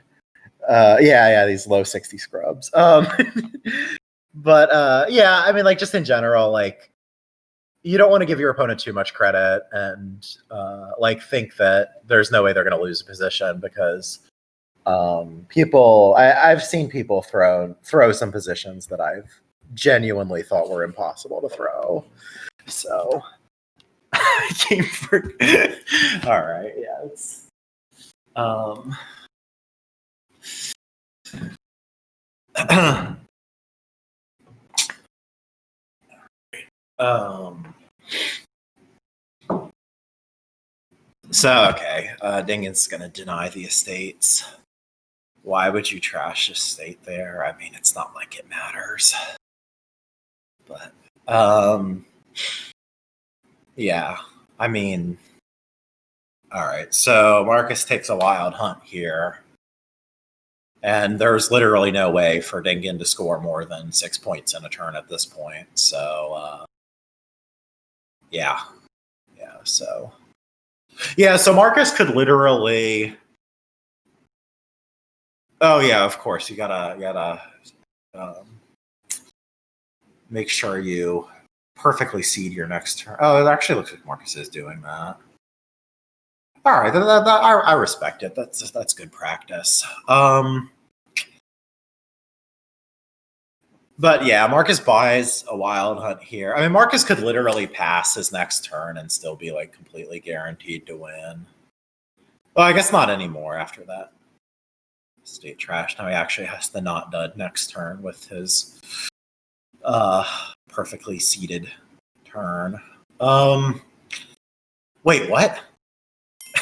These low 60 scrubs. But I mean, like just in general, like you don't want to give your opponent too much credit and like think that there's no way they're going to lose a position because I've seen people throw some positions that I've genuinely thought were impossible to throw. So game for all right, yeah, it's so okay, Dingan's gonna deny the estates. Why would you trash the state there? I mean, it's not like it matters. But yeah, I mean, all right. So Marcus takes a wild hunt here, and there's literally no way for Dingan to score more than 6 points in a turn at this point. So so Marcus could literally. Oh yeah, of course. You gotta make sure you perfectly seed your next turn. Oh, it actually looks like Marcus is doing that. All right, I respect it. That's good practice. But yeah, Marcus buys a wild hunt here. I mean, Marcus could literally pass his next turn and still be like completely guaranteed to win. Well, I guess not anymore after that. State trash. Now he actually has the not dud next turn with his perfectly seeded turn. Wait, what?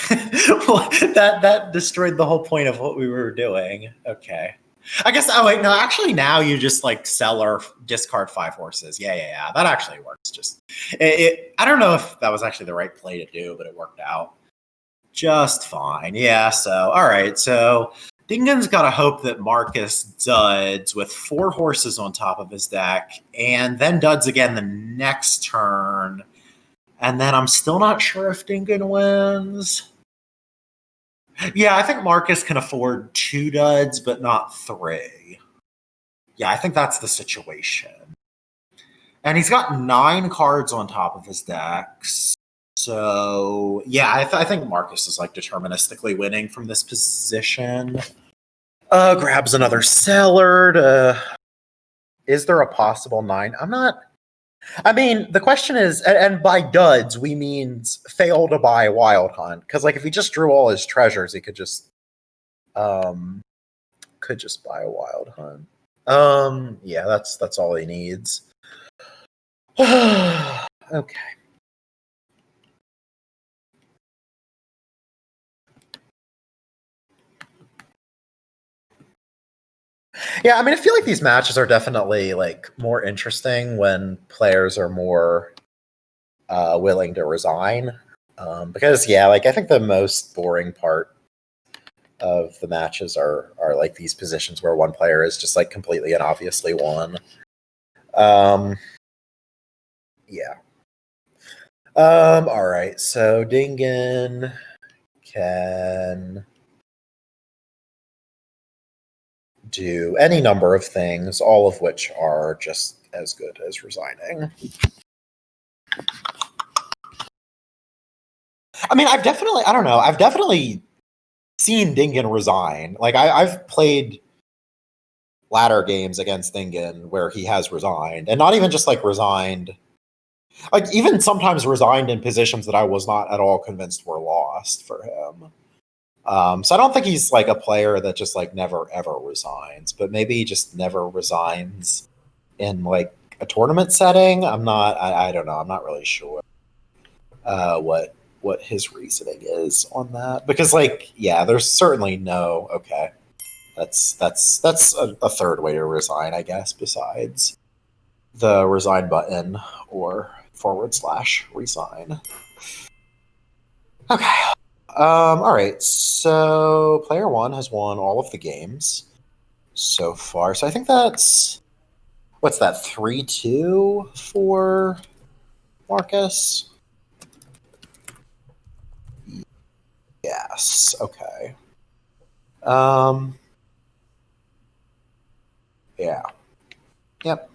that destroyed the whole point of what we were doing. Okay. I guess actually now you just like sell or discard 5 horses. Yeah. That actually works. Just I don't know if that was actually the right play to do, but it worked out just fine. Yeah, so all right, so Dingan's got to hope that Marcus duds with 4 horses on top of his deck, and then duds again the next turn. And then I'm still not sure if Dingan wins. Yeah, I think Marcus can afford 2 duds, but not 3. Yeah, I think that's the situation. And he's got 9 cards on top of his decks. So, yeah, I think Marcus is like deterministically winning from this position. Grabs another seller. Is there a possible 9? I mean, the question is, and by duds, we mean fail to buy Wild Hunt. Because, like, if he just drew all his treasures, he could just buy a Wild Hunt. Yeah, that's all he needs. Okay. Yeah, I mean, I feel like these matches are definitely like more interesting when players are more willing to resign. Because yeah, like I think the most boring part of the matches are like these positions where one player is just like completely and obviously won. Yeah. All right. So Dingan can do any number of things, all of which are just as good as resigning. I mean, I've definitely seen Dingan resign. Like I've played ladder games against Dingan where he has resigned, and not even just like resigned, like even sometimes resigned in positions that I was not at all convinced were lost for him. So I don't think he's like a player that just like never ever resigns, but maybe he just never resigns in like a tournament setting. I don't know. I'm not really sure what his reasoning is on that, because like, yeah, there's certainly no, okay, that's a third way to resign, I guess, besides the resign button or /resign. Okay. All right. So player one has won all of the games so far. So I think that's, what's that, 3-2 for Marcus? Yes. Okay. Yeah. Yep.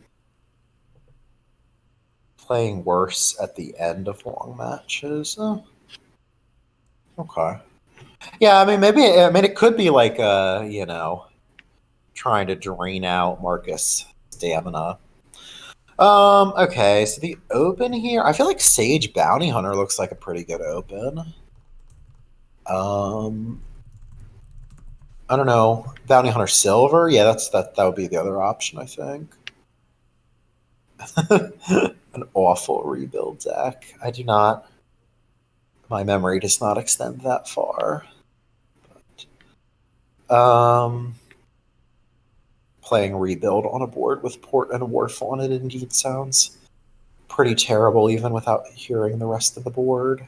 Playing worse at the end of long matches. Oh. Okay. Yeah, I mean, it could be like, trying to drain out Marcus' stamina. Okay, so the open here, I feel like Sage Bounty Hunter looks like a pretty good open. I don't know. Bounty Hunter Silver? Yeah, that would be the other option, I think. An awful rebuild deck. My memory does not extend that far. But, playing rebuild on a board with Port and Wharf on it indeed sounds pretty terrible, even without hearing the rest of the board.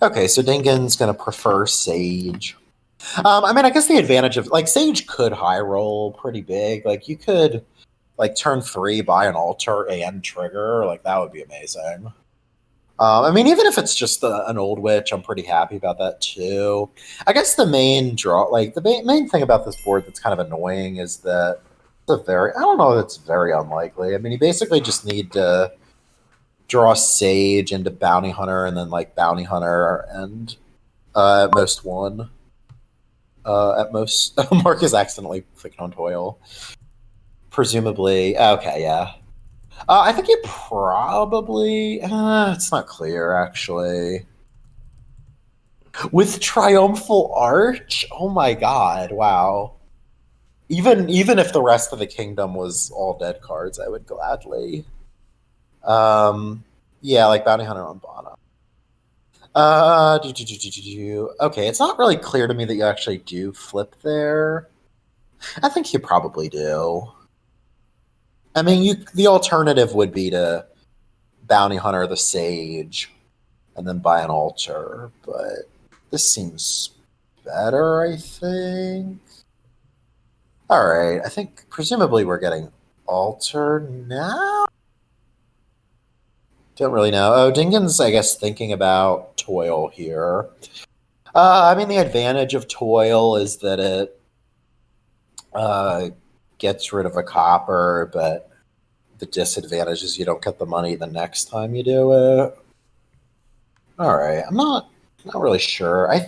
Okay, so Dingan's going to prefer Sage. I mean, I guess the advantage of, like, Sage could high roll pretty big. Like, you could, like, turn 3, buy an altar and trigger. Like, that would be amazing. I mean, even if it's just an old witch, I'm pretty happy about that, too. I guess the main main thing about this board that's kind of annoying is that I don't know, that's very unlikely. I mean, you basically just need to draw Sage into Bounty Hunter and then, like, Bounty Hunter and at most one. At most, Marcus accidentally clicked on Toil. Presumably, okay, yeah. I think you probably, it's not clear, actually. With Triumphal Arch? Oh my god, wow. Even if the rest of the kingdom was all dead cards, I would gladly. Yeah, like Bounty Hunter on bottom. Okay, it's not really clear to me that you actually do flip there. I think you probably do. I mean, the alternative would be to Bounty Hunter the Sage and then buy an altar, but this seems better, I think. All right, I think presumably we're getting altar now? Don't really know. Oh, Dingan's, I guess, thinking about Toil here. I mean, the advantage of Toil is that it gets rid of a copper, but the disadvantage is you don't get the money the next time you do it. All right, I'm not really sure. I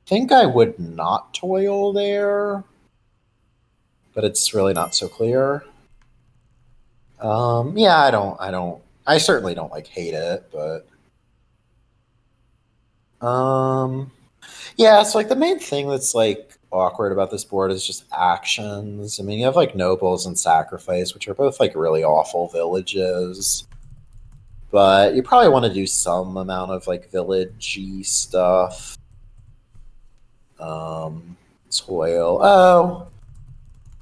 think I would not Toil there, but it's really not so clear. Yeah, I certainly don't like hate it, but yeah, so like the main thing that's like awkward about this board is just actions. I mean, you have like nobles and sacrifice, which are both like really awful villages. But you probably want to do some amount of like village-y stuff. Toil. Oh.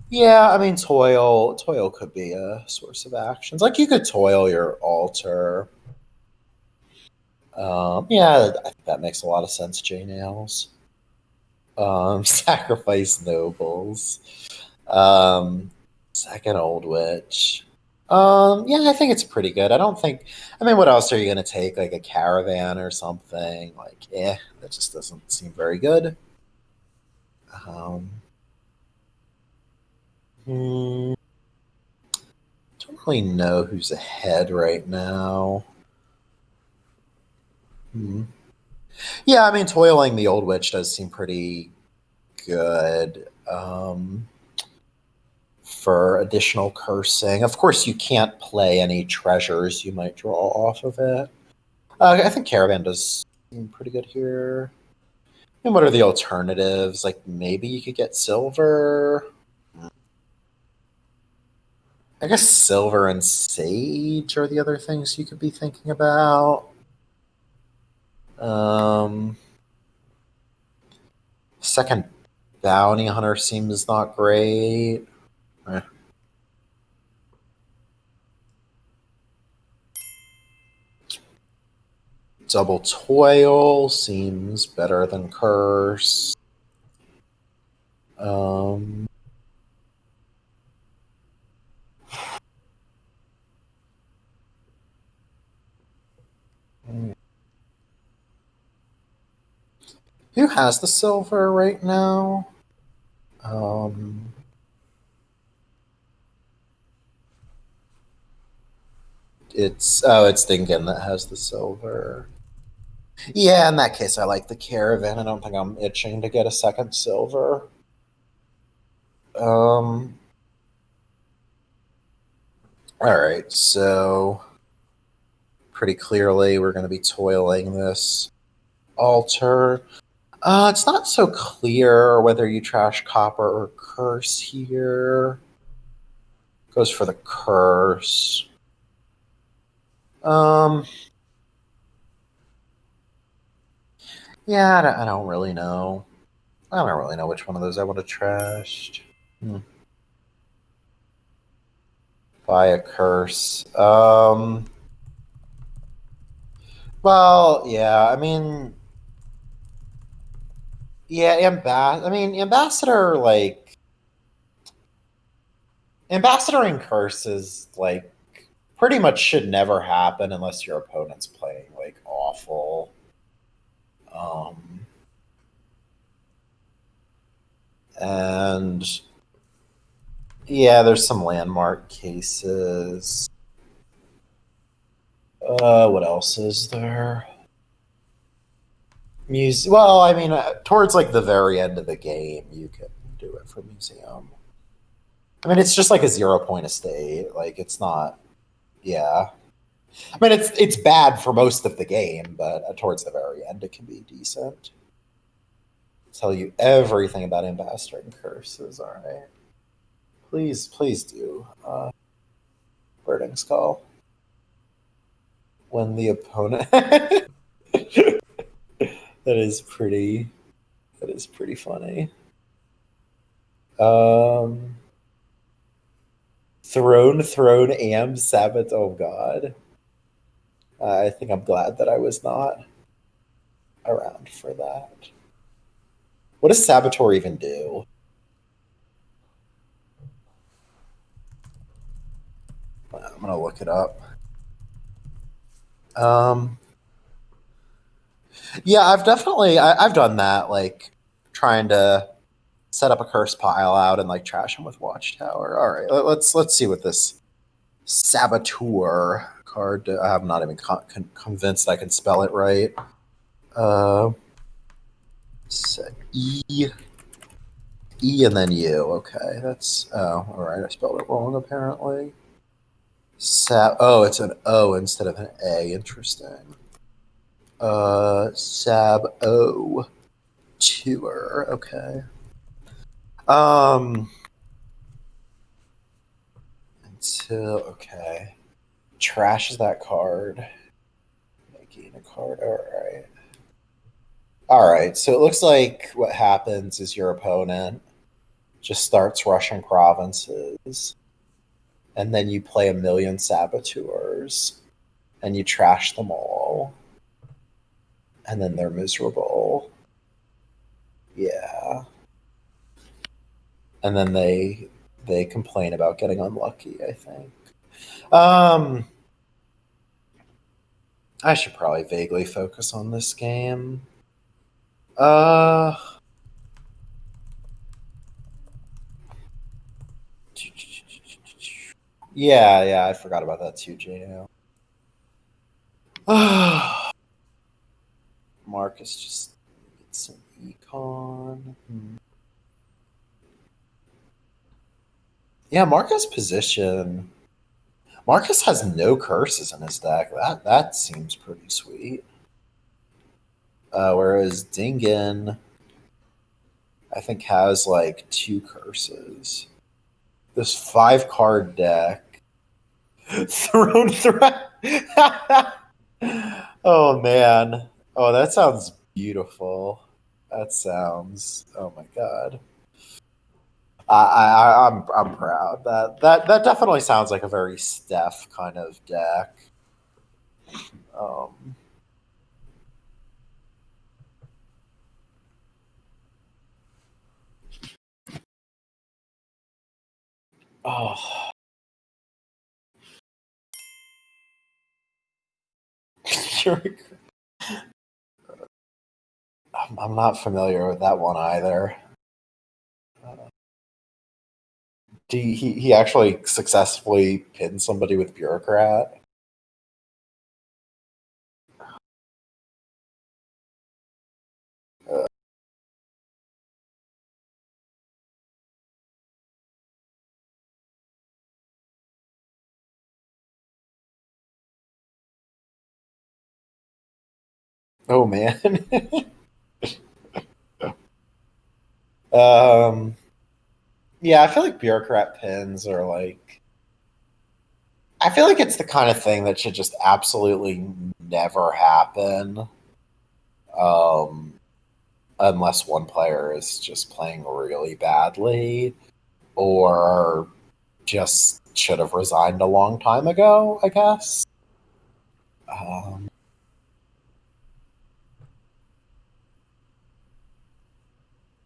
Yeah, I mean Toil could be a source of actions. Like you could Toil your altar. Yeah, I think that makes a lot of sense, J Nails. Sacrifice nobles. Second Old Witch. Yeah, I think it's pretty good. I mean, what else are you going to take? Like a caravan or something? Like, that just doesn't seem very good. Don't really know who's ahead right now. Yeah, I mean, toiling the Old Witch does seem pretty good. For additional cursing. Of course, you can't play any treasures you might draw off of it. I think Caravan does seem pretty good here. And what are the alternatives? Like, maybe you could get silver. I guess silver and sage are the other things you could be thinking about. Second bounty hunter seems not great. Double toil seems better than curse. Who has the silver right now? It's Dingan that has the silver. Yeah, in that case, I like the caravan. I don't think I'm itching to get a second silver. All right, so pretty clearly we're going to be toiling this altar. It's not so clear whether you trash copper or curse here. Goes for the curse. Yeah, I don't really know. I don't really know which one of those I would have trashed. Buy a curse. Well, yeah, I mean, yeah, Ambassador, like, Ambassadoring curses, like, pretty much should never happen unless your opponent's playing, like, awful. And yeah, there's some landmark cases. What else is there? Well, I mean, towards like the very end of the game, you can do it for museum. I mean, it's just like a 0-point estate. Like, it's not. Yeah. I mean, it's bad for most of the game, but towards the very end, it can be decent. Tell you everything about ambassadoring curses. All right. Please do. Burning Skull. When the opponent. That is pretty funny. Throne, Am, Sabbath. Oh God. I think I'm glad that I was not around for that. What does Saboteur even do? I'm gonna look it up. Yeah, I've done that, like trying to set up a curse pile out and like trash him with Watchtower. All right, let's see what this Saboteur card. I'm not even convinced I can spell it right. E and then U. Okay, that's all right. I spelled it wrong apparently. It's an O instead of an A. Interesting. Sab O tour. Okay. Okay. Trashes that card. Making a card. All right. So it looks like what happens is your opponent just starts rushing provinces, and then you play a million saboteurs, and you trash them all, and then they're miserable. Yeah. and then they complain about getting unlucky, I think. I should probably vaguely focus on this game. Yeah, I forgot about that too, JO. Marcus just needs some econ. Yeah, Marcus' position. Marcus has no curses in his deck. That seems pretty sweet. Whereas Dingan, I think, has like 2 curses. This 5-card deck. Throne threat. Oh man. Oh, that sounds beautiful. That sounds. Oh my god. I'm proud. That definitely sounds like a very Steph kind of deck. Oh. Sure. I'm not familiar with that one either. He actually successfully pinned somebody with bureaucrat. Oh man. Yeah, I feel like bureaucrat pins are like. I feel like it's the kind of thing that should just absolutely never happen. Unless one player is just playing really badly or just should have resigned a long time ago, I guess.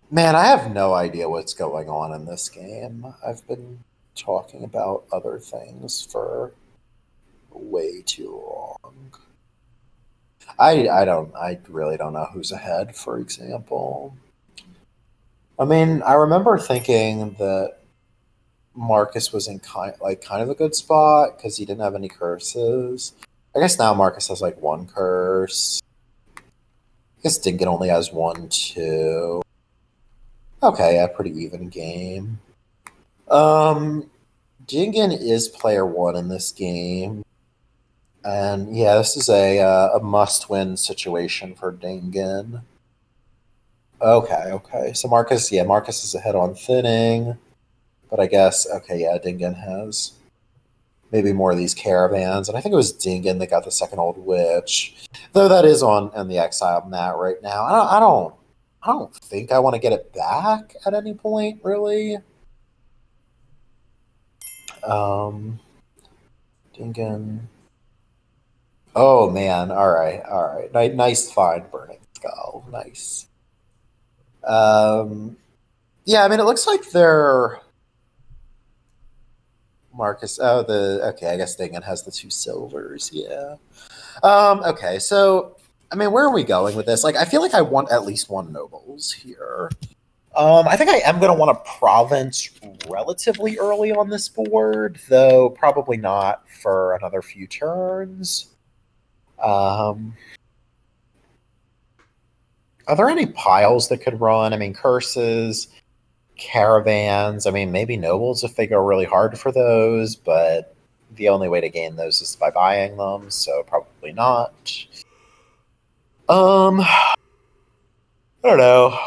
Man, I have no idea what's going on in this game. I've been talking about other things for way too long. I really don't know who's ahead, for example. I mean, I remember thinking that Marcus was in kind of a good spot because he didn't have any curses. I guess now Marcus has like 1 curse. I guess Dingan only has 1, 2. Okay, yeah, pretty even game. Dingan is player 1 in this game. And yeah, this is a must-win situation for Dingan. Okay. So Marcus is ahead on thinning. But I guess, okay, yeah, Dingan has maybe more of these caravans. And I think it was Dingan that got the second Old Witch. Though that is on the exile mat right now. I don't think I want to get it back at any point, really. Dingan. Oh man, all right. Nice find, Burning Skull. Nice. Yeah, I mean, it looks like they're Marcus. Oh, okay. I guess Dingan has the 2 silvers. Yeah. Okay, so I mean, where are we going with this? Like, I feel like I want at least 1 nobles here. I think I am going to want a province relatively early on this board, though probably not for another few turns. Are there any piles that could run? I mean, curses, caravans. I mean, maybe nobles if they go really hard for those, but the only way to gain those is by buying them, so probably not. I don't know.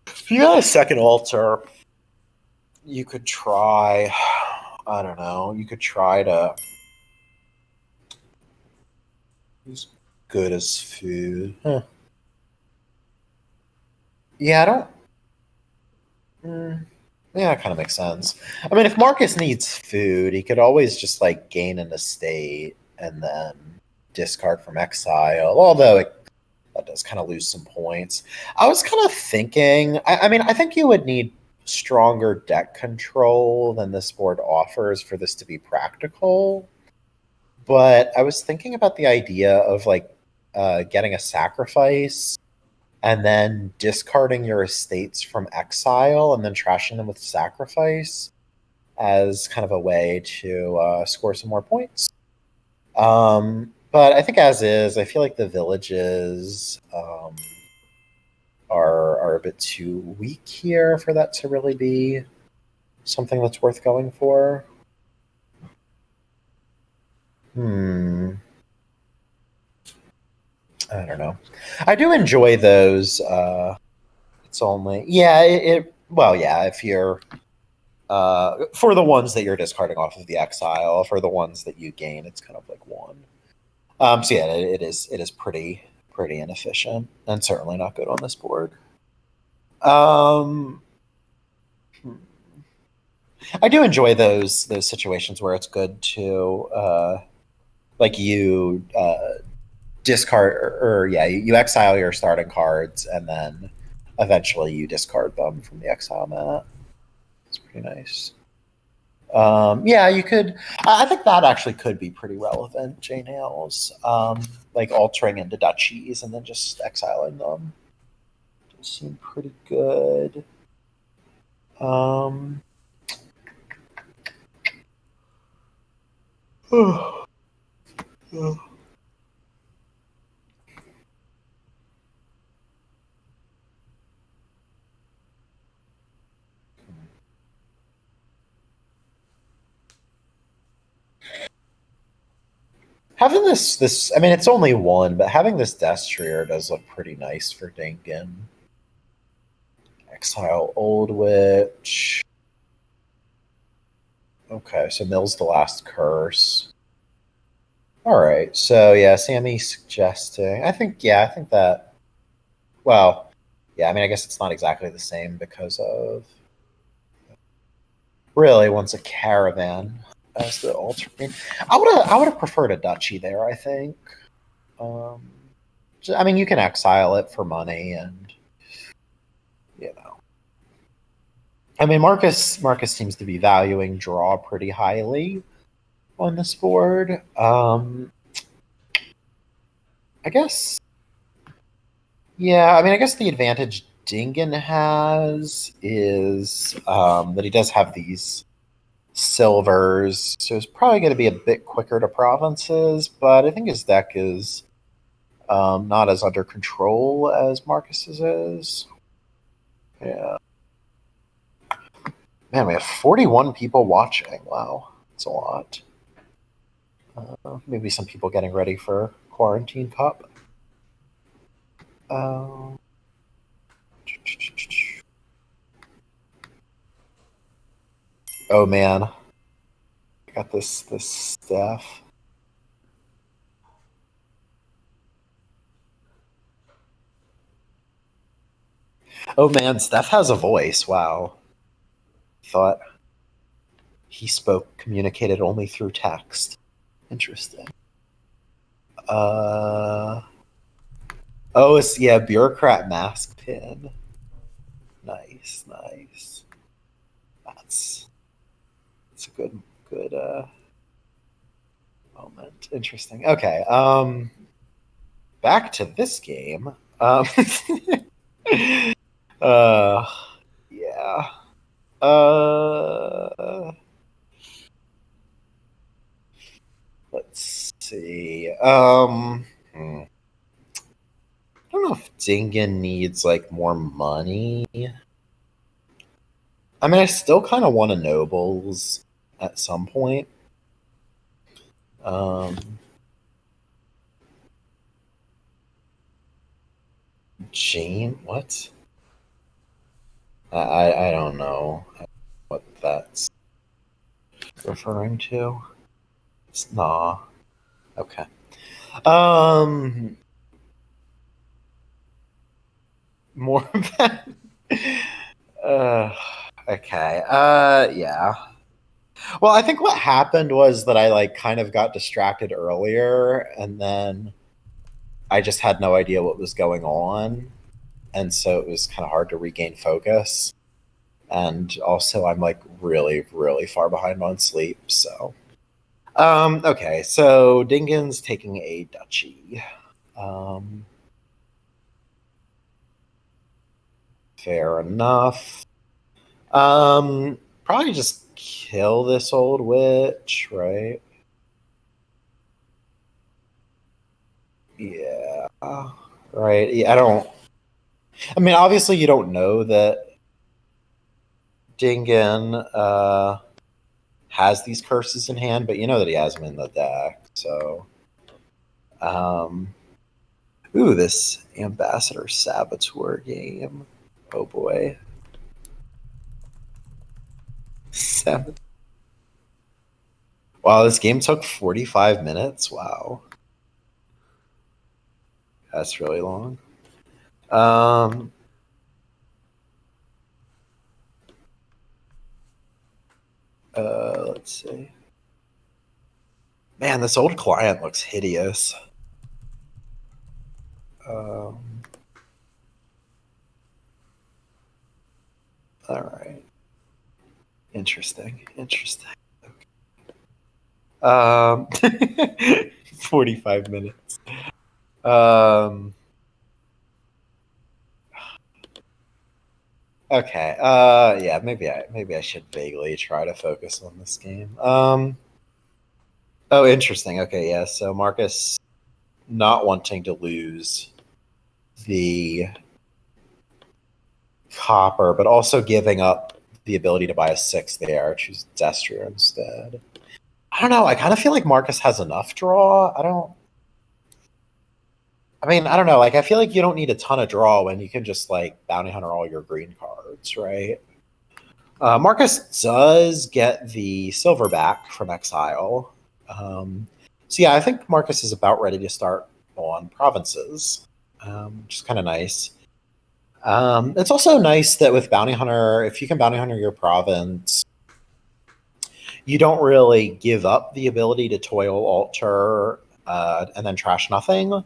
If you got a second altar, you could try. I don't know. You could try to. Who's good as food? Huh. Yeah, I don't. Yeah, that kind of makes sense. I mean, if Marcus needs food, he could always just like gain an estate and then discard from exile. Although that does kind of lose some points. I was kind of thinking, I mean, I think you would need stronger deck control than this board offers for this to be practical. But I was thinking about the idea of like getting a sacrifice and then discarding your estates from exile and then trashing them with sacrifice as kind of a way to score some more points. But I think as is, I feel like the villages are a bit too weak here for that to really be something that's worth going for. I don't know. I do enjoy those. It's only if you're for the ones that you're discarding off of the exile, for the ones that you gain, it's kind of like one. So yeah, it is pretty inefficient and certainly not good on this board. I do enjoy those situations where it's good to like you discard or you exile your starting cards and then eventually you discard them from the exile mat. It's pretty nice. You could. I think that actually could be pretty relevant, J Nails. Like altering into duchies and then just exiling them. Does seem pretty good. Having this, I mean, it's only one, but having this Destrier does look pretty nice for Dingan. Exile Old Witch. Okay, so Mill's the last curse. All right, so yeah, Sammy's suggesting. I think that. Well, yeah, I mean, I guess it's not exactly the same because of. Really wants a caravan as the alternate. I would have preferred a duchy there. I think. I mean, you can exile it for money, and you know. I mean, Marcus seems to be valuing draw pretty highly on this board. I guess. Yeah, I mean, I guess the advantage Dingan has is that he does have these silvers, so it's probably going to be a bit quicker to provinces, but I think his deck is not as under control as Marcus's is. Yeah. Man, we have 41 people watching. Wow, that's a lot. Maybe some people getting ready for Quarantine Cup. Oh man, I got this staff. Oh man, Steph has a voice. Wow. Thought he communicated only through text. Interesting. It's bureaucrat mask pin. Nice. That's a good moment. Interesting. Okay. Back to this game. Yeah. Let's see. I don't know if Dingan needs like more money. I mean, I still kind of want a nobles at some point. Jane, what? I don't know what that's referring to. It's nah. Okay. More bad. Okay. Yeah. Well, I think what happened was that I like kind of got distracted earlier, and then I just had no idea what was going on, and so it was kind of hard to regain focus. And also, I'm like really, really far behind on sleep. So, okay. So Dingan's taking a duchy. Fair enough. Probably just kill this old witch, right? Yeah. Right. Yeah, I mean, obviously, you don't know that Dingan has these curses in hand, but you know that he has them in the deck. So, ooh, this Ambassador Saboteur game. Oh boy. Wow, this game took 45 minutes. Wow. That's really long. Let's see. Man, this old client looks hideous. All right. Interesting. 45 minutes. Okay. Yeah, maybe I should vaguely try to focus on this game. Oh, interesting. Okay, yeah. So Marcus not wanting to lose the copper, but also giving up the ability to buy a 6 there. Choose Destria instead. I don't know. I kind of feel like Marcus has enough draw. I don't know. Like, I feel like you don't need a ton of draw when you can just, like, bounty hunter all your green cards, right? Marcus does get the silver back from exile. So, yeah, I think Marcus is about ready to start on provinces, which is kind of nice. It's also nice that with bounty hunter, if you can bounty hunter your province, you don't really give up the ability to toil alter and then trash nothing.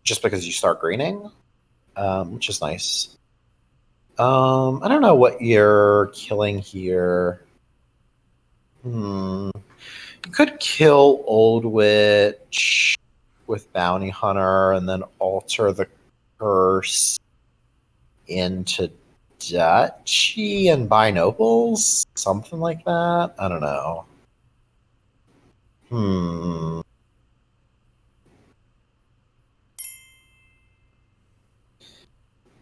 Just because you start greening, which is nice. I don't know what you're killing here. You could kill Old Witch with Bounty Hunter and then alter the curse into Duchy and buy nobles? Something like that? I don't know.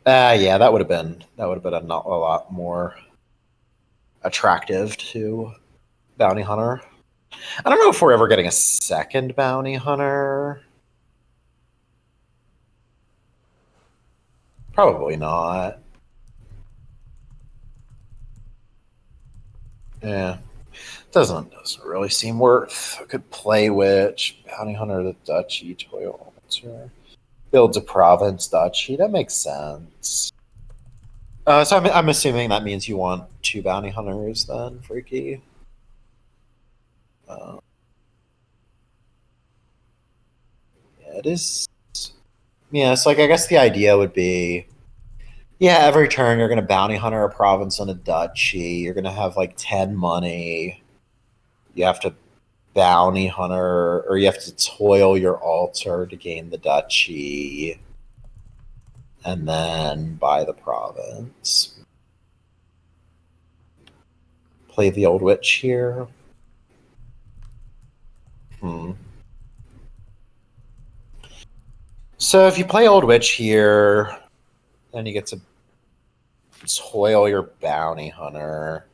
Yeah, that would have been a lot more attractive to Bounty Hunter. I don't know if we're ever getting a second Bounty Hunter. Probably not. Yeah. Doesn't really seem worth. I could play Witch, Bounty Hunter, the Duchy, Toil Altar. Builds a province Duchy. That makes sense. So I'm assuming that means you want 2 Bounty Hunters then, Freaky? Yeah, it is. Yeah, so like I guess the idea would be, yeah, every turn you're going to Bounty Hunter a province on a Duchy. You're going to have like 10 money. You have to Bounty Hunter, or you have to toil your altar to gain the Duchy. And then buy the province. Play the Old Witch here. So if you play Old Witch here, then you get to toil your Bounty Hunter.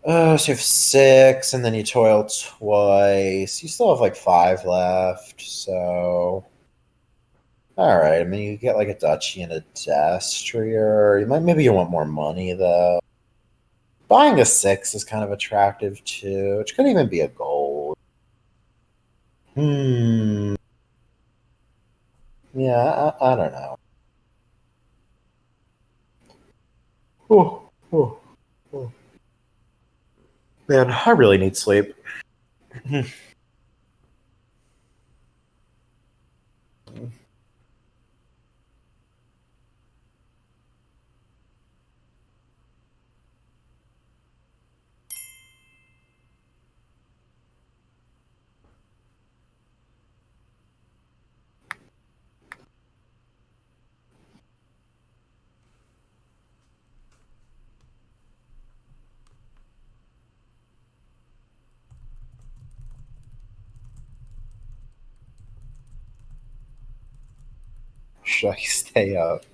So you have 6, and then you toil twice. You still have like 5 left, so... Alright, I mean, you get like a Duchy and a Destria. Maybe you want more money, though. Buying a 6 is kind of attractive, too. Which could even be a gold. Yeah, I don't know. Oh. Man, I really need sleep. Should I stay up?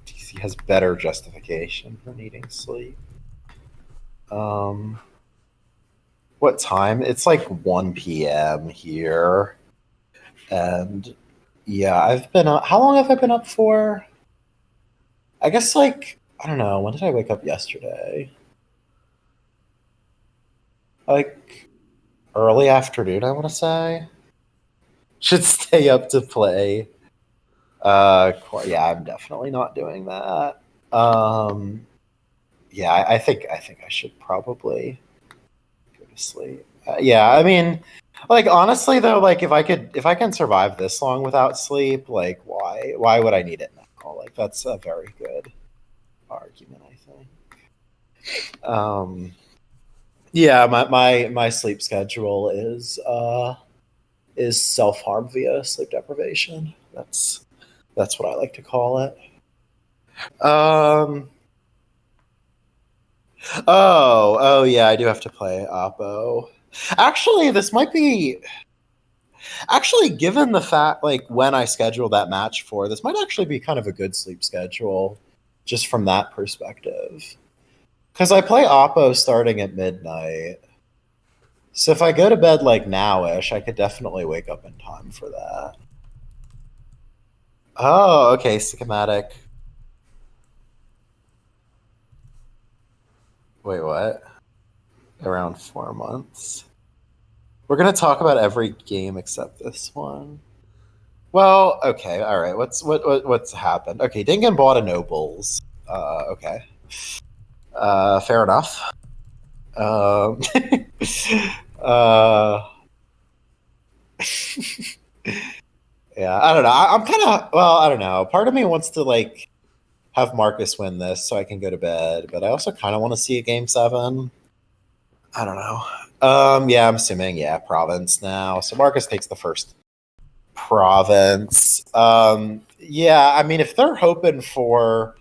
DC has better justification for needing sleep. What time? It's like 1 p.m. here. And yeah, I've been up. How long have I been up for? I guess like, I don't know. When did I wake up yesterday? Like early afternoon, I want to say. Should stay up to play. Yeah, I'm definitely not doing that. Yeah, I think I should probably go to sleep. Yeah, I mean, like honestly though, like if I can survive this long without sleep, like why would I need it now? Like that's a very good argument, I think. Yeah, my sleep schedule is self-harm via sleep deprivation. That's what I like to call it. Oh yeah, I do have to play Oppo. Actually, this might be given the fact like when I scheduled that match for, this might actually be kind of a good sleep schedule just from that perspective. Because I play Oppo starting at midnight. So if I go to bed like now-ish, I could definitely wake up in time for that. Oh, okay, schematic. Wait, what? Around 4 months. We're gonna talk about every game except this one. Well, okay, all right. What's happened? Okay, Dingan bought a nobles. Okay. Fair enough. uh, yeah, I don't know. I'm kind of I don't know. Part of me wants to like have Marcus win this so I can go to bed, but I also kind of want to see a game 7. I don't know. Yeah, I'm assuming province now. So Marcus takes the first province. Yeah, I mean, if they're hoping for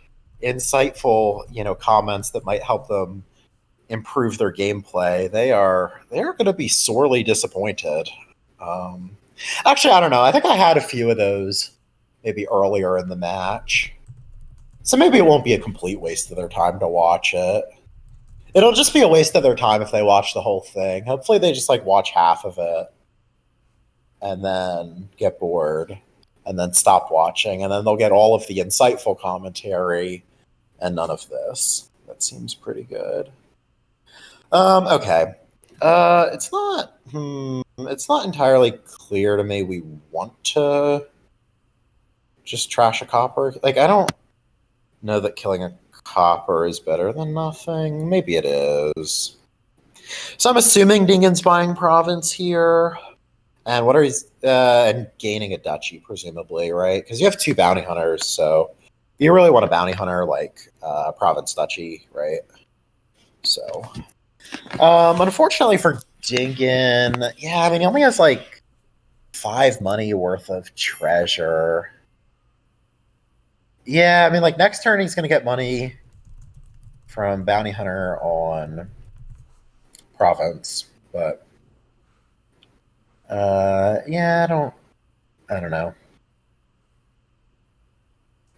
insightful, comments that might help them improve their gameplay, they're going to be sorely disappointed. Actually, I don't know. I think I had a few of those maybe earlier in the match, so maybe it won't be a complete waste of their time to watch it. It'll just be a waste of their time if they watch the whole thing. Hopefully, they just like watch half of it and then get bored and then stop watching, and then they'll get all of the insightful commentary and none of this. That seems pretty good. Okay. It's not entirely clear to me we want to just trash a copper. Like, I don't know that killing a copper is better than nothing. Maybe it is. So I'm assuming Dingan's buying province here. And what are his and gaining a duchy, presumably, right? Because you have 2 bounty hunters, so you really want a bounty hunter like province duchy, right? So, unfortunately for Dingan, yeah, I mean he only has like 5 money worth of treasure. Yeah, I mean like next turn he's gonna get money from bounty hunter on province, but yeah, I don't know.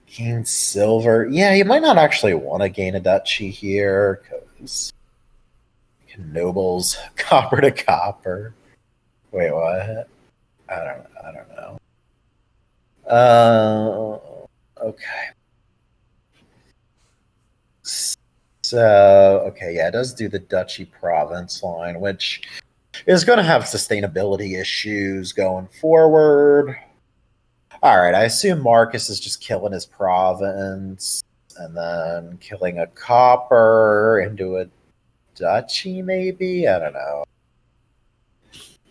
Gain silver. Yeah, you might not actually want to gain a duchy here because nobles copper to copper. Wait, what? I don't know. Okay. So, okay, yeah, it does do the duchy province line, which is going to have sustainability issues going forward. All right, I assume Marcus is just killing his province and then killing a copper into a duchy, maybe? I don't know.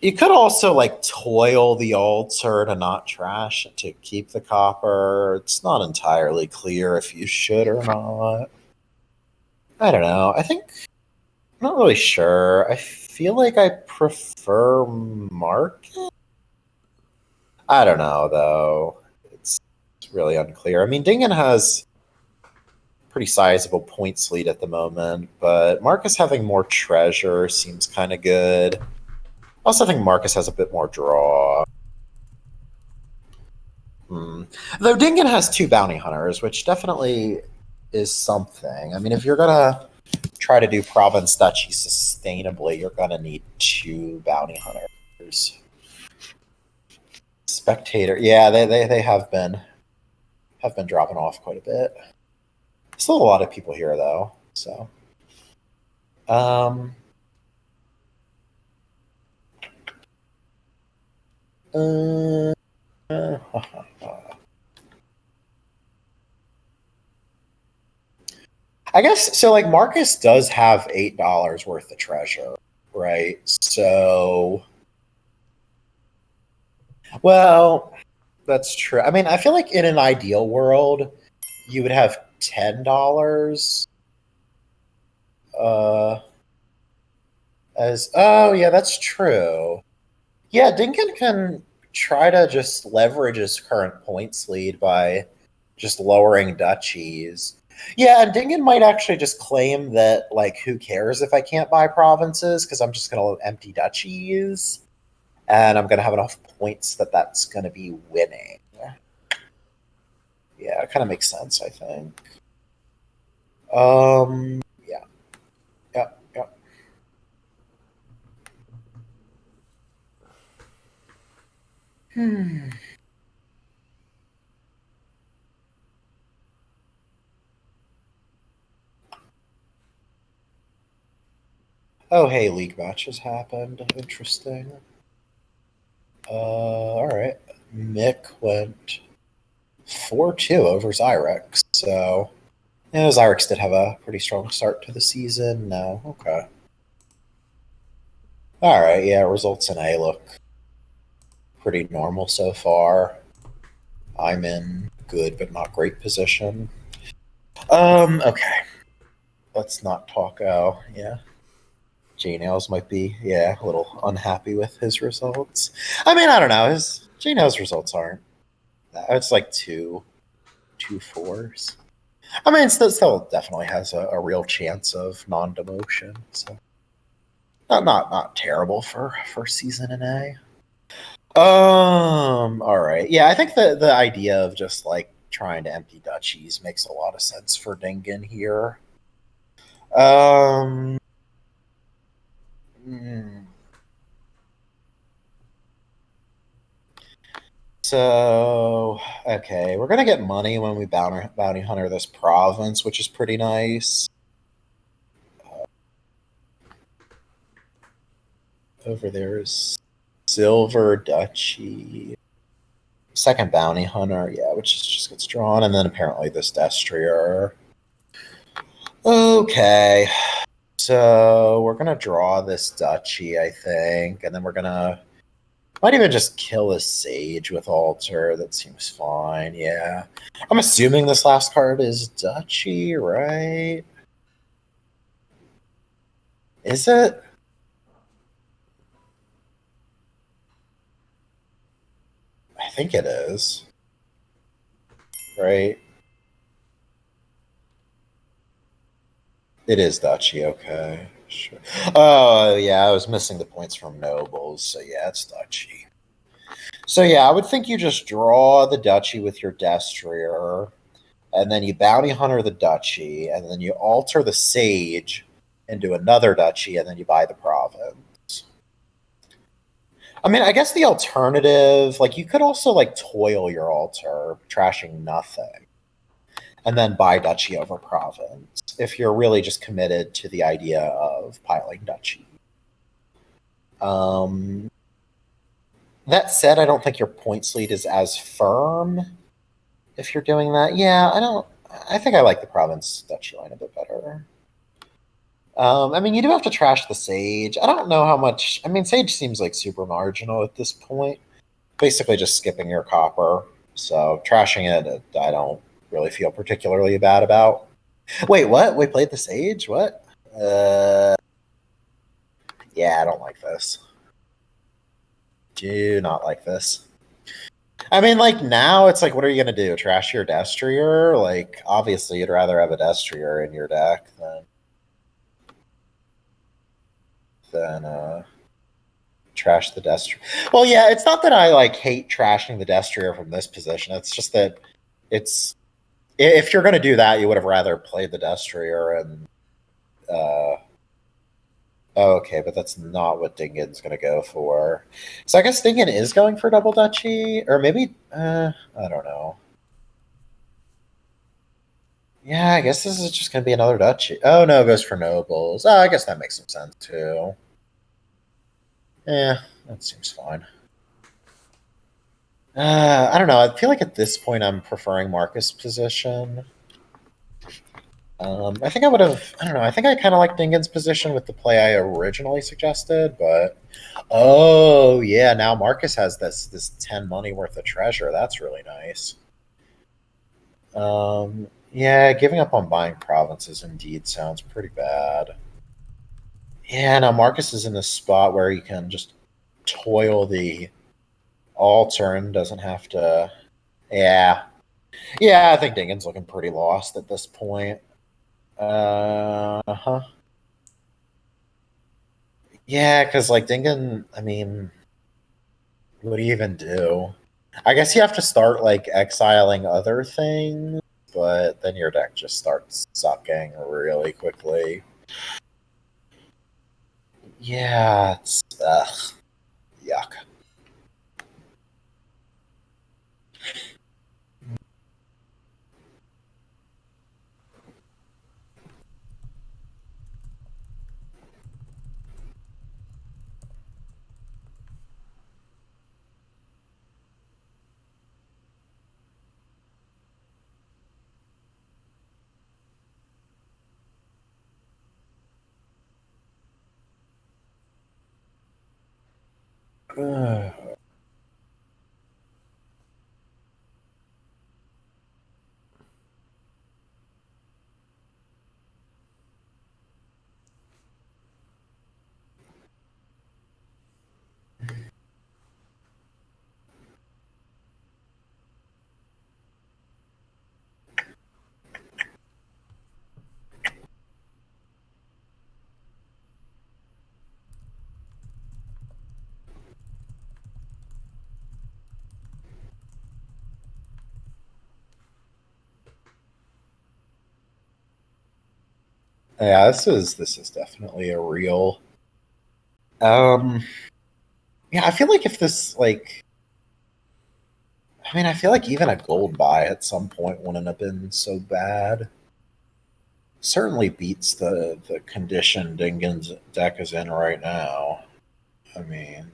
You could also like toil the altar to not trash it to keep the copper. It's not entirely clear if you should or not. I don't know. I'm not really sure. I feel like I prefer market. I don't know though. It's really unclear. I mean, Dingan has pretty sizable points lead at the moment, but Marcus having more treasure seems kind of good. Also, I think Marcus has a bit more draw. Though Dingan has 2 bounty hunters, which definitely is something. I mean, if you're gonna try to do province duchy sustainably, you're gonna need 2 bounty hunters. Spectator, yeah, they have been dropping off quite a bit. Still a lot of people here though, so. I guess so. Like Marcus does have $8 worth of treasure, right? So, well, that's true. I mean, I feel like in an ideal world, you would have $10. As oh yeah, that's true. Yeah, Dingan can try to just leverage his current points lead by just lowering duchies. Yeah, and Dingan might actually just claim that, like, who cares if I can't buy provinces because I'm just going to empty duchies, and I'm going to have enough points that that's going to be winning. Yeah, it kind of makes sense, I think. Yeah. Yeah. Oh, hey, league matches happened. Interesting. All right. Mick went 4-2 over Zyrex. So, yeah, Zyrex did have a pretty strong start to the season. No, okay. All right, yeah, results in A look pretty normal so far. I'm in good but not great position. Okay. Let's not talk. Oh, yeah. J-Nails might be, a little unhappy with his results. I mean, I don't know. His J-Nails results aren't. It's like two 4s. I mean, it still definitely has a real chance of non-demotion. So not terrible for first season in A. All right. Yeah, I think the idea of just like trying to empty duchies makes a lot of sense for Dingan here. So, okay, we're gonna get money when we bounty hunter this province, which is pretty nice. Over there is Silver Duchy. Second bounty hunter, yeah, which just gets drawn, and then apparently this Destrier. Okay, so we're gonna draw this duchy, I think, and then we're gonna might even just kill a sage with altar. That seems fine. Yeah, I'm assuming this last card is duchy, right? Is it? I think it is. Right? It is duchy, okay. Sure. Oh, yeah, I was missing the points from nobles, so yeah, it's duchy. So yeah, I would think you just draw the duchy with your Destrier, and then you bounty hunter the duchy, and then you alter the sage into another duchy, and then you buy the province. I mean, I guess the alternative, like, you could also, like, toil your altar, trashing nothing, and then buy duchy over province, if you're really just committed to the idea of piling duchy. That said, I don't think your points lead is as firm if you're doing that. Yeah, I think I like the province duchy line a bit better. I mean, you do have to trash the Sage. I don't know how much. I mean, Sage seems like super marginal at this point. Basically, just skipping your copper. So trashing it, I don't really feel particularly bad about. Wait, what? We played the Sage? What? Yeah, I don't like this. Do not like this. I mean, like, now it's like, what are you going to do? Trash your Destrier? Like, obviously, you'd rather have a Destrier in your deck than trash the Destrier. Well, yeah, it's not that I, like, hate trashing the Destrier from this position. It's just that it's... If you're going to do that, you would have rather played the Destrier and... okay, but that's not what Dingan's going to go for. So I guess Dingan is going for double duchy, or maybe I don't know. Yeah, I guess this is just going to be another duchy. Oh no, it goes for nobles. Oh, I guess that makes some sense too. Yeah, that seems fine. I don't know. I feel like at this point I'm preferring Markus' position. I think I would have. I don't know. I think I kind of like Dingan's position with the play I originally suggested, but oh yeah, now Markus has this 10 money worth of treasure. That's really nice. Yeah, giving up on buying provinces indeed sounds pretty bad. Yeah, now Markus is in this spot where he can just toil the altar and doesn't have to. Yeah, I think Dingan's looking pretty lost at this point. Huh. Yeah, because like Dingan, I mean, what do you even do? I guess you have to start like exiling other things, but then your deck just starts sucking really quickly. Yeah, it's yuck. Yeah, this is definitely a real. Yeah, I feel like if this like, I mean, I feel like even a gold buy at some point wouldn't have been so bad. Certainly beats the condition Dingan's deck is in right now. I mean,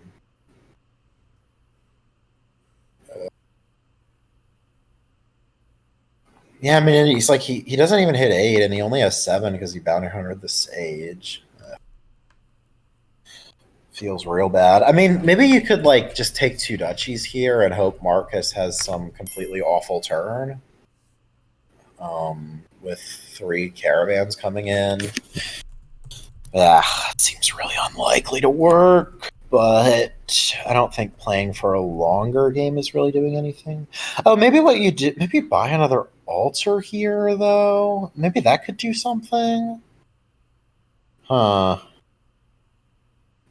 yeah, I mean, he's like he doesn't even hit 8, and he only has 7 because he bounty hunted the Sage. Feels real bad. I mean, maybe you could like just take 2 duchies here and hope Markus has some completely awful turn. With 3 caravans coming in. It seems really unlikely to work, but I don't think playing for a longer game is really doing anything. Oh, maybe what you did, maybe buy another altar here, though. Maybe that could do something. Huh.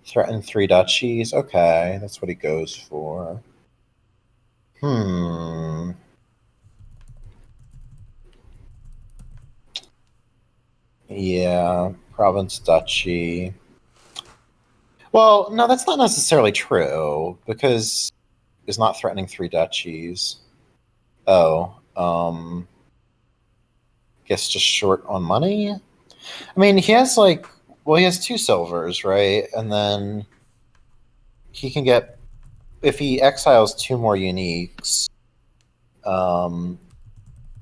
Threaten 3 duchies. Okay, that's what he goes for. Yeah, province duchy. Well, no, that's not necessarily true, because he's not threatening 3 duchies. Oh, guess just short on money? I mean, he has like, well, he has 2 silvers, right? And then he can get, if he exiles 2 more uniques, well,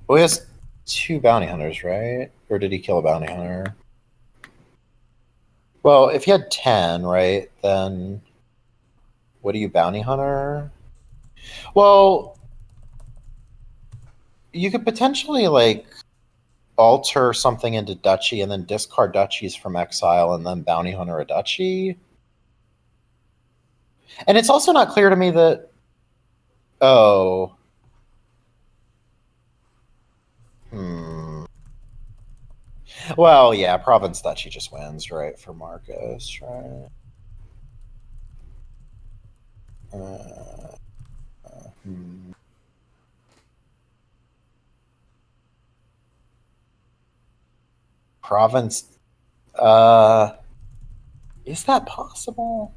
he has 2 bounty hunters, right? Or did he kill a bounty hunter? Well, if you had 10, right, then what are you, bounty hunter? Well, you could potentially, like, alter something into duchy and then discard duchies from exile and then bounty hunter a duchy. And it's also not clear to me that... Oh. Well, yeah, province duchy just wins, right, for Marcus, right? Province... Is that possible?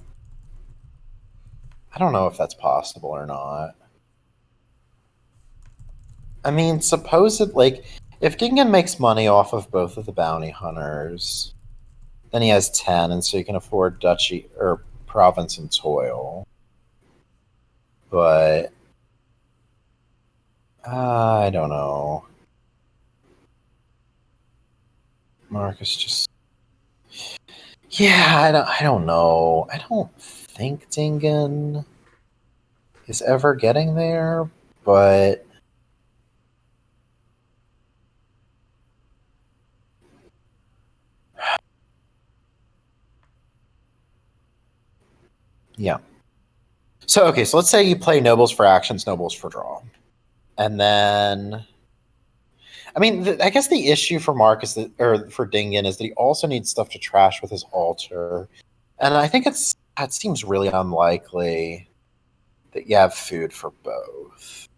I don't know if that's possible or not. I mean, suppose it, like, if Dingan makes money off of both of the bounty hunters, then he has 10, and so you can afford duchy or province and toil. But I don't know. Marcus just... Yeah, I don't know. I don't think Dingan is ever getting there, but yeah. So, okay, so let's say you play nobles for actions, nobles for draw. And then, I mean, I guess the issue for Marcus, or for Dingan, is that he also needs stuff to trash with his altar. And I think it seems really unlikely that you have food for both.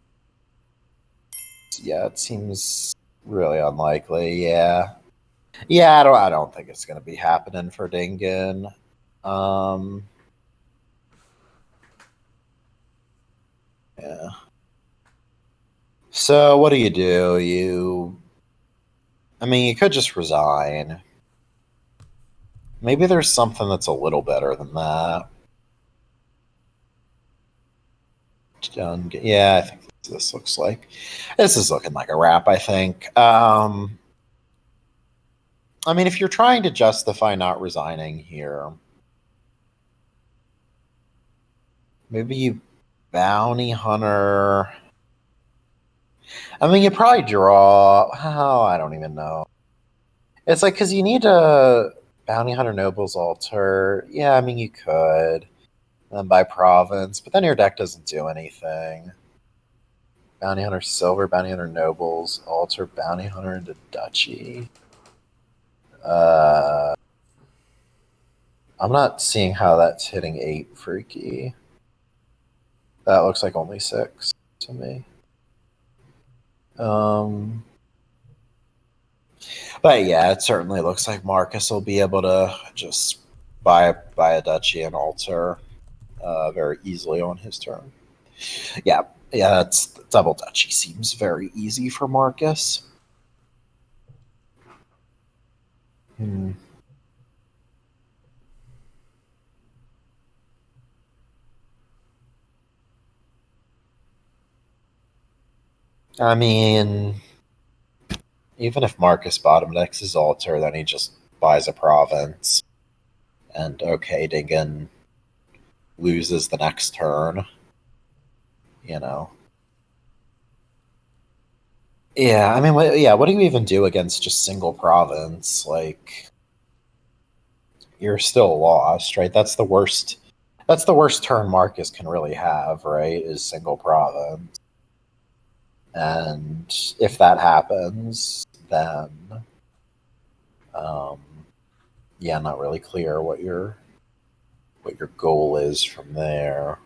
Yeah, it seems really unlikely, yeah. Yeah, I don't think it's going to be happening for Dingan. Yeah. So what do? I mean, you could just resign. Maybe there's something that's a little better than that. Yeah, I think this looks like... This is looking like a wrap, I think. I mean, if you're trying to justify not resigning here, maybe you bounty hunter... I mean, you probably draw... Oh, I don't even know. It's like, because you need a bounty hunter nobles altar. Yeah, I mean, you could. Then by province, but then your deck doesn't do anything. Bounty hunter silver, bounty hunter nobles, altar, bounty hunter into duchy. I'm not seeing how that's hitting 8 freaky. That looks like only 6 to me. But yeah, it certainly looks like Marcus will be able to just buy a duchy and altar very easily on his turn. Yeah, that's double duchy seems very easy for Marcus. I mean, even if Marcus bottom decks his altar, then he just buys a province. And okay, Dingan loses the next turn. You know. Yeah, I mean, what do you even do against just single province? Like, you're still lost, right? That's the worst turn Marcus can really have, right? Is single province. And if that happens, then yeah, not really clear what your goal is from there.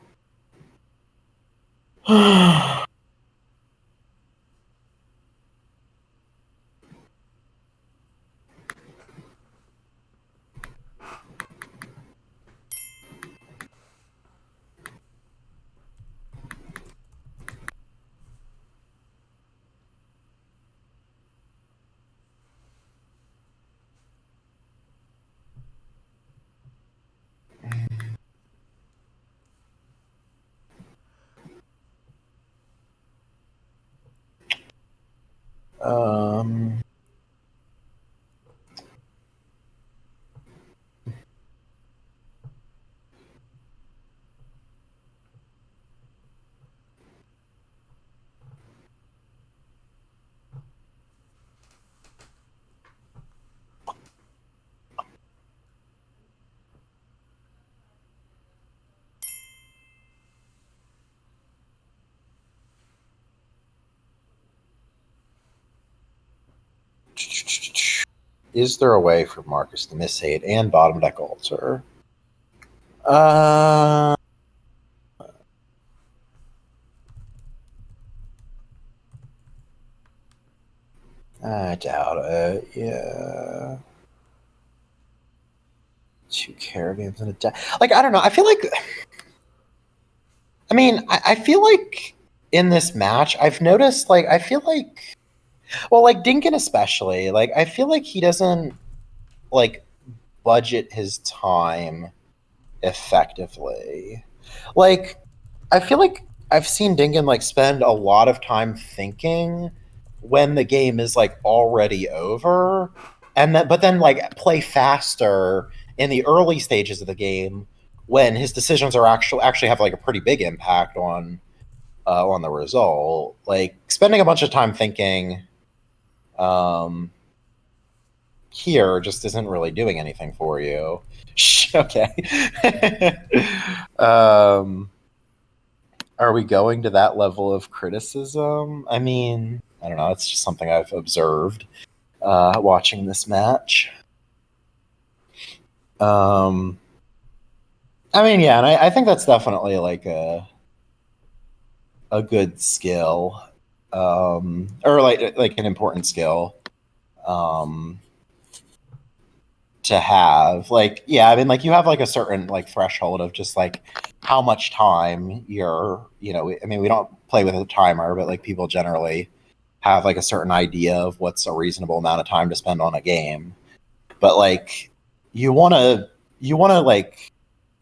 Is there a way for Marcus to miss 8 and bottom deck altar? I doubt it. Yeah. 2 caravans and a deck. Like, I don't know. I feel like. I mean, I feel like in this match, I've noticed, like, I feel like. Well, like, Dingan especially. Like, I feel like he doesn't, like, budget his time effectively. Like, I feel like I've seen Dingan, like, spend a lot of time thinking when the game is, like, already over, and then but then, like, play faster in the early stages of the game when his decisions are actually have, like, a pretty big impact on the result. Like, spending a bunch of time thinking here just isn't really doing anything for you. Okay. Are we going to that level of criticism? I mean, I don't know. It's just something I've observed watching this match. I mean, yeah, and I think that's definitely like a good skill, or like an important skill to have. Like, yeah, I mean, like, you have like a certain like threshold of just like how much time you're, I mean, we don't play with a timer, but like people generally have like a certain idea of what's a reasonable amount of time to spend on a game. But like, you want to like,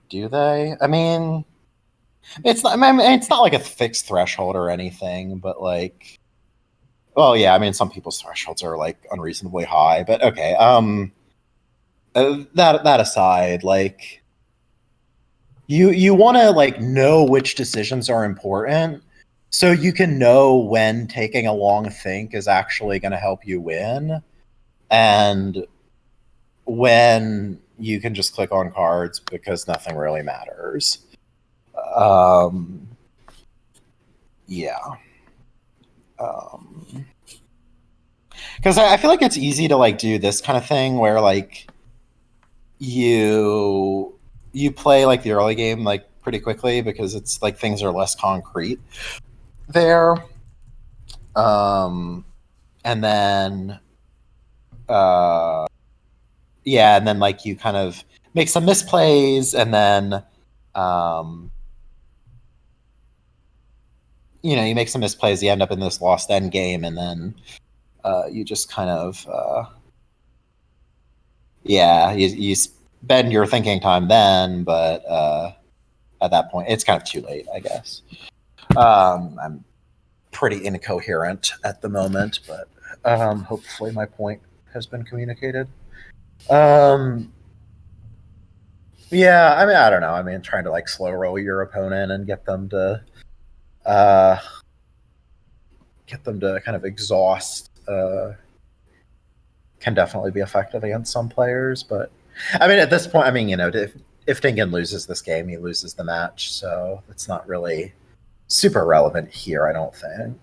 do they? I mean, it's not like a fixed threshold or anything, but like, well, yeah, I mean, some people's thresholds are like unreasonably high, but okay. That aside, like, you want to like know which decisions are important, so you can know when taking a long think is actually going to help you win, and when you can just click on cards because nothing really matters. Yeah. Because I feel like it's easy to like do this kind of thing where like you play like the early game like pretty quickly because it's like things are less concrete there, and then yeah, and then like you kind of make some misplays, and then you make some misplays, you end up in this lost end game, and then you just kind of yeah, you spend your thinking time then, but at that point it's kind of too late, I guess. I'm pretty incoherent at the moment, but hopefully my point has been communicated. Yeah, I mean, I don't know. I mean, trying to like slow roll your opponent and get them to kind of exhaust can definitely be effective against some players. But I mean, at this point, I mean, if Dingan loses this game, he loses the match, so it's not really super relevant here, I don't think.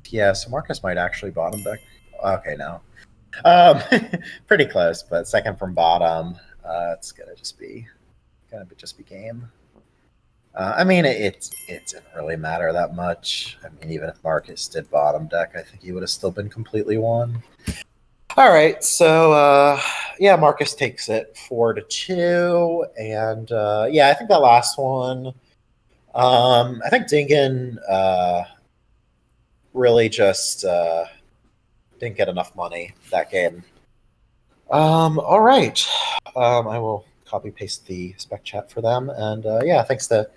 Yeah, so Marcus might actually bottom deck. Okay, no. Pretty close, but second from bottom. It's gonna just be game. I mean, it didn't really matter that much. I mean, even if Marcus did bottom deck, I think he would have still been completely won. All right, so yeah, Marcus takes it 4-2, and yeah, I think that last one. I think Dingan really just didn't get enough money that game. All right, I will copy paste the spec chat for them, and yeah, thanks to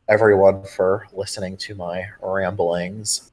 everyone for listening to my ramblings.